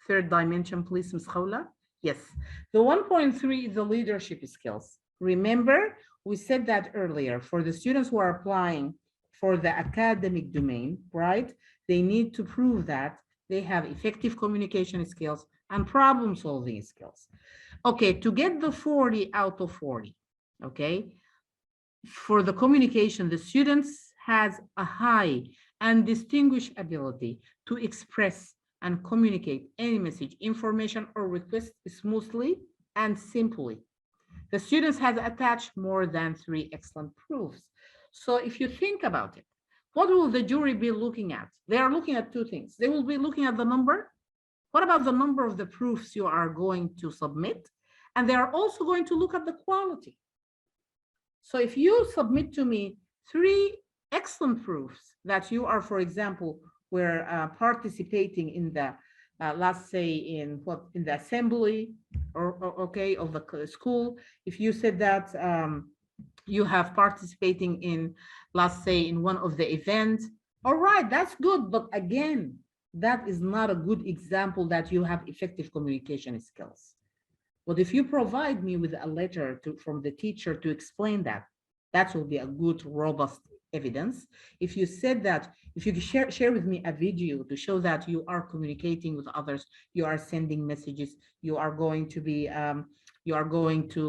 Third dimension, please, Ms. Khawla. Yes. The 1.3 is the leadership skills. Remember, we said that earlier. For the students who are applying for the academic domain, right? They need to prove that they have effective communication skills and problem-solving skills. Okay, to get the 40 out of 40, okay, for the communication, the students has a high and distinguished ability to express and communicate any message, information, or request smoothly and simply. The students has attached more than 3 excellent proofs. So if you think about it, what will the jury be looking at? They are looking at 2 things. They will be looking at the number. What about the number of the proofs you are going to submit? And they are also going to look at the quality. So if you submit to me 3 excellent proofs that you are, for example, were participating in the, let's say in the assembly or okay, of the school. If you said that you have participating in, let's say, in one of the events, all right, that's good. But again, that is not a good example that you have effective communication skills. But if you provide me with a letter from the teacher to explain that, that will be a good, robust evidence. If you said that, if you share with me a video to show that you are communicating with others, you are sending messages, you are going to be You are going to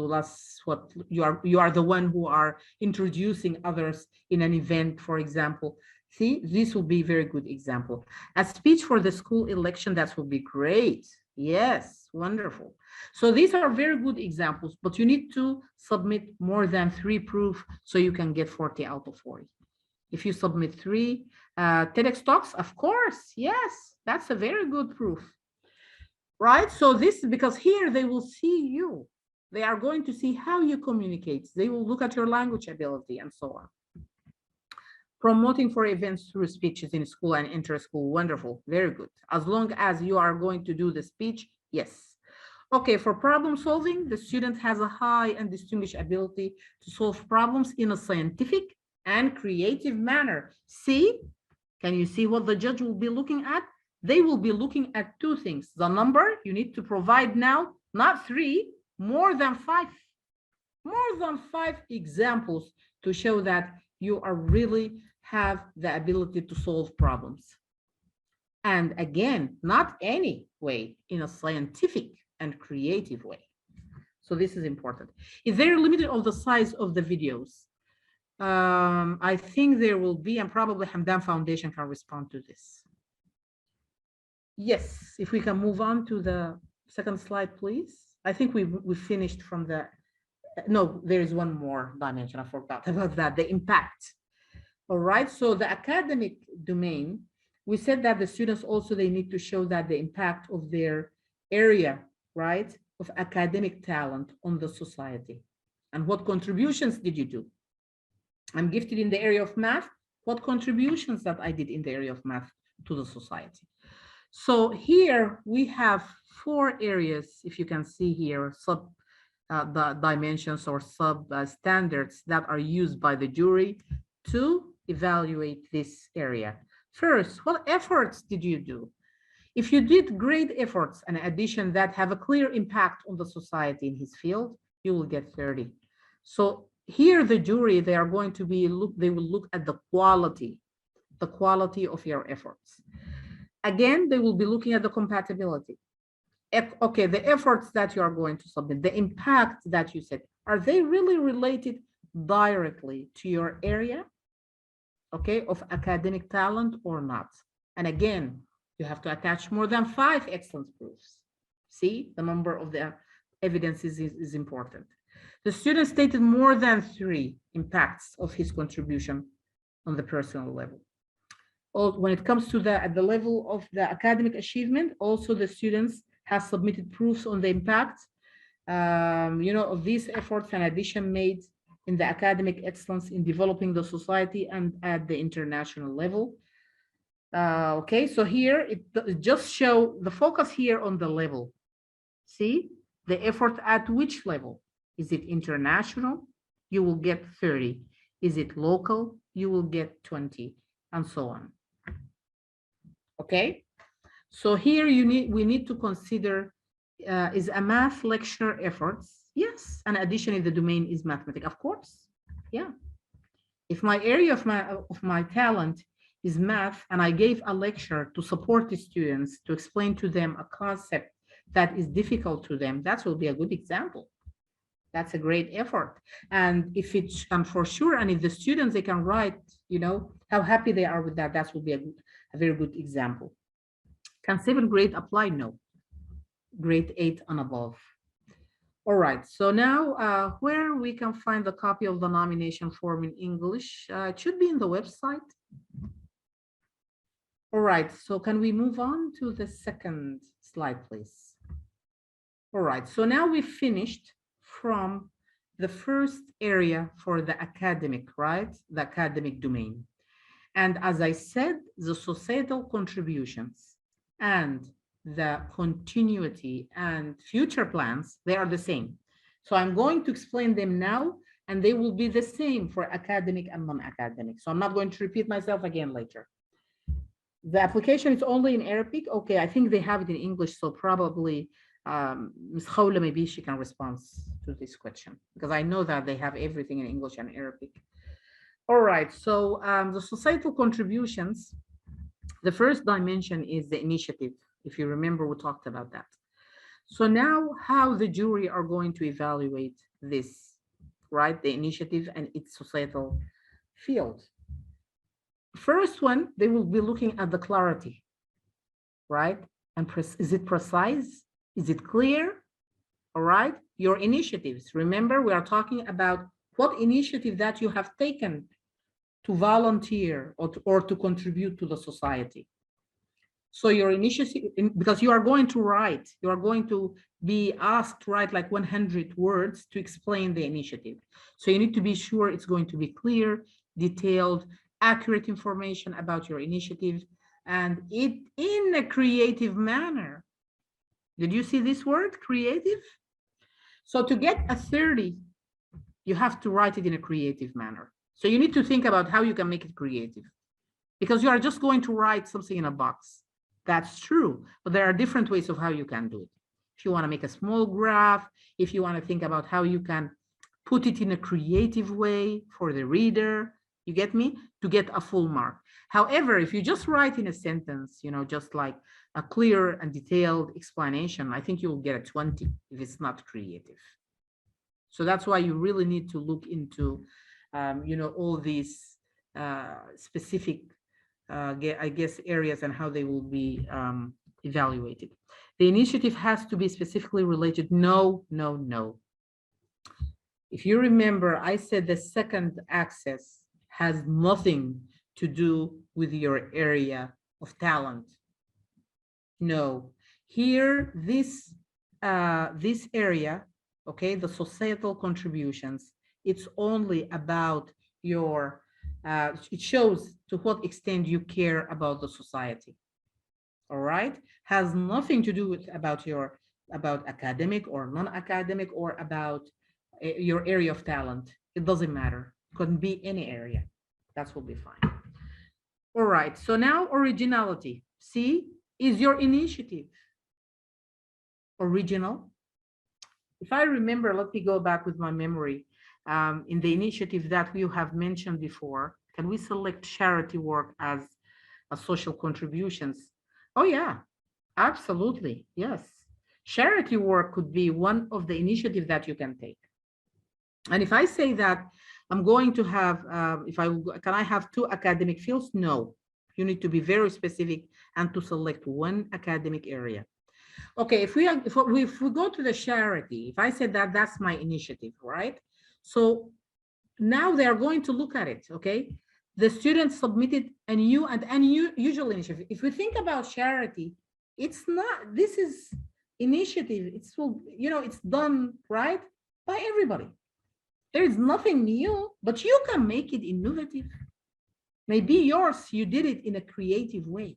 you are the one who are introducing others in an event, for example. See, this will be a very good example. A speech for the school election, that will be great. Yes, wonderful. So these are very good examples, but you need to submit more than 3 proof so you can get 40 out of 40. If you submit 3 TEDx talks, of course, yes, that's a very good proof, right? So this is because here they will see you. They are going to see how you communicate. They will look at your language ability and so on. Promoting for events through speeches in school and inter-school, wonderful, very good. As long as you are going to do the speech, yes. Okay, for problem solving, the student has a high and distinguished ability to solve problems in a scientific and creative manner. See, can you see what the judge will be looking at? They will be looking at 2 things. The number you need to provide now, not 3, more than 5. More than 5 examples to show that you are really have the ability to solve problems. And again, not any way, in a scientific and creative way. So this is important. Is there a limit of the size of the videos? I think there will be, and probably Hamdan Foundation can respond to this. Yes, if we can move on to the second slide, please. I think we finished from the, no, there is one more dimension. I forgot about that, the impact. All right, so the academic domain, we said that the students also, they need to show that the impact of their area, right, of academic talent on the society. And what contributions did you do? I'm gifted in the area of math. What contributions that I did in the area of math to the society? So here we have 4 areas, if you can see here, the dimensions or sub standards that are used by the jury to evaluate this area. First, what efforts did you do? If you did great efforts and addition that have a clear impact on the society in his field, you will get 30. So here the jury, they are going to be, they will look at the quality of your efforts. Again, they will be looking at the compatibility. Okay, the efforts that you are going to submit, the impact that you said, are they really related directly to your area, okay, of academic talent or not? And again, you have to attach more than 5 excellence proofs. See, the number of the evidence is important. The student stated more than 3 impacts of his contribution on the personal level. When it comes to at the level of the academic achievement, also the students have submitted proofs on the impact, of these efforts and addition made in the academic excellence in developing the society and at the international level. Okay, so here it just show the focus here on the level. See, the effort at which level? Is it international? You will get 30. Is it local? You will get 20, and so on. Okay, so here we need to consider, is a math lecture efforts? Yes, and addition in the domain is mathematics, of course. Yeah, if my area of my talent is math and I gave a lecture to support the students, to explain to them a concept that is difficult to them, that will be a good example. That's a great effort. And if it's, and for sure, and if the students, they can write, how happy they are with that, that will be a very good example. Can 7th grade apply? No. Grade 8 and above. All right, so now where we can find the copy of the nomination form in English, it should be in the website. All right, so can we move on to the second slide, please? All right, so now we've finished from the first area for the academic, right? The academic domain. And as I said, the societal contributions and the continuity and future plans, they are the same. So I'm going to explain them now, and they will be the same for academic and non-academic. So I'm not going to repeat myself again later. The application is only in Arabic. Okay, I think they have it in English, so probably Ms. Khawla, maybe she can respond to this question, because I know that they have everything in English and Arabic. All right, so the societal contributions, the first dimension is the initiative. If you remember, we talked about that. So now how the jury are going to evaluate this, right? The initiative and its societal field. First one, they will be looking at the clarity, right? And is it precise? Is it clear? All right. Your initiatives. Remember, we are talking about what initiative that you have taken to volunteer or to contribute to the society. So your initiative, because you are going to write, you are going to be asked to write like 100 words to explain the initiative. So you need to be sure it's going to be clear, detailed, accurate information about your initiative, and it in a creative manner. Did you see this word, creative? So to get a 30, you have to write it in a creative manner. So you need to think about how you can make it creative, because you are just going to write something in a box. That's true, but there are different ways of how you can do it. If you want to make a small graph, if you want to think about how you can put it in a creative way for the reader, you get me, to get a full mark. However, if you just write in a sentence, you know, just like a clear and detailed explanation, I think you'll get a 20 if it's not creative. So that's why you really need to look into, you know, all these specific, I guess, areas and how they will be evaluated. The initiative has to be specifically related. No, no, no. If you remember, I said the second axis has nothing to do with your area of talent. No, here, this area, okay, the societal contributions, it's only about your, it shows to what extent you care about the society. All right, has nothing to do with about academic or non-academic or about your area of talent. It doesn't matter. Couldn't be any area. That will be fine. All right. So now originality. See, is your initiative original? If I remember, let me go back with my memory. In the initiative that we have mentioned before, can we select charity work as a social contributions? Oh yeah, absolutely. Yes. Charity work could be one of the initiatives that you can take. And if I say that I'm going to have, can I have 2 academic fields? No, you need to be very specific and to select one academic area. Okay, if we go to the charity, if I said that that's my initiative, right? So now they are going to look at it, okay? The students submitted a new and unusual initiative. If we think about charity, it's not, this is initiative, it's, you know, it's done, right, by everybody. There is nothing new, but you can make it innovative. Maybe yours, you did it in a creative way,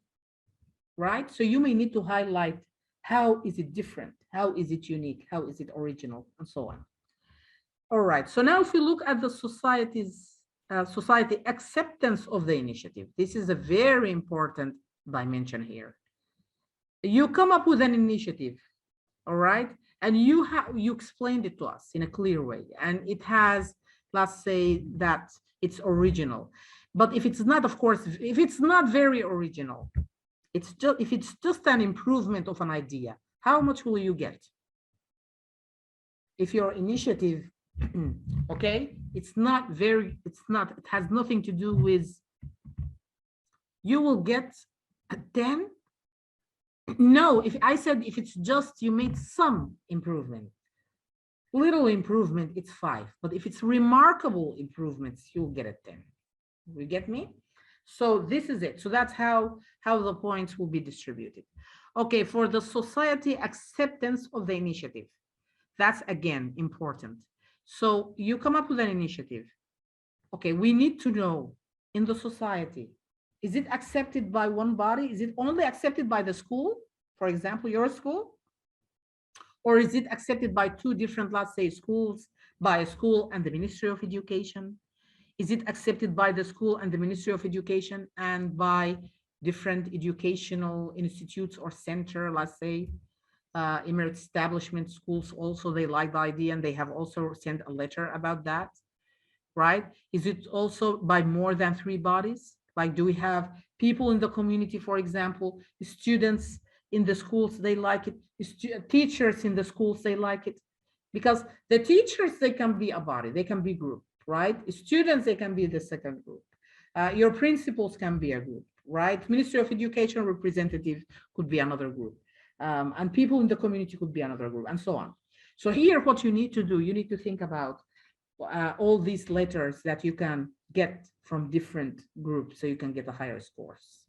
right? So you may need to highlight how is it different, how is it unique, how is it original, and so on. All right, so now if you look at the society acceptance of the initiative, this is a very important dimension here. You come up with an initiative, all right, and you explained it to us in a clear way, and it has, let's say that it's original. But if it's not, of course, if it's not very original, it's just, if it's just an improvement of an idea, how much will you get? If your initiative, okay, it has nothing to do with, you will get a 10. No, if I said, if it's just you made some improvement, little improvement, it's 5. But if it's remarkable improvements, you'll get a 10. You get me? So this is it. So that's how the points will be distributed. Okay, for the society acceptance of the initiative, that's again important. So you come up with an initiative. Okay, we need to know in the society, is it accepted by one body? Is it only accepted by the school, for example, your school? Or is it accepted by 2 different, let's say, schools, by a school and the Ministry of Education? Is it accepted by the school and the Ministry of Education and by different educational institutes or center, let's say, Emirate establishment schools also, they like the idea and they have also sent a letter about that, right? Is it also by more than 3 bodies? Like, do we have people in the community, for example, students in the schools, they like it. Teachers in the schools, they like it. Because the teachers, they can be a body, they can be group, right? Students, they can be the second group. Your principals can be a group, right? Ministry of Education representative could be another group. And people in the community could be another group, and so on. So here, what you need to do, you need to think about all these letters that you can get from different groups so you can get a higher scores.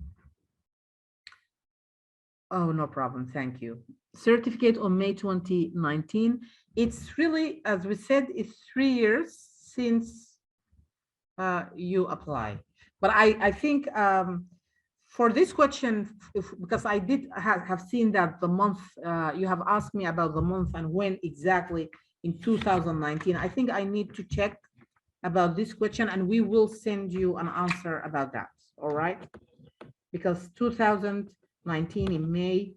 Oh, no problem. Thank you. Certificate on May 2019. It's really, as we said, it's 3 years since you apply. But I think for this question, because I did have seen that the month, you have asked me about the month and when exactly in 2019. I think I need to check about this question and we will send you an answer about that. All right? Because 2019 in May,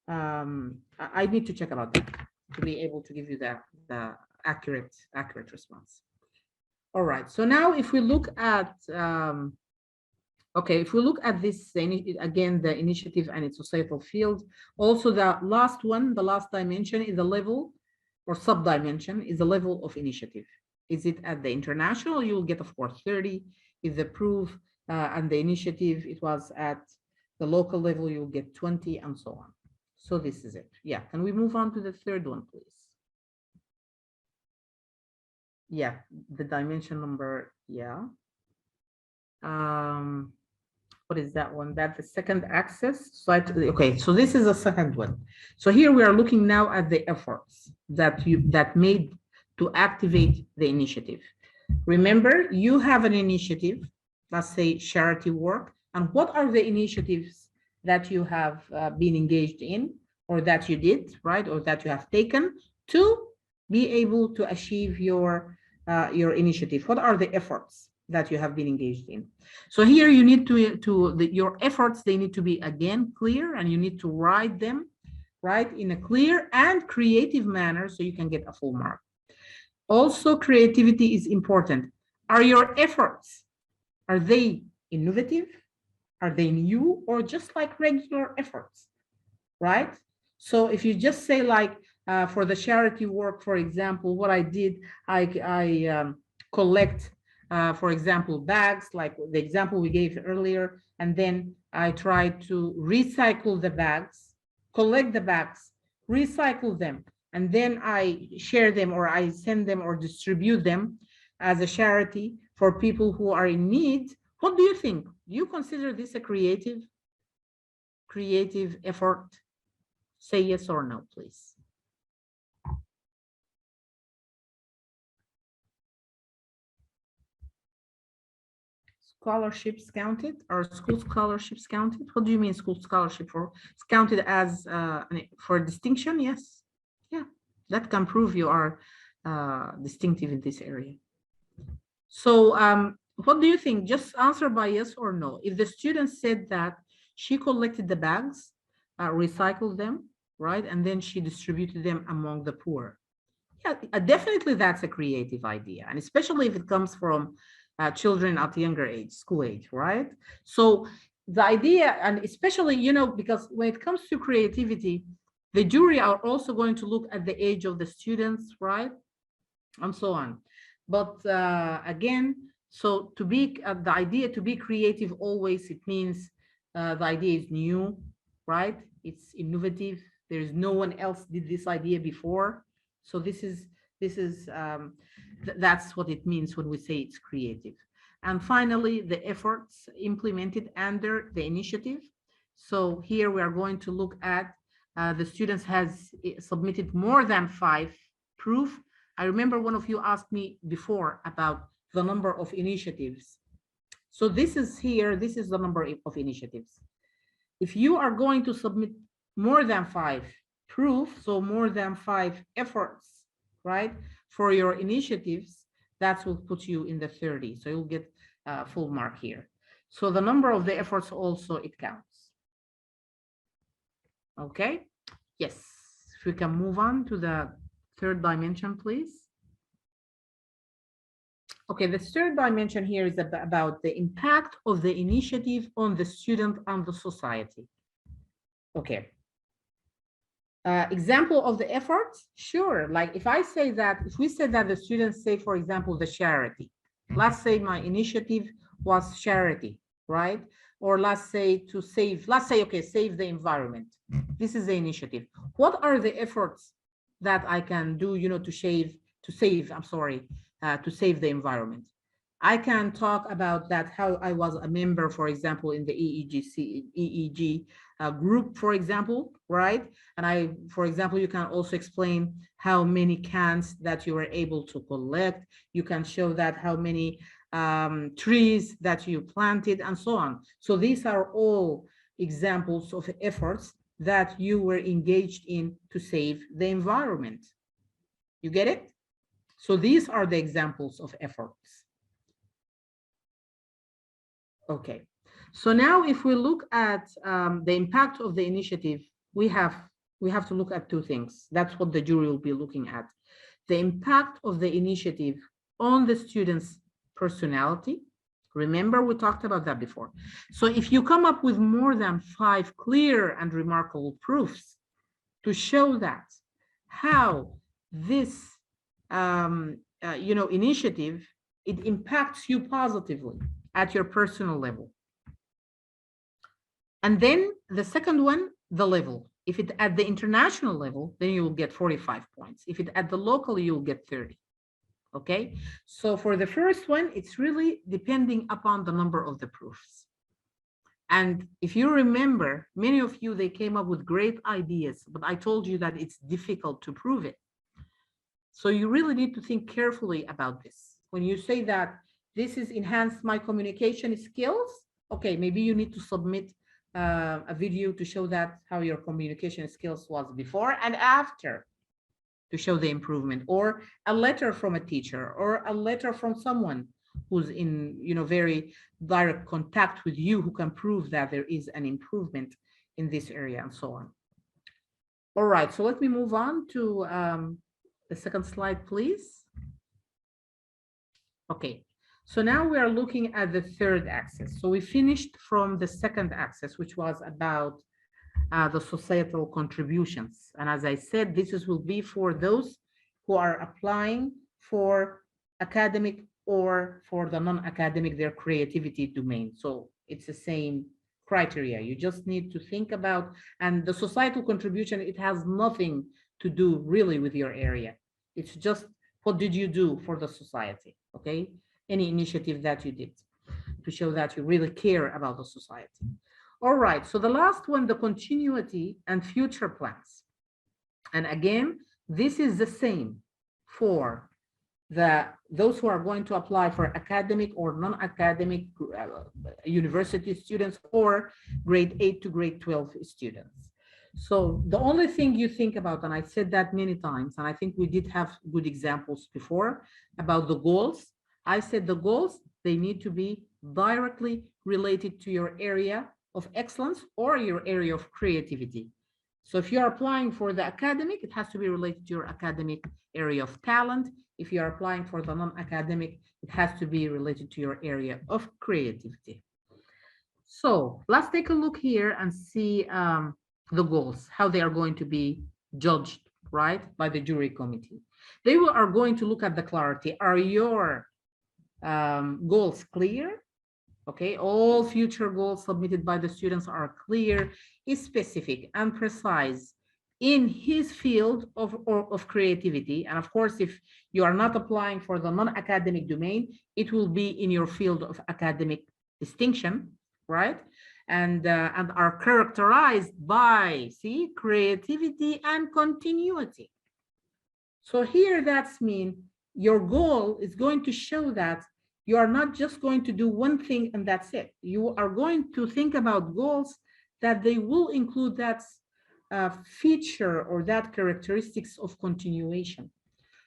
I need to check about that to be able to give you the accurate response. All right, so now if we look at, okay, if we look at this, again, the initiative and its societal field, also the last one, the last dimension is the level or sub-dimension is the level of initiative. Is it at the international? You will get, of course, 30. If the proof and the initiative, it was at the local level, you'll get 20 and so on. So this is it. Yeah, can we move on to the third one, please? Yeah, the dimension number, yeah. What is that one? That's the second axis. So okay, so this is the second one. So here we are looking now at the efforts that made to activate the initiative. Remember, you have an initiative, let's say charity work, and what are the initiatives that you have been engaged in, or that you did, right, or that you have taken to be able to achieve your initiative? What are the efforts that you have been engaged in? So here you need your efforts, they need to be again clear, and you need to write them, right, in a clear and creative manner so you can get a full mark. Also, creativity is important. Are your efforts, are they innovative? Are they new, or just like regular efforts, right? So if you just say like, for the charity work, for example, what I did, I collect, for example, bags, like the example we gave earlier, and then I try to recycle the bags, collect the bags, recycle them, and then I share them, or I send them or distribute them as a charity for people who are in need. What do you think? Do you consider this a creative effort? Say yes or no, please. Scholarships counted? Are school scholarships counted? What do you mean school scholarship? For it's counted as for distinction? Yes. Yeah, that can prove you are distinctive in this area. So what do you think? Just answer by yes or no. If the student said that she collected the bags, recycled them, right, and then she distributed them among the poor. Yeah, definitely that's a creative idea, and especially if it comes from children at younger age, school age, right? So the idea, and especially, you know, because when it comes to creativity, the jury are also going to look at the age of the students, right, and so on. But again, so to be the idea to be creative always, it means the idea is new, right? It's innovative. There is no one else did this idea before. So that's what it means when we say it's creative. And finally, the efforts implemented under the initiative. So here we are going to look at the students has submitted more than 5 proof. I remember one of you asked me before about the number of initiatives. So this is here, this is the number of initiatives. If you are going to submit more than 5 proof, so more than 5 efforts, right, for your initiatives, that will put you in the 30. So you'll get a full mark here. So the number of the efforts also, it counts. Okay, yes, if we can move on to the third dimension, please. Okay, the third dimension here is about the impact of the initiative on the student and the society. Okay, Example of the efforts, sure. Like if I say that, if we say that the students say, for example, the charity, let's say my initiative was charity, right? Or let's say to save, let's say, okay, save the environment. This is the initiative. What are the efforts that I can do, I'm sorry, to save the environment? I can talk about that, how I was a member, for example, in the EEG group, for example, right? And for example, you can also explain how many cans that you were able to collect. You can show that how many trees that you planted and so on. So these are all examples of efforts that you were engaged in to save the environment. You get it? So these are the examples of efforts. Okay, so now if we look at the impact of the initiative, we have to look at two things. That's what the jury will be looking at. The impact of the initiative on the student's personality. Remember, we talked about that before. So if you come up with more than 5 clear and remarkable proofs to show that how this initiative, it impacts you positively at your personal level. And then the second one, the level. If it at the international level, then you will get 45 points. If it at the local, you'll get 30. Okay, so for the first one, it's really depending upon the number of the proofs. And if you remember, many of you, they came up with great ideas, but I told you that it's difficult to prove it. So you really need to think carefully about this. When you say that this is enhanced my communication skills, okay, maybe you need to submit a video to show that how your communication skills was before and after, to show the improvement, or a letter from a teacher, or a letter from someone who's in very direct contact with you, who can prove that there is an improvement in this area, and so on. All right, so let me move on to the second slide, please. Okay, so now we are looking at the third axis. So we finished from the second axis, which was about the societal contributions. And as I said, this will be for those who are applying for academic or for the non-academic, their creativity domain. So it's the same criteria. You just need to think about, and the societal contribution, it has nothing to do really with your area. It's just, what did you do for the society? Okay, any initiative that you did to show that you really care about the society. All right, so the last one, the continuity and future plans. And again, this is the same for those who are going to apply for academic or non-academic university students, or grade 8 to grade 12 students. So the only thing you think about, and I said that many times, and I think we did have good examples before about the goals. I said the goals, they need to be directly related to your area of excellence or your area of creativity. So if you're applying for the academic, it has to be related to your academic area of talent. If you're applying for the non-academic, it has to be related to your area of creativity. So let's take a look here and see the goals, how they are going to be judged, right, by the jury committee. They are going to look at the clarity. Are your goals clear? Okay, all future goals submitted by the students are clear, specific, and precise in his field of creativity. And of course, if you are not applying for the non-academic domain, it will be in your field of academic distinction, right? And are characterized by, see, creativity and continuity. So here that's mean your goal is going to show that you are not just going to do one thing and that's it. You are going to think about goals that they will include that feature or that characteristics of continuation.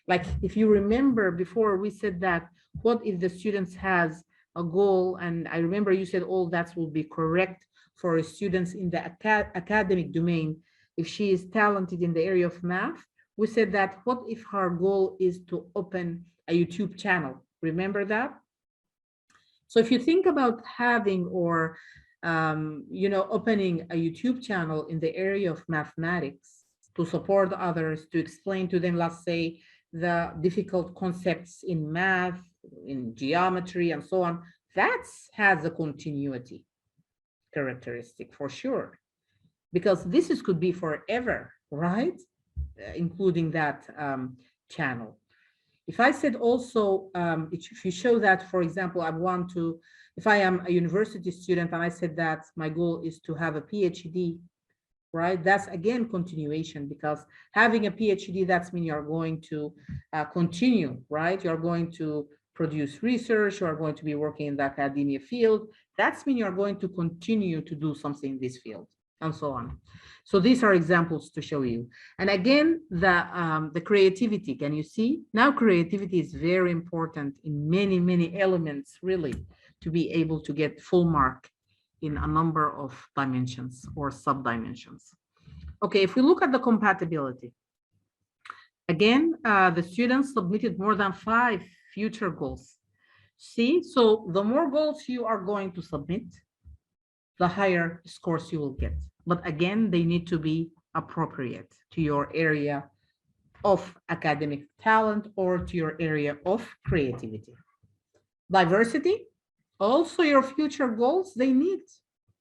Like if you remember before, we said that what if the students has a goal, and I remember you said all that will be correct for students in the academic domain. If she is talented in the area of math, we said that what if her goal is to open a YouTube channel? Remember that? So if you think about having or opening a YouTube channel in the area of mathematics, to support others, to explain to them, let's say, the difficult concepts in math, in geometry, and so on. That has a continuity characteristic for sure, because could be forever, right? Including that channel. If I said also, if you show that, for example, if I am a university student and I said that my goal is to have a PhD, right? That's again continuation, because having a PhD, that's mean you're going to continue, right? You're going to produce research, you are going to be working in the academia field. That's mean you're going to continue to do something in this field, and so on. So these are examples to show you. And again, the creativity, can you see? Now creativity is very important in many, many elements, really, to be able to get full mark in a number of dimensions or sub-dimensions. Okay, if we look at the compatibility, again, the students submitted more than 5 future goals. See, so the more goals you are going to submit, the higher scores you will get. But again, they need to be appropriate to your area of academic talent or to your area of creativity. Diversity, also your future goals, they need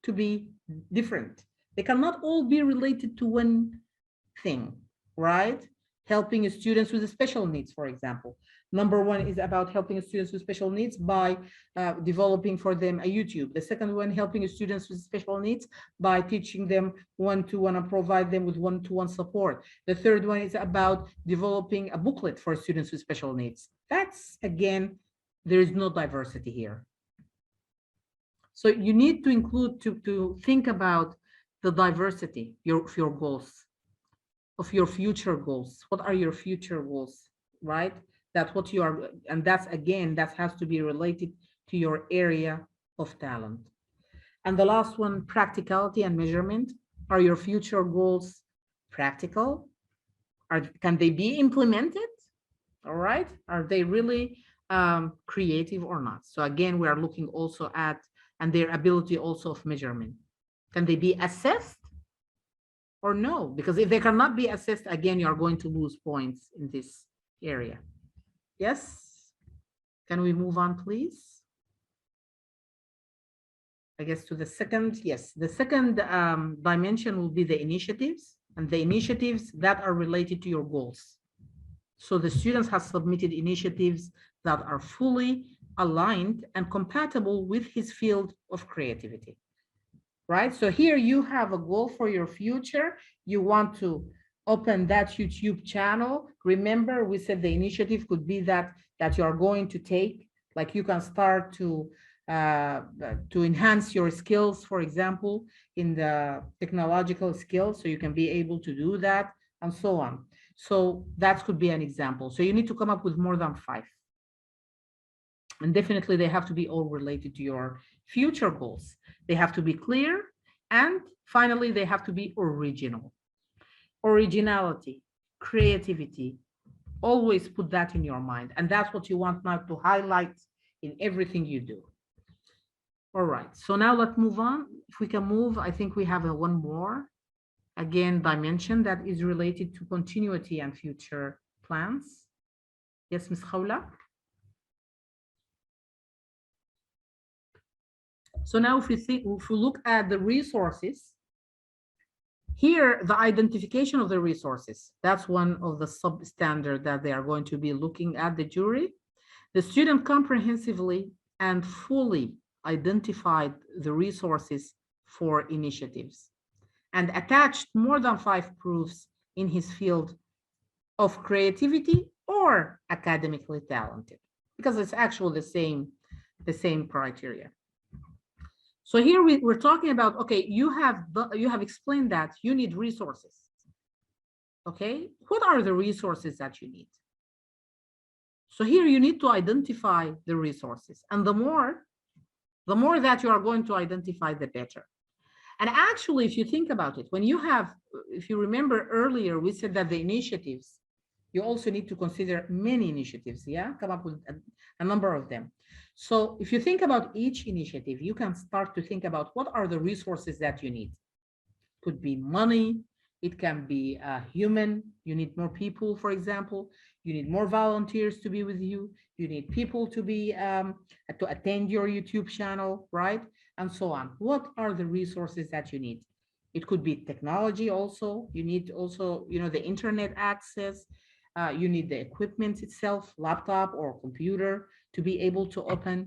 to be different. They cannot all be related to one thing, right? Helping students with special needs, for example. Number one is about helping students with special needs by developing for them a YouTube. The second one, helping students with special needs by teaching them one-to-one and provide them with one-to-one support. The third one is about developing a booklet for students with special needs. That's, again, there is no diversity here. So you need to include, to think about the diversity of your goals, of your future goals. What are your future goals, right? That's what you are, and that's, again, that has to be related to your area of talent. And the last one, practicality and measurement. Are your future goals practical? Can they be implemented? All right, are they really creative or not? So again, we are looking also at, and their ability also of measurement. Can they be assessed or no? Because if they cannot be assessed, again, you are going to lose points in this area. Yes? Can we move on, please? I guess to the second, yes. The second dimension will be the initiatives, and the initiatives that are related to your goals. So the students have submitted initiatives that are fully aligned and compatible with his field of creativity, right? So here you have a goal for your future. You want to open that YouTube channel. Remember, we said the initiative could be that you are going to take, like you can start to enhance your skills, for example, in the technological skills, so you can be able to do that, and so on. So that could be an example. So you need to come up with more than 5. And definitely they have to be all related to your future goals. They have to be clear. And finally, they have to be original. Originality, creativity, always put that in your mind. And that's what you want now to highlight in everything you do. All right, so now let's move on. If we can move, I think we have one more, again, dimension that is related to continuity and future plans. Yes, Ms. Khawla? So now if we look at the resources, here, the identification of the resources, that's one of the substandard that they are going to be looking at, the jury. The student comprehensively and fully identified the resources for initiatives and attached more than 5 proofs in his field of creativity or academically talented, because it's actually the same criteria. So here we're talking about, okay, you have explained that you need resources. Okay, what are the resources that you need? So here you need to identify the resources, and the more that you are going to identify, the better. And actually, if you think about it, if you remember earlier, we said that the initiatives, you also need to consider many initiatives, yeah? Come up with a number of them. So if you think about each initiative, you can start to think about what are the resources that you need. Could be money, It can be human. You need more people, for example. You need more volunteers to be with you. You need people to be to attend your YouTube channel, right? And so on. What are the resources that you need? It could be technology also. You need also, the internet access. You need the equipment itself, laptop or computer, to be able to open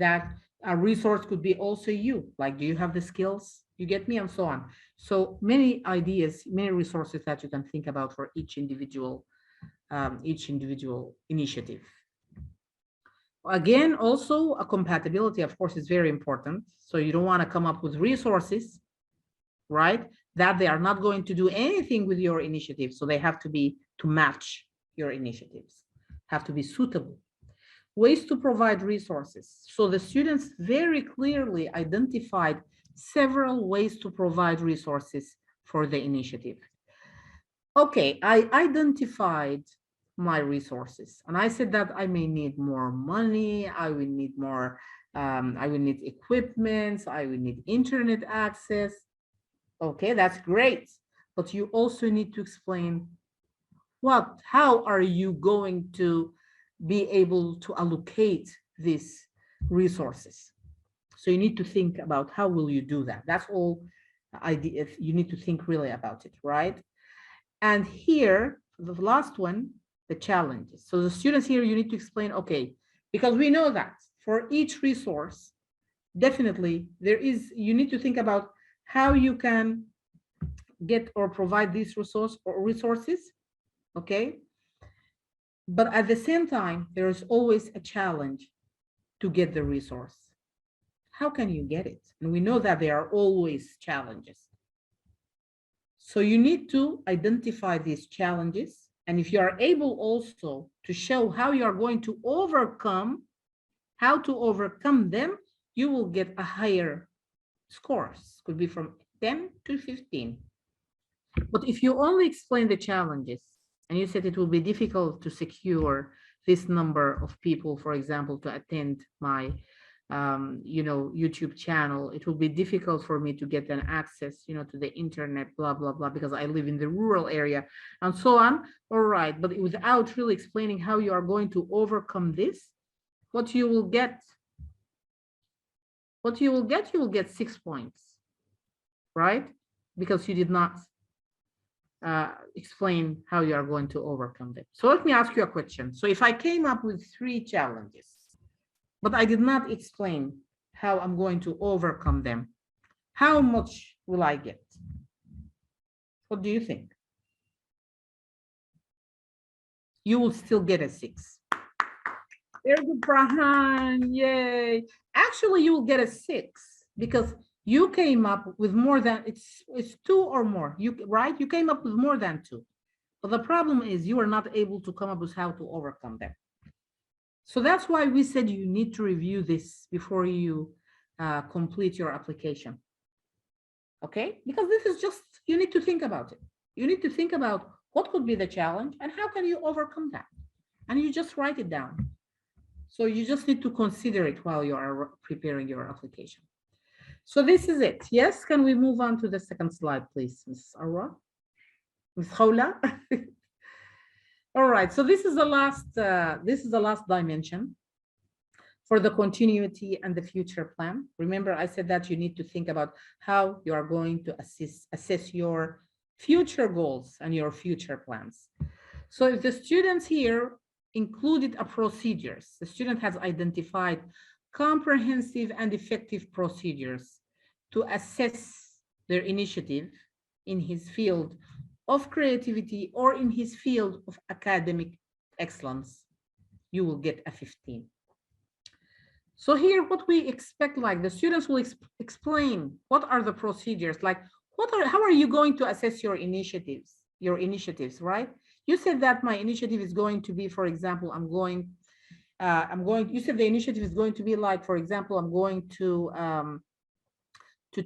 that. A resource could be also you, like, do you have the skills? You get me? And so on. So many ideas, many resources that you can think about for each individual initiative. Again, also a compatibility, of course, is very important. So you don't want to come up with resources, right, that they are not going to do anything with your initiative. So they have to be to match your initiatives, have to be suitable. Ways to provide resources. So the students very clearly identified several ways to provide resources for the initiative. Okay, I identified my resources and I said that I may need more money, I will need more, I will need equipment, I will need internet access. Okay, that's great. But you also need to explain how are you going to be able to allocate these resources. So you need to think about how will you do that. That's all idea. You need to think really about it, right? And here, the last one, the challenges. So the students here, you need to explain, okay, because we know that for each resource, definitely you need to think about how you can get or provide these resources, okay? But at the same time, there is always a challenge to get the resource. How can you get it? And we know that there are always challenges. So you need to identify these challenges. And if you are able also to show how you are going to overcome them, you will get a higher scores. Could be from 10 to 15. But if you only explain the challenges and you said it will be difficult to secure this number of people, for example, to attend my YouTube channel, it will be difficult for me to get an access, to the internet, blah, blah, blah, because I live in the rural area and so on. All right. But without really explaining how you are going to overcome this, what you will get, you will get 6 points, right? Because you did not explain how you are going to overcome them. So let me ask you a question. So if I came up with 3 challenges, but I did not explain how I'm going to overcome them, how much will I get? What do you think? You will still get a 6. Very good, Prahan. Yay. Actually, you will get a 6 because you came up with more than, it's 2 or more, right? You came up with more than 2. But the problem is you are not able to come up with how to overcome them. So that's why we said you need to review this before you complete your application. Okay? Because this is just, you need to think about it. You need to think about what could be the challenge and how can you overcome that? And you just write it down. So you just need to consider it while you are preparing your application. So this is it. Yes, can we move on to the second slide, please, Ms. Arwa? Ms. Khawla? All right, so this is the last dimension for the continuity and the future plan. Remember, I said that you need to think about how you are going to assess your future goals and your future plans. So if the students here included a procedures, the student has identified comprehensive and effective procedures to assess their initiative in his field of creativity or in his field of academic excellence, you will get a 15. So here, what we expect, like the students will explain what are the procedures, like how are you going to assess your initiatives, right? You said that my initiative is going to be, for example, you said the initiative is going to be like, for example, I'm going to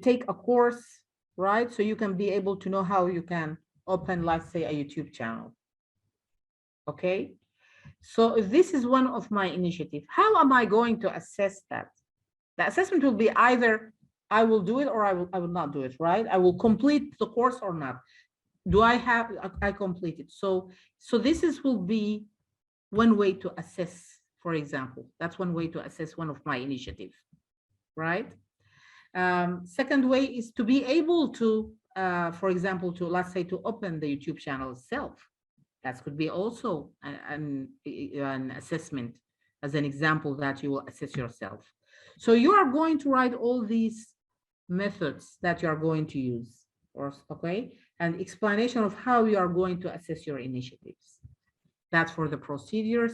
take a course, right? So you can be able to know how you can open, let's say, a YouTube channel. Okay. So if this is one of my initiatives, how am I going to assess that? The assessment will be either I will do it or I will not do it, right? I will complete the course or not. Do I have, I completed. So this will be one way to assess, for example. That's one way to assess one of my initiatives, right? Second way is to be able to, for example, to, let's say, to open the YouTube channel itself. That could be also an assessment, as an example that you will assess yourself. So you are going to write all these methods that you are going to use, or okay, and explanation of how you are going to assess your initiatives. That's for the procedures.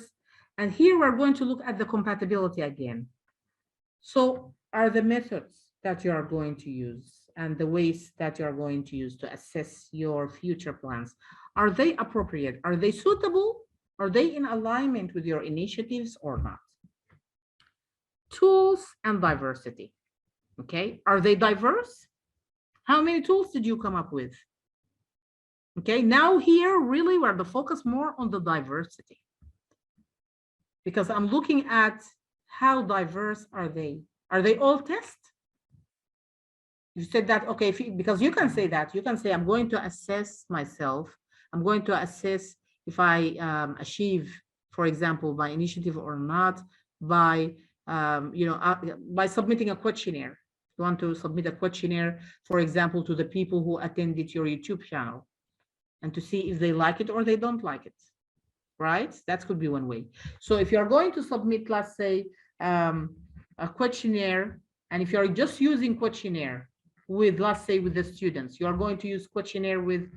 And here we're going to look at the compatibility again. So are the methods that you are going to use and the ways that you are going to use to assess your future plans, are they appropriate? Are they suitable? Are they in alignment with your initiatives or not? Tools and diversity. Okay, are they diverse? How many tools did you come up with? Okay, now here really we're the focus more on the diversity, because I'm looking at how diverse are they? Are they all test? You said that, okay, because you can say that. You can say, I'm going to assess myself. I'm going to assess if I achieve, for example, my initiative or not by, by submitting a questionnaire. You want to submit a questionnaire, for example, to the people who attended your YouTube channel and to see if they like it or they don't like it, right? That could be one way. So if you're going to submit, let's say, a questionnaire, and if you're just using questionnaire with, let's say, with the students, you are going to use questionnaire with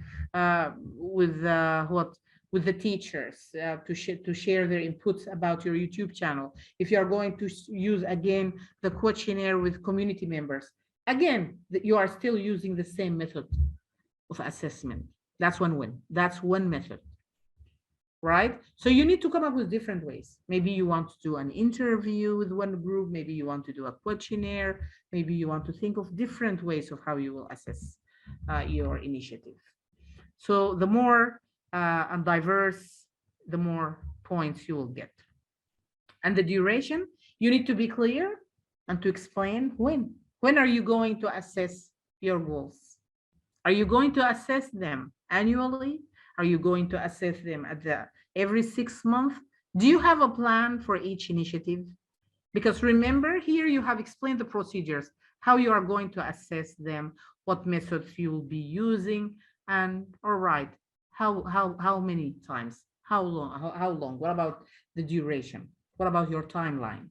the teachers to share their inputs about your YouTube channel. If you are going to use again the questionnaire with community members, again, you are still using the same method of assessment. That's one way. That's one method, right? So you need to come up with different ways. Maybe you want to do an interview with one group. Maybe you want to do a questionnaire. Maybe you want to think of different ways of how you will assess your initiative. So the more diverse, the more points you will get. And the duration, you need to be clear and to explain when. When are you going to assess your goals? Are you going to assess them annually? Are you going to assess them at every 6 months? Do you have a plan for each initiative? Because remember, here you have explained the procedures, how you are going to assess them, what methods you will be using, and all right, how many times, how long, what about the duration? What about your timeline?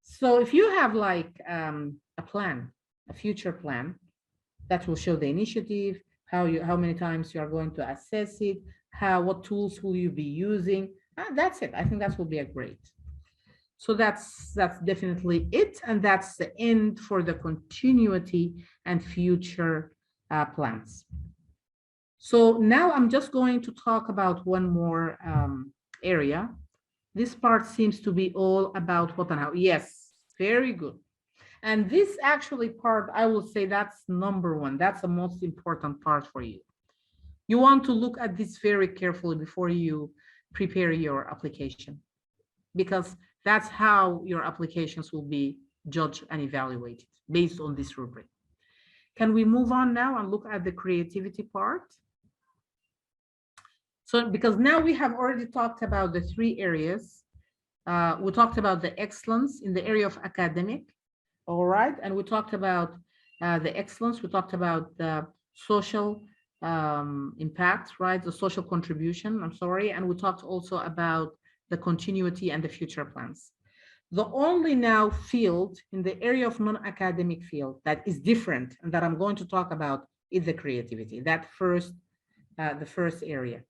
So if you have like a plan, a future plan, that will show the initiative, how many times you are going to assess it, what tools will you be using. That's it. I think that will be a great. So that's definitely it, and that's the end for the continuity and future plans. So now I'm just going to talk about one more area. This part seems to be all about what and how. Yes, very good. And this actually part, I will say that's number one. That's the most important part for you. You want to look at this very carefully before you prepare your application, because that's how your applications will be judged and evaluated based on this rubric. Can we move on now and look at the creativity part? So because now we have already talked about the 3 areas. We talked about the excellence in the area of academic. All right, and we talked about the excellence, we talked about the social impact, right? The social contribution, I'm sorry. And we talked also about the continuity and the future plans. The only now field in the area of non-academic field that is different and that I'm going to talk about is the creativity, the first area.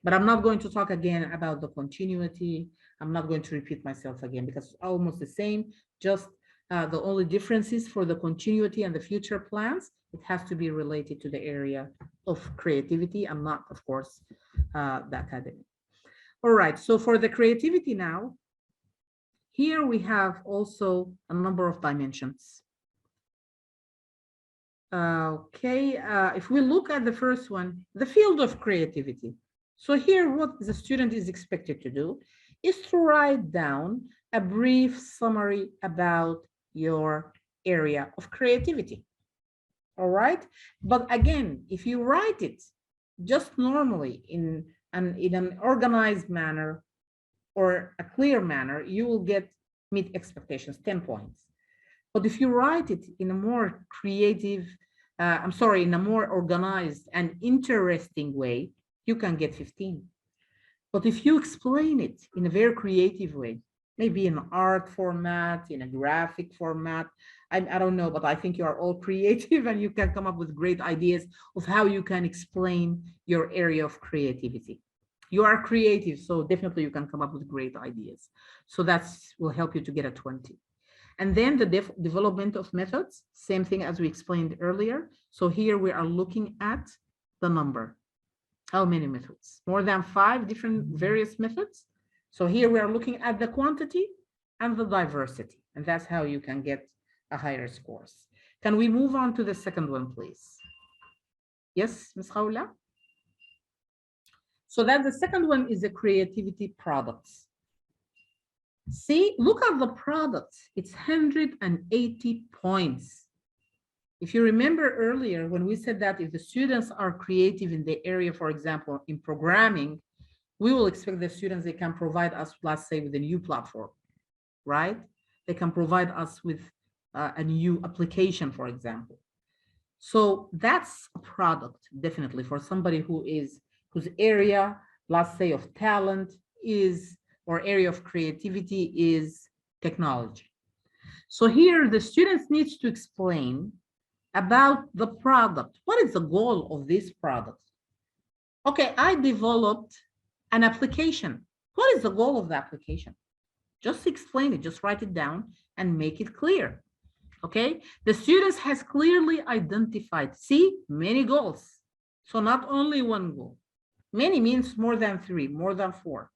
But I'm not going to talk again about the continuity. I'm not going to repeat myself again because it's almost the same, just the only differences for the continuity and the future plans, it has to be related to the area of creativity and not, of course, the academic. All right, so for the creativity now, here we have also a number of dimensions. Okay, if we look at the first one, the field of creativity. So here what the student is expected to do is to write down a brief summary about your area of creativity. All right, but again, if you write it just normally in an organized manner or a clear manner, you will get meet expectations, 10 points. But if you write it in a more creative, in a more organized and interesting way, you can get 15. But if you explain it in a very creative way, maybe in art format, in a graphic format, I don't know, but I think you are all creative and you can come up with great ideas of how you can explain your area of creativity. You are creative, so definitely you can come up with great ideas. So that will help you to get a 20. And then the development of methods, same thing as we explained earlier. So here we are looking at the number. How many methods? More than 5 different various methods. So here we are looking at the quantity and the diversity, and that's how you can get a higher scores. Can we move on to the second one, please? Yes, Ms. Khawla? So that the second one is the creativity products. See, look at the products. It's 180 points. If you remember earlier, when we said that if the students are creative in the area, for example, in programming, we will expect the students, they can provide us, let's say, with a new platform, right? They can provide us with a new application, for example. So that's a product, definitely, for somebody whose area, let's say, of talent is, or area of creativity is technology. So here the students need to explain about the product. What is the goal of this product? Okay, I developed an application. What is the goal of the application? Just explain it, just write it down and make it clear. Okay, the students has clearly identified, see, many goals. So not only one goal. Many means more than 3, more than 4.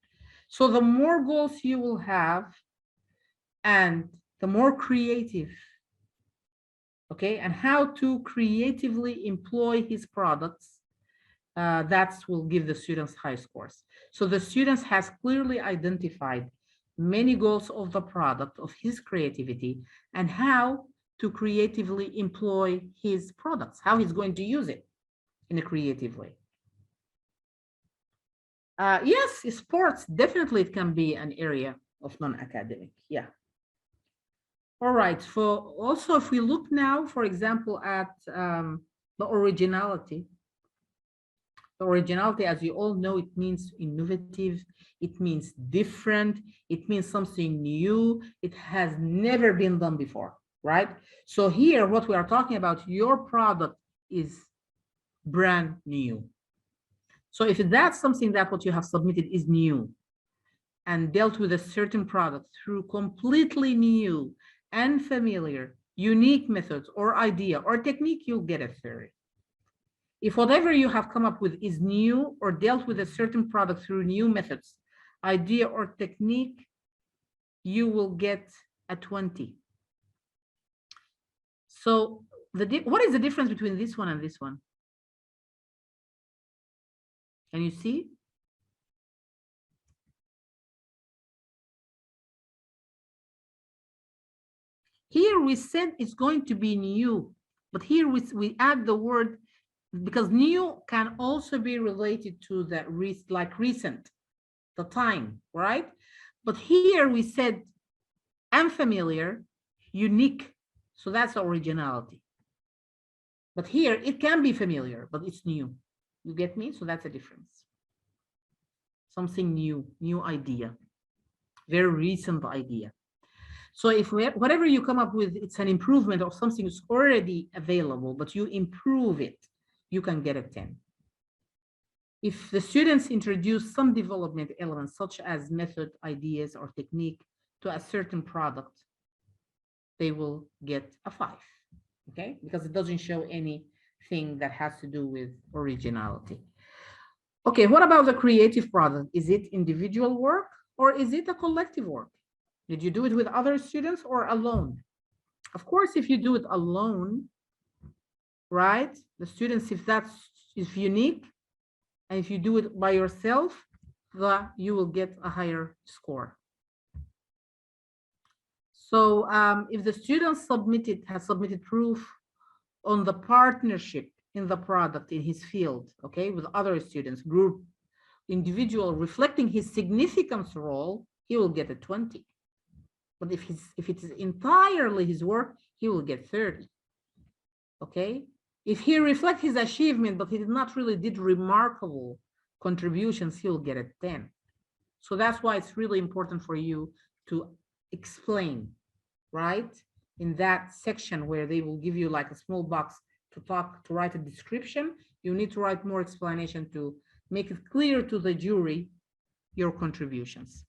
So the more goals you will have and the more creative, okay, and how to creatively employ his products, that will give the students high scores. So the students has clearly identified many goals of the product, of his creativity, and how to creatively employ his products, how he's going to use it in a creative way. Yes, sports, definitely it can be an area of non-academic, yeah. All right, for also if we look now, for example, at the originality. The originality, as you all know, it means innovative, it means different, it means something new, it has never been done before, right? So here, what we are talking about, your product is brand new. So if that's something that what you have submitted is new and dealt with a certain product through completely new and familiar, unique methods or idea or technique, you'll get a 30. If whatever you have come up with is new or dealt with a certain product through new methods, idea or technique, you will get a 20. So what is the difference between this one and this one? Can you see? Here we said it's going to be new, but here we add the word, because new can also be related to the recent, the time, right? But here we said unfamiliar, unique, so that's originality. But here it can be familiar, but it's new. You get me? So that's a difference. Something new, new idea, very recent idea. So if whatever you come up with, it's an improvement of something that's already available, but you improve it, you can get a 10. If the students introduce some development elements, such as method, ideas, or technique to a certain product, they will get a 5, okay? Because it doesn't show anything that has to do with originality. Okay, what about the creative product? Is it individual work or is it a collective work? Did you do it with other students or alone? Of course, if you do it alone, right? The students, if that's unique, and if you do it by yourself, you will get a higher score. So if the students has submitted proof on the partnership in the product in his field, okay, with other students, group, individual, reflecting his significance role, he will get a 20. But if it is entirely his work, he will get 30. Okay. If he reflects his achievement, but he did not really did remarkable contributions, he will get a 10. So that's why it's really important for you to explain, right? In that section where they will give you like a small box to write a description, you need to write more explanation to make it clear to the jury your contributions.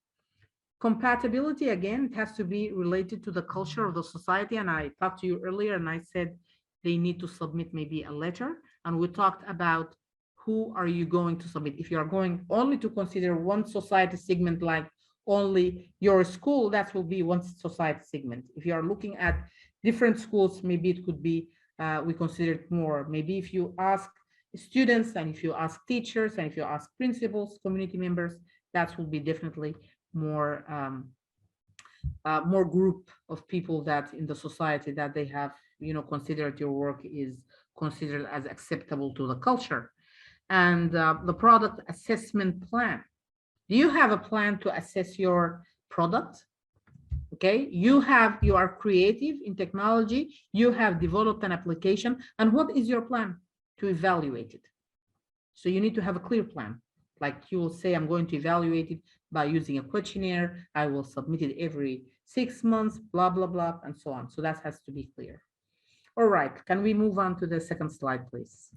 Compatibility, again, it has to be related to the culture of the society. And I talked to you earlier and I said they need to submit maybe a letter. And we talked about who are you going to submit. If you are going only to consider one society segment, like only your school, that will be one society segment. If you are looking at different schools, maybe it could be, we consider it more. Maybe if you ask students and if you ask teachers and if you ask principals, community members, that will be definitely more more group of people that in the society that they have, you know, considered your work is considered as acceptable to the culture. And the product assessment plan. Do you have a plan to assess your product? Okay, you are creative in technology, you have developed an application, and what is your plan to evaluate it? So you need to have a clear plan. Like you will say, I'm going to evaluate it by using a questionnaire. I will submit it every 6 months, blah, blah, blah, and so on. So that has to be clear. All right, can we move on to the second slide, please?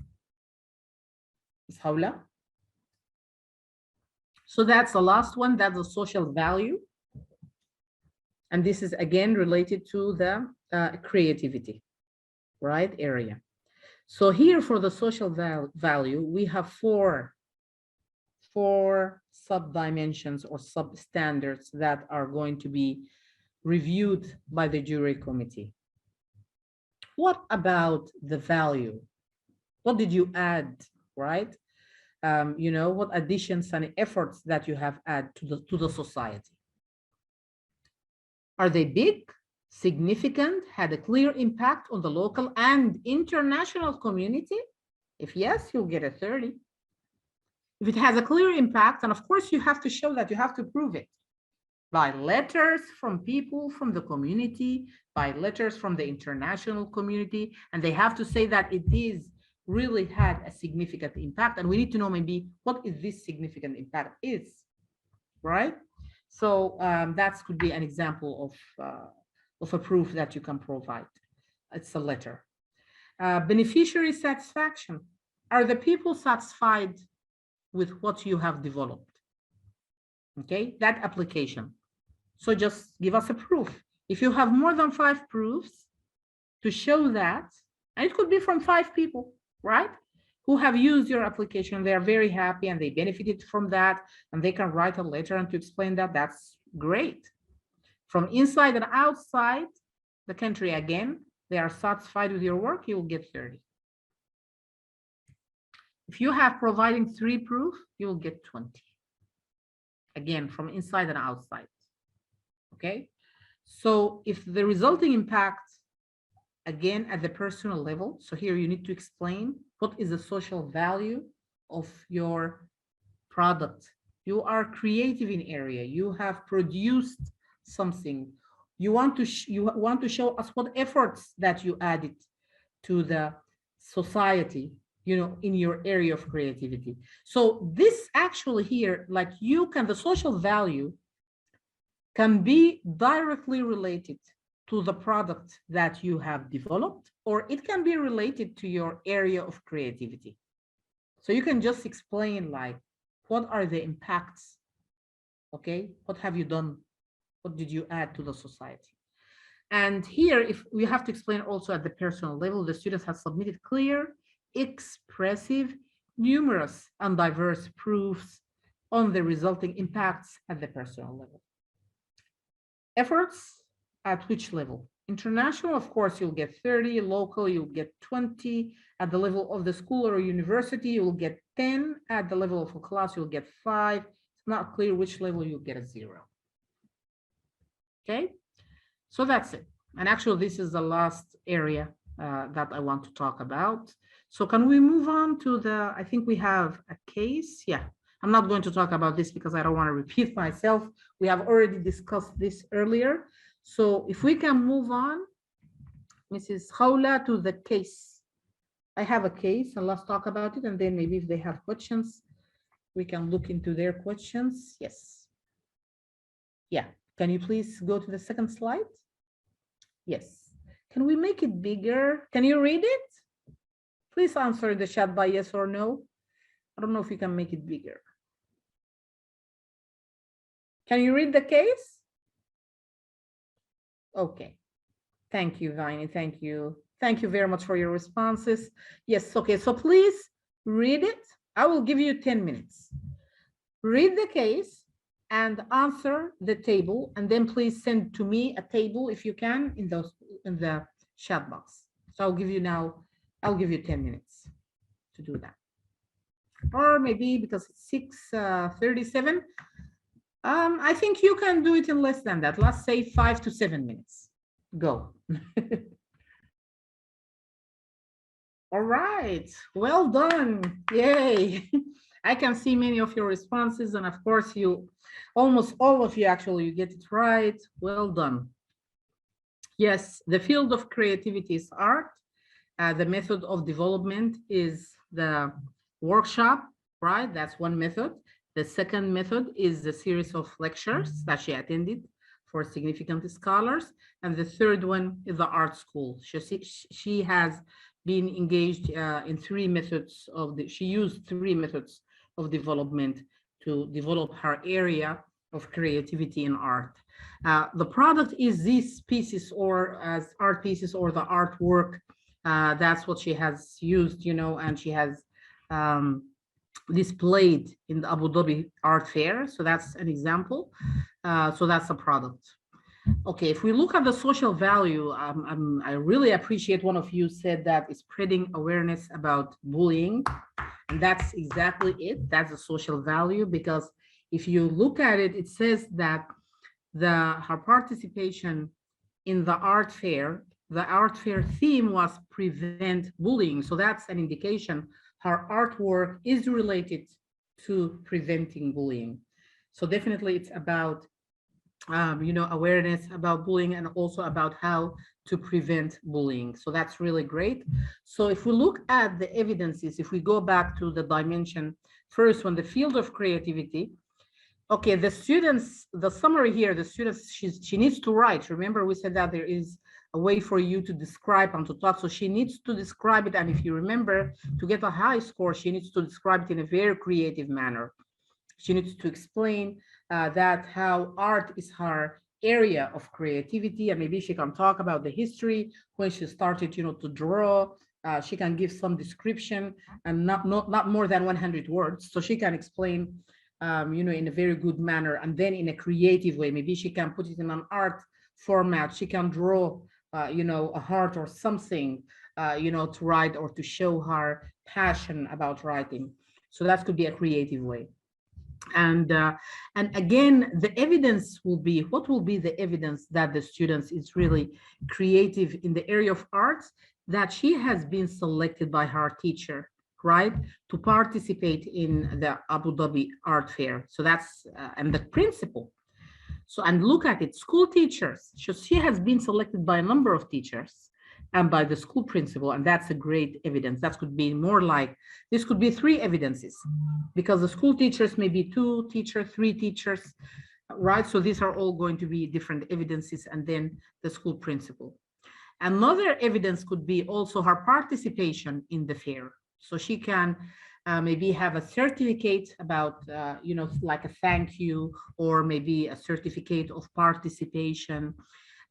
Ms. Hawla. So that's the last one, that's the social value. And this is again related to the creativity, right, area. So here for the social value, we have four sub-dimensions or sub-standards that are going to be reviewed by the jury committee. What about the value? What did you add, right? You know, what additions and efforts that you have added to the society? Are they big, significant, had a clear impact on the local and international community? If yes, you'll get a 30. If it has a clear impact, and of course you have to show that, you have to prove it by letters from people from the community, by letters from the international community, and they have to say that it is really had a significant impact. And we need to know maybe what is this significant impact is, right? So that could be an example of a proof that you can provide. It's a letter. Beneficiary satisfaction. Are the people satisfied with what you have developed? Okay, that application. So just give us a proof. If you have more than 5 proofs to show that, and it could be from 5 people, right, who have used your application, they are very happy and they benefited from that, and they can write a letter and to explain that, that's great. From inside and outside the country, again, they are satisfied with your work, you will get 30. If you have providing 3 proof, you will get 20. Again, from inside and outside. Okay, so if the resulting impact, again, at the personal level, so here you need to explain what is the social value of your product. You are creative in area, you have produced something, you want to show us what efforts that you added to the society, you know, in your area of creativity. So this actually here, like the social value can be directly related to the product that you have developed, or it can be related to your area of creativity. So you can just explain like, what are the impacts? Okay, what have you done? What did you add to the society? And here, if we have to explain also at the personal level, the students have submitted clear, expressive, numerous, and diverse proofs on the resulting impacts at the personal level. Efforts at which level? International, of course, you'll get 30, local, you'll get 20, at the level of the school or university, you'll get 10, at the level of a class, you'll get 5. It's not clear which level you'll get a 0. Okay, so that's it. And actually, this is the last area that I want to talk about. So can we move on to the, I think we have a case. Yeah, I'm not going to talk about this because I don't want to repeat myself. We have already discussed this earlier. So if we can move on, Mrs. Khawla, to the case. I have a case and let's talk about it. And then maybe if they have questions, we can look into their questions. Yes. Yeah. Can you please go to the second slide? Yes. Can we make it bigger? Can you read it? Please answer the chat by yes or no. I don't know if you can make it bigger. Can you read the case? Okay. Thank you, Viney. Thank you. Thank you very much for your responses. Yes, okay. So please read it. I will give you 10 minutes. Read the case and answer the table, and then please send to me a table if you can in the chat box. So I'll give you 10 minutes to do that. Or maybe because it's 6:37, I think you can do it in less than that. Let's say 5 to 7 minutes. Go. All right, well done. Yay. I can see many of your responses, and of course almost all of you actually, you get it right. Well done. Yes, the field of creativity is art. The method of development is the workshop, right? That's one method. The second method is the series of lectures that she attended for significant scholars. And the third one is the art school. She has been engaged in she used three methods of development to develop her area of creativity in art. The product is these pieces, or as art pieces, or the artwork. That's what she has used, and she has displayed in the Abu Dhabi Art Fair. So that's an example. So that's a product. Okay, if we look at the social value, I really appreciate one of you said that it's spreading awareness about bullying. And that's exactly it. That's a social value, because if you look at it, it says that her participation in the art fair theme was prevent bullying. So that's an indication her artwork is related to preventing bullying. So definitely it's about awareness about bullying, and also about how to prevent bullying. So that's really great. So if we look at the evidences, if we go back to the dimension, first one, the field of creativity. Okay, the students, the summary here, the students, she needs to write. Remember, we said that there is a way for you to describe and to talk. So she needs to describe it. And if you remember, to get a high score, she needs to describe it in a very creative manner. She needs to explain that how art is her area of creativity, and maybe she can talk about the history when she started, to draw. She can give some description, and not more than 100 words. So she can explain, in a very good manner, and then in a creative way. Maybe she can put it in an art format. She can draw, a heart or something, to write or to show her passion about writing. So that could be a creative way. And again, the evidence will be, what will be the evidence that the students is really creative in the area of arts? That she has been selected by her teacher, right, to participate in the Abu Dhabi Art Fair. So that's, and the principal. So, and look at it, school teachers. So she has been selected by a number of teachers and by the school principal, and that's a great evidence. That could be more like, this could be three evidences, because the school teachers may be two teachers, three teachers, right? So these are all going to be different evidences, and then the school principal. Another evidence could be also her participation in the fair. So she can maybe have a certificate about, like a thank you, or maybe a certificate of participation,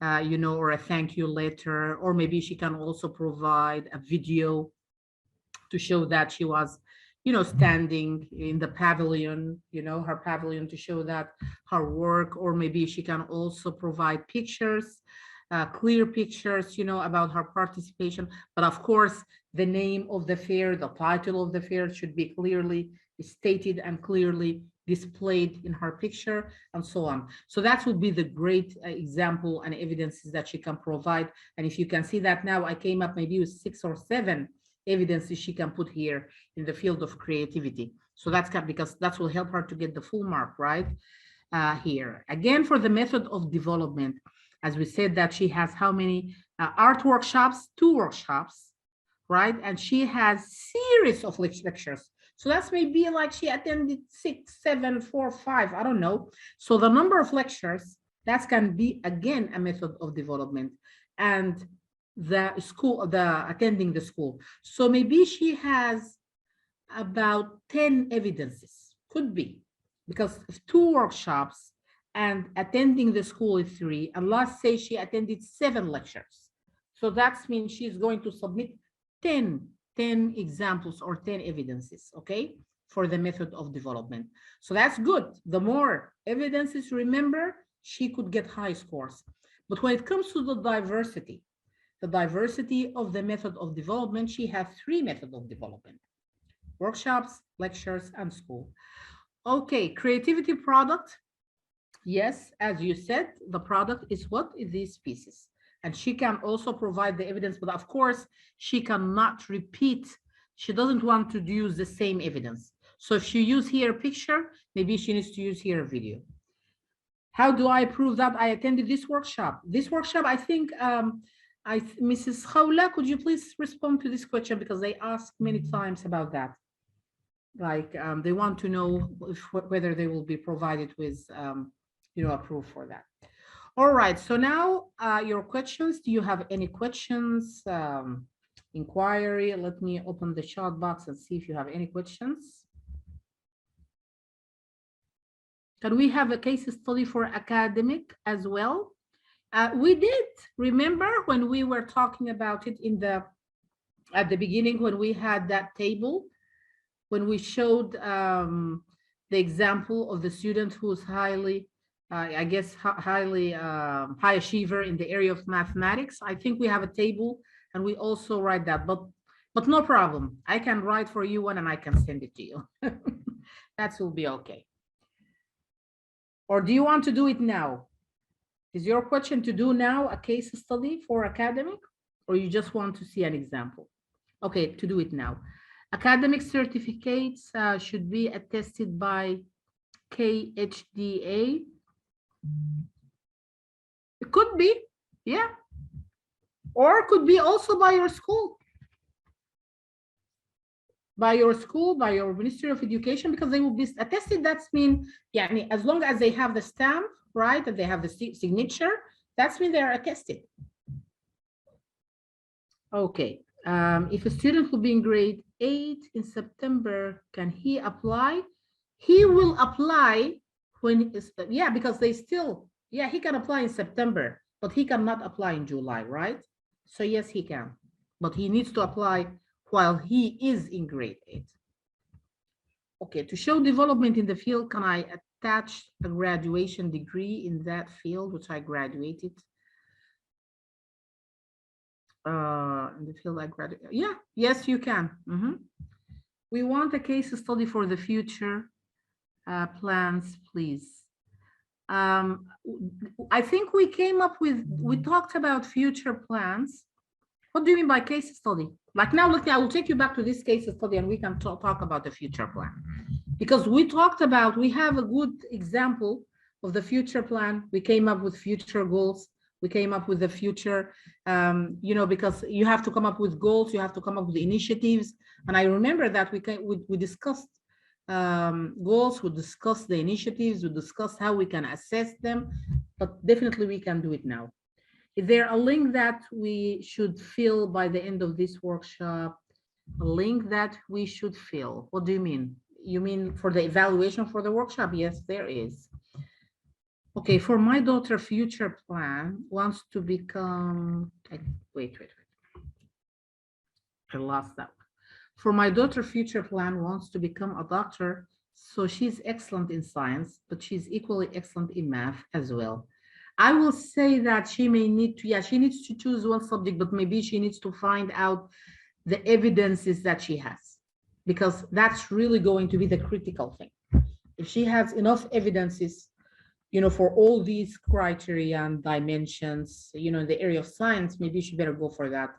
or a thank you letter, or maybe she can also provide a video to show that she was, standing in the pavilion, her pavilion, to show that her work, or maybe she can also provide pictures, clear pictures, about her participation. But of course, the name of the fair, the title of the fair should be clearly stated and clearly displayed in her picture, and so on. So that would be the great example and evidences that she can provide. And if you can see that now, I came up maybe with 6 or 7 evidences she can put here in the field of creativity. So that's because that will help her to get the full mark, right? Here. Again, for the method of development, as we said that she has how many art workshops? 2 workshops, right? And she has series of lectures. So that's maybe like she attended 6, 7, 4, 5, I don't know. So the number of lectures, that can be, again, a method of development. And the school, the attending the school. So maybe she has about 10 evidences, could be, because 2 workshops and attending the school is 3, and let's say she attended 7 lectures. So that means she's going to submit 10 examples or 10 evidences, okay, for the method of development. So that's good. The more evidences, remember, she could get high scores. But when it comes to the diversity of the method of development, she has 3 methods of development: workshops, lectures, and school. Okay, creativity product. Yes, as you said, the product is what? Is these pieces. And she can also provide the evidence, but of course, she cannot repeat. She doesn't want to use the same evidence. So if she use here a picture, maybe she needs to use here a video. How do I prove that I attended this workshop? This workshop, I think, Mrs. Khawla, could you please respond to this question, because they asked many times about that. Like they want to know whether they will be provided with, a proof for that. All right, so now your questions. Do you have any questions, inquiry? Let me open the chat box and see if you have any questions. Can we have a case study for academic as well? We did, remember when we were talking about it at the beginning, when we had that table, when we showed the example of the student who's highly, I guess, high achiever in the area of mathematics. I think we have a table and we also write that, but no problem. I can write for you one and I can send it to you. That will be okay. Or do you want to do it now? Is your question to do now a case study for academic, or you just want to see an example? Okay, to do it now. Academic certificates should be attested by KHDA. It could be, yeah. Or it could be also by your school. By your school, by your Ministry of Education, because they will be attested. That's mean, yeah, as long as they have the stamp, right, and they have the signature, that's when they are attested. Okay. If a student will be in grade 8 in September, can he apply? He will apply when, yeah, because they still, yeah, he can apply in September, but he cannot apply in July, right? So yes, he can, but he needs to apply while he is in grade 8. Okay, to show development in the field, can I attach a graduation degree in that field, which I graduated? In the field I graduated, yeah, yes, you can. We want a case study for the future plans, please. I think we came up with, we talked about future plans. What do you mean by case study? Like now, look, I will take you back to this case study and we can talk about the future plan. Because we talked about, we have a good example of the future plan. We came up with future goals. We came up with the future, because you have to come up with goals, you have to come up with initiatives. And I remember that we discussed goals, we discussed the initiatives, we discussed how we can assess them, but definitely we can do it now. Is there a link that we should fill by the end of this workshop? A link that we should fill? What do you mean? You mean for the evaluation for the workshop? Yes, there is. Okay, for my daughter, future plan wants to become, wait. I lost that one. For my daughter, future plan wants to become a doctor. So she's excellent in science, but she's equally excellent in math as well. I will say that she may need to, she needs to choose one subject, but maybe she needs to find out the evidences that she has, because that's really going to be the critical thing. If she has enough evidences, for all these criteria and dimensions, in the area of science, maybe she better go for that.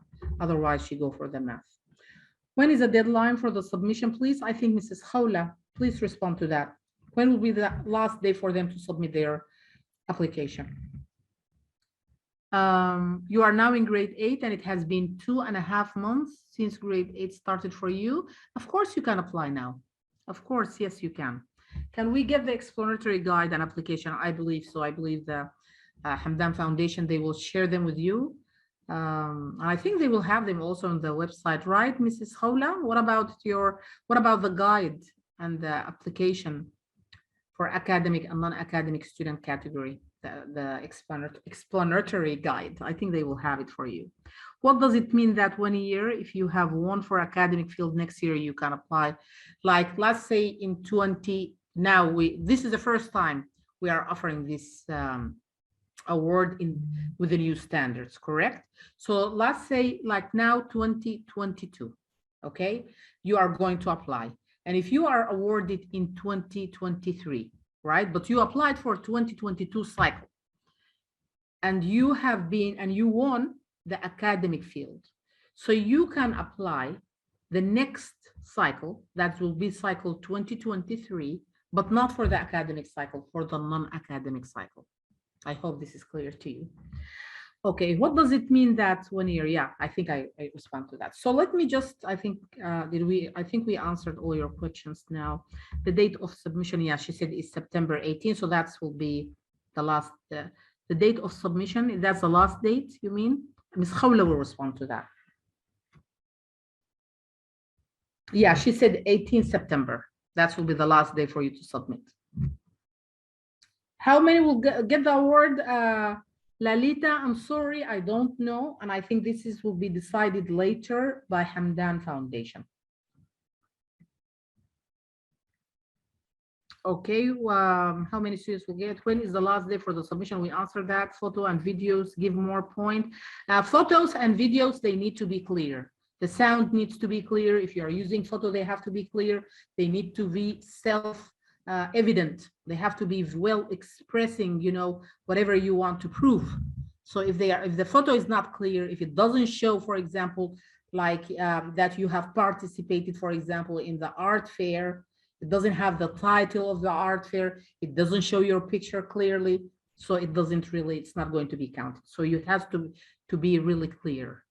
Otherwise, she go for the math. When is the deadline for the submission, please? I think Mrs. Khawla, please respond to that. When will be the last day for them to submit their application? You are now in grade 8 and it has been 2.5 months since grade 8 started for you. Of course you can apply now. Of course, yes, you can. Can we get the explanatory guide and application? I believe so. I believe the Hamdan Foundation, they will share them with you. I think they will have them also on the website, right, Mrs. Khawla? What about the guide and the application for academic and non-academic student category? The explanatory guide. I think they will have it for you. What does it mean that 1 year, if you have one for academic field, next year you can apply? Like, let's say in 20, now this is the first time we are offering this award with the new standards, correct? So let's say like now 2022, okay? You are going to apply. And if you are awarded in 2023, right? But you applied for 2022 cycle and you won the academic field. So you can apply the next cycle, that will be cycle 2023, but not for the academic cycle, for the non-academic cycle. I hope this is clear to you. Okay, what does it mean that 1 year? Yeah, I think I respond to that. So let me just, I think we answered all your questions now. The date of submission, yeah, she said is September 18th. So that will be the last, the date of submission. That's the last date, you mean? Ms. Khawla will respond to that. Yeah, she said 18th September. That will be the last day for you to submit. How many will get the award? Lalita, I'm sorry, I don't know. And I think will be decided later by Hamdan Foundation. Okay, how many students will get? When is the last day for the submission? We answered that. Photo and videos give more point. Photos and videos, they need to be clear. The sound needs to be clear. If you are using photo, they have to be clear. They need to be self-evident. They have to be well expressing, whatever you want to prove. So if the photo is not clear, if it doesn't show, for example, like that you have participated, for example, in the art fair, it doesn't have the title of the art fair, it doesn't show your picture clearly, so it's not going to be counted. So you have to be really clear.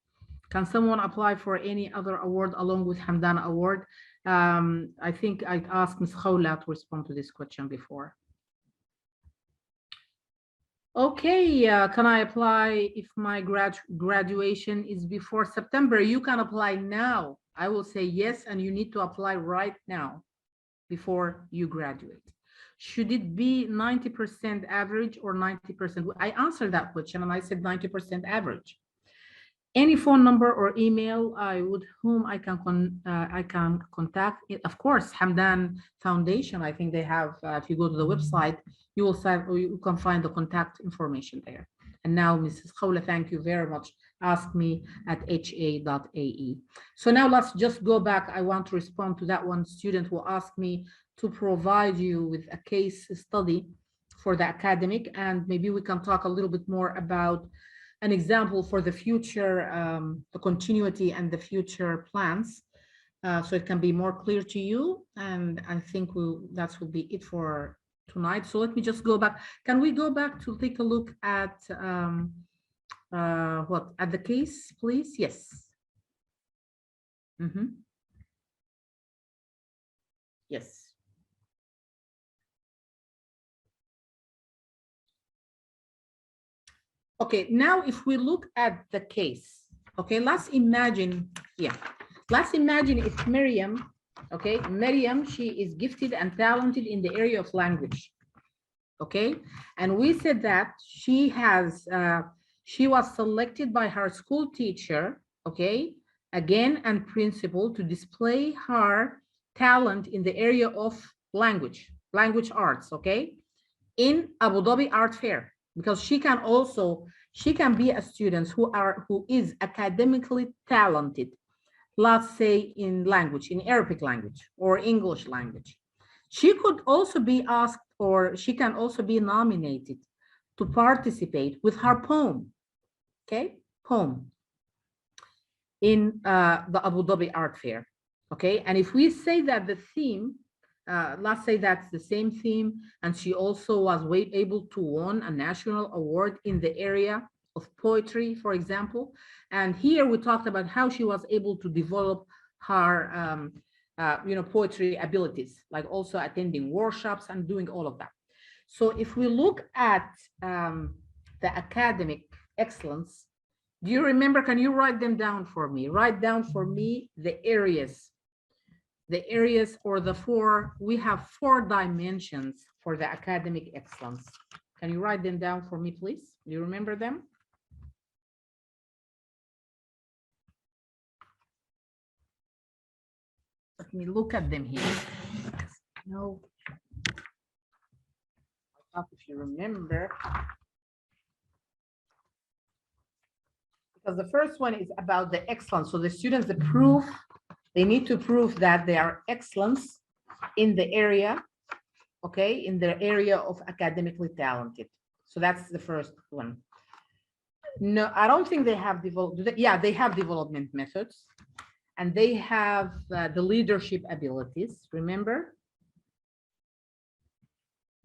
Can someone apply for any other award along with Hamdan Award? I think I'd asked Ms. Khawla to respond to this question before. Okay, can I apply if my graduation is before September? You can apply now. I will say yes, and you need to apply right now before you graduate. Should it be 90% average or 90%? I answered that question and I said 90% average. Any phone number or email whom I can contact? Of course, Hamdan Foundation. I think they have. If you go to the website, you can find the contact information there. And now, Mrs. Khawla, thank you very much. Ask me at ha.ae. So now let's just go back. I want to respond to that one student who asked me to provide you with a case study for the academic, and maybe we can talk a little bit more about an example for the future, the continuity and the future plans, so it can be more clear to you. And I think that will be it for tonight. So let me just go back. Can we go back to take a look at at the case, please? Yes. Yes. Okay, now if we look at the case, okay, let's imagine if Miriam, okay, Miriam, she is gifted and talented in the area of language, okay, and we said that she was selected by her school teacher, okay, again, and principal to display her talent in the area of language arts, okay, in Abu Dhabi Art Fair. Because she can be a student who is academically talented, let's say in language, in Arabic language or English language. She could also be asked, or she can also be nominated to participate with her poem, okay, poem in the Abu Dhabi Art Fair, okay? And if we say that the theme, let's say that's the same theme, and she also was able to win a national award in the area of poetry, for example. And here we talked about how she was able to develop her, poetry abilities, like also attending workshops and doing all of that. So if we look at the academic excellence, do you remember? Can you write them down for me? Write down for me the areas or the four. We have 4 dimensions for the academic excellence. Can you write them down for me, please? Do you remember them? Let me look at them here. No. If you remember. Because the first one is about the excellence. So the students, they need to prove that they are excellence in the area, okay, in the area of academically talented. So that's the first one. No, I don't think they have developed. Yeah, they have development methods, and they have the leadership abilities. Remember?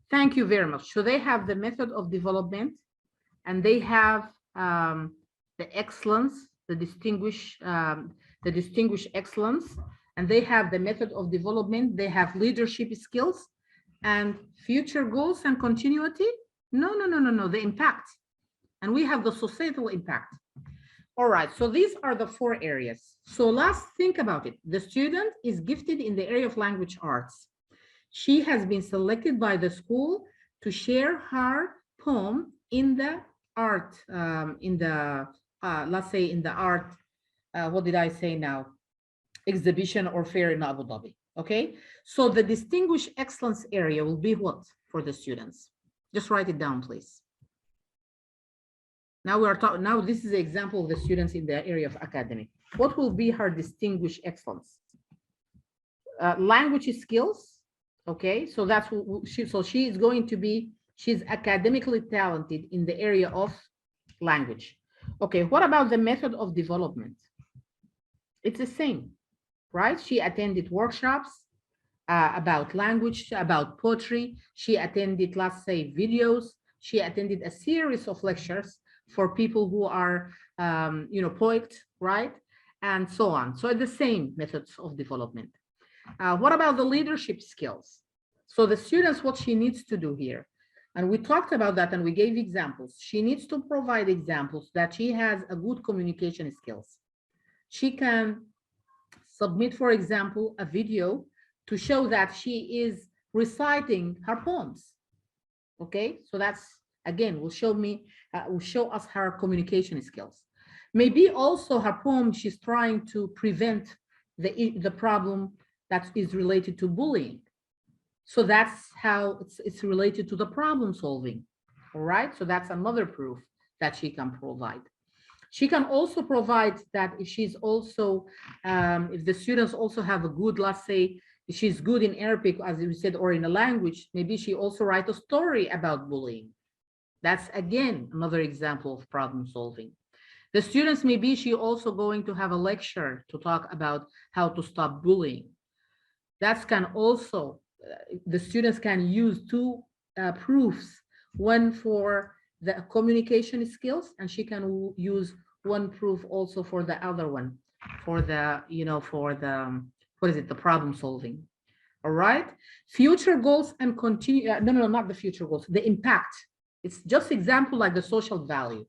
Thank you very much. So they have the method of development, and they have the excellence, the distinguished excellence, and they have the method of development. They have leadership skills and future goals and continuity. No, the impact. And we have the societal impact. All right, so these are the 4 areas. So let's think about it. The student is gifted in the area of language arts. She has been selected by the school to share her poem in the art, let's say in the art, what did I say now? Exhibition or fair in Abu Dhabi, okay? So the distinguished excellence area will be what for the students? Just write it down, please. Now we are talking, now this is the example of the students in the area of academic. What will be her distinguished excellence? Language skills, okay? So that's what she is going to be, she's academically talented in the area of language. Okay, what about the method of development? It's the same, right? She attended workshops about language, about poetry. She attended, let's say, videos. She attended a series of lectures for people who are, poets, right? And so on. So the same methods of development. What about the leadership skills? So the students, what she needs to do here, and we talked about that and we gave examples. She needs to provide examples that she has a good communication skills. She can submit, for example, a video to show that she is reciting her poems. Okay, so that's, again, will show us her communication skills. Maybe also her poem, she's trying to prevent the problem that is related to bullying. So that's how it's related to the problem solving. All right, so that's another proof that she can provide. She can also provide that if she's also, if the students also have a good, let's say, if she's good in Arabic, as we said, or in a language, maybe she also write a story about bullying. That's, again, another example of problem solving. The students, maybe she also going to have a lecture to talk about how to stop bullying. That can also, the students can use 2 proofs, one for the communication skills, and she can use 1 proof also for the other one, for the, for the, what is it, the problem solving. All right, future goals and continue, no, not the future goals, the impact. It's just example like the social value.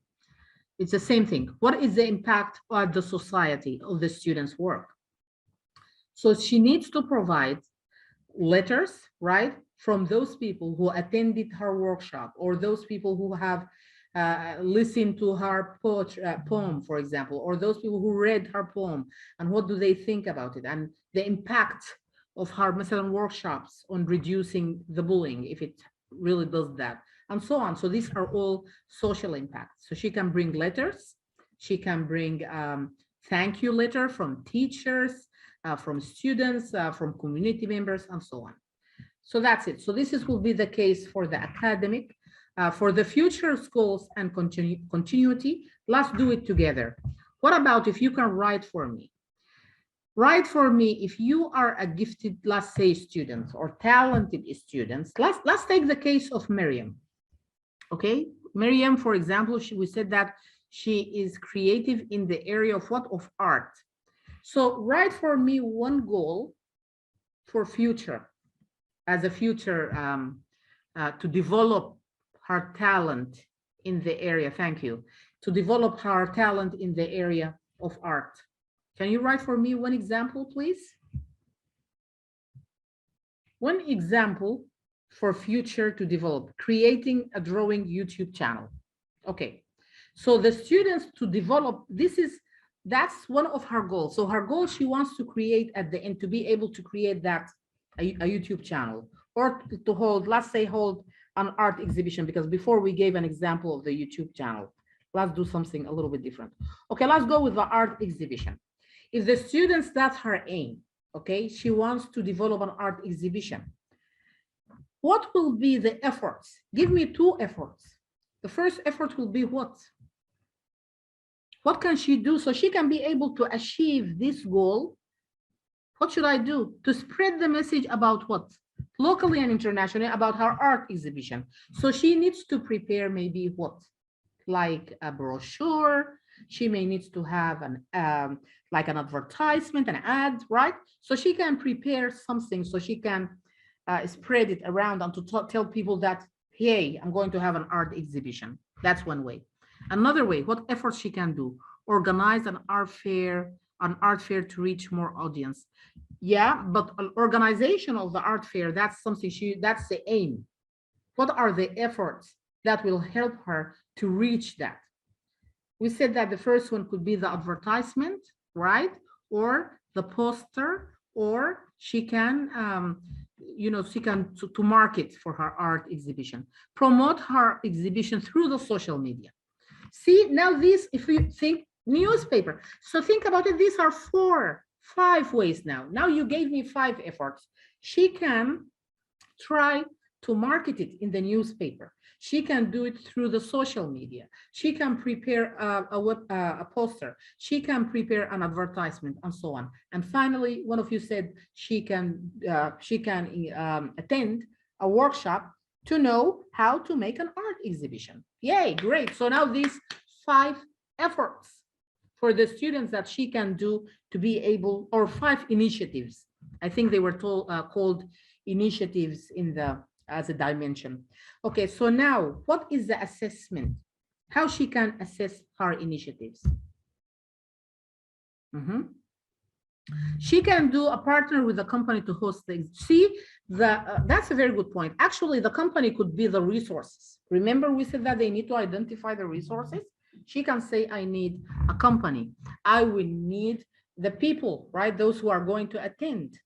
It's the same thing. What is the impact on the society of the students' work? So she needs to provide letters, right, from those people who attended her workshop, or those people who have listened to her poem, for example, or those people who read her poem, and what do they think about it, and the impact of her workshops on reducing the bullying, if it really does that, and so on. So these are all social impacts. So she can bring letters, she can bring thank you letter from teachers, from students, from community members, and so on. So that's it. So this will be the case for the academic, for the future goals and continuity. Let's do it together. What about if you can write for me? Write for me if you are a gifted, let's say, student or talented students. Let's take the case of Miriam. Okay, Miriam, for example, we said that she is creative in the area of what? Of art. So write for me one goal for future, as a future, to develop her talent in the area. Thank you. To develop her talent in the area of art. Can you write for me one example, please? One example for future to develop, creating a drawing YouTube channel. Okay, so the students to develop, that's one of her goals. So her goal, she wants to create at the end, to be able to create that, a YouTube channel, or to hold, let's say, hold an art exhibition, because before we gave an example of the YouTube channel. Let's do something a little bit different. Okay, let's go with the art exhibition. If the students, that's her aim, okay, she wants to develop an art exhibition. What will be the efforts? Give me two efforts. The first effort will be what? What can she do so she can be able to achieve this goal? What should I do to spread the message about what? Locally and internationally, about her art exhibition. So she needs to prepare maybe what? Like a brochure. She may need to have an like an advertisement, an ad, right? So she can prepare something so she can spread it around and to tell people that, hey, I'm going to have an art exhibition. That's one way. Another way, what efforts she can do? Organize an art fair to reach more audience. Yeah, but an organization of the art fair, that's something that's the aim. What are the efforts that will help her to reach that? We said that the first one could be the advertisement, right? Or the poster, or she can, she can to market for her art exhibition, promote her exhibition through the social media. See, now this, if you think newspaper, so think about it, these are 5 ways now. Now you gave me 5 efforts. She can try to market it in the newspaper. She can do it through the social media. She can prepare a poster. She can prepare an advertisement, and so on. And finally, one of you said she can attend a workshop to know how to make an art exhibition. Yay, great. So now these 5 efforts for the students that she can do to be able, or 5 initiatives. I think they were called initiatives in the as a dimension. Okay, so now what is the assessment? How she can assess her initiatives? She can do a partner with a company to host things. See, that's a very good point. Actually, the company could be the resources. Remember, we said that they need to identify the resources. She can say, I need a company. I will need the people, right? Those who are going to attend.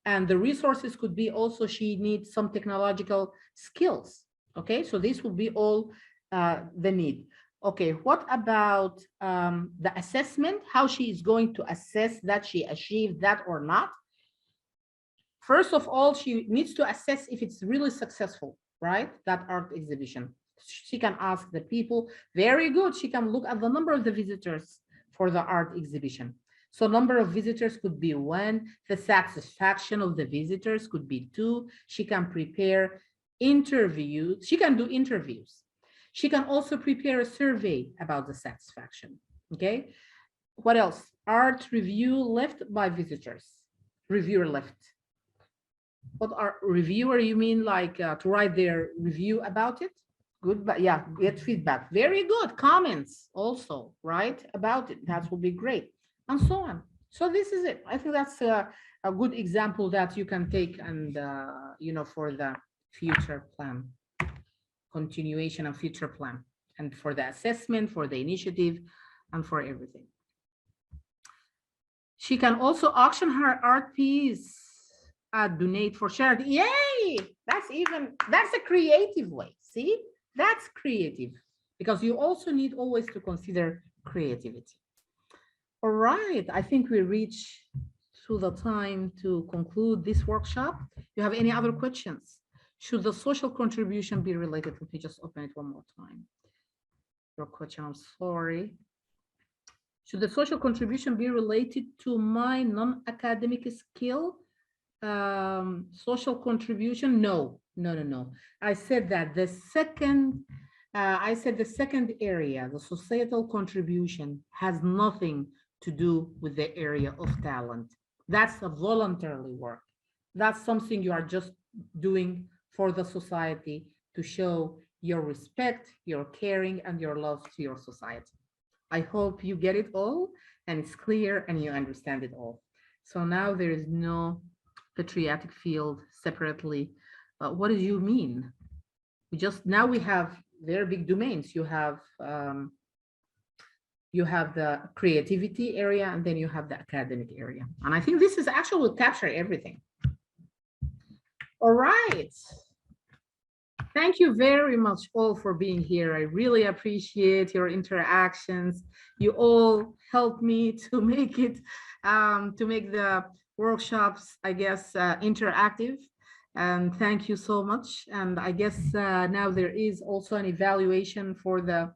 And the resources could be also, she needs some technological skills. Okay, so this will be all the need. Okay, what about the assessment? How she is going to assess that she achieved that or not? First of all, she needs to assess if it's really successful, right? That art exhibition. She can ask the people, very good. She can look at the number of the visitors for the art exhibition. So number of visitors could be 1, the satisfaction of the visitors could be 2. She can prepare interviews. She can do interviews. She can also prepare a survey about the satisfaction, okay? What else? Art review left by visitors. Reviewer left. What are reviewer, you mean like to write their review about it? Good, but yeah, get feedback. Very good. Comments also, right? About it. That will be great. And so on. So this is it. I think that's a good example that you can take and, for the future plan, continuation of future plan, and for the assessment, for the initiative, and for everything. She can also auction her art piece, donate for charity. Yay! That's a creative way. See, that's creative, because you also need always to consider creativity. All right, I think we reached to the time to conclude this workshop. You have any other questions? Should the social contribution be related? Let me just open it one more time. Your question, I'm sorry. Should the social contribution be related to my non-academic skill? Social contribution? No, no, no, no. I said that the second, the second area, the societal contribution, has nothing to do with the area of talent. That's a voluntarily work. That's something you are just doing for the society to show your respect, your caring, and your love to your society. I hope you get it all and it's clear and you understand it all. So now there is no patriotic field separately. What do you mean? Now we have very big domains. You have the creativity area and then you have the academic area. And I think this is actually will capture everything. All right. Thank you very much all for being here. I really appreciate your interactions. You all helped me to make it, to make the workshops, I guess, interactive. And thank you so much. And I guess now there is also an evaluation for the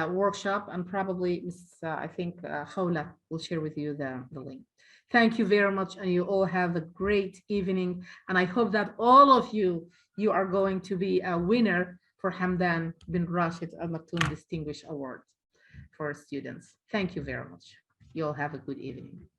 workshop, and probably I think Khawla will share with you the link. Thank you very much, and you all have a great evening. And I hope that all of you are going to be a winner for Hamdan bin Rashid Al Maktoum Distinguished Award for students. Thank you very much. You all have a good evening.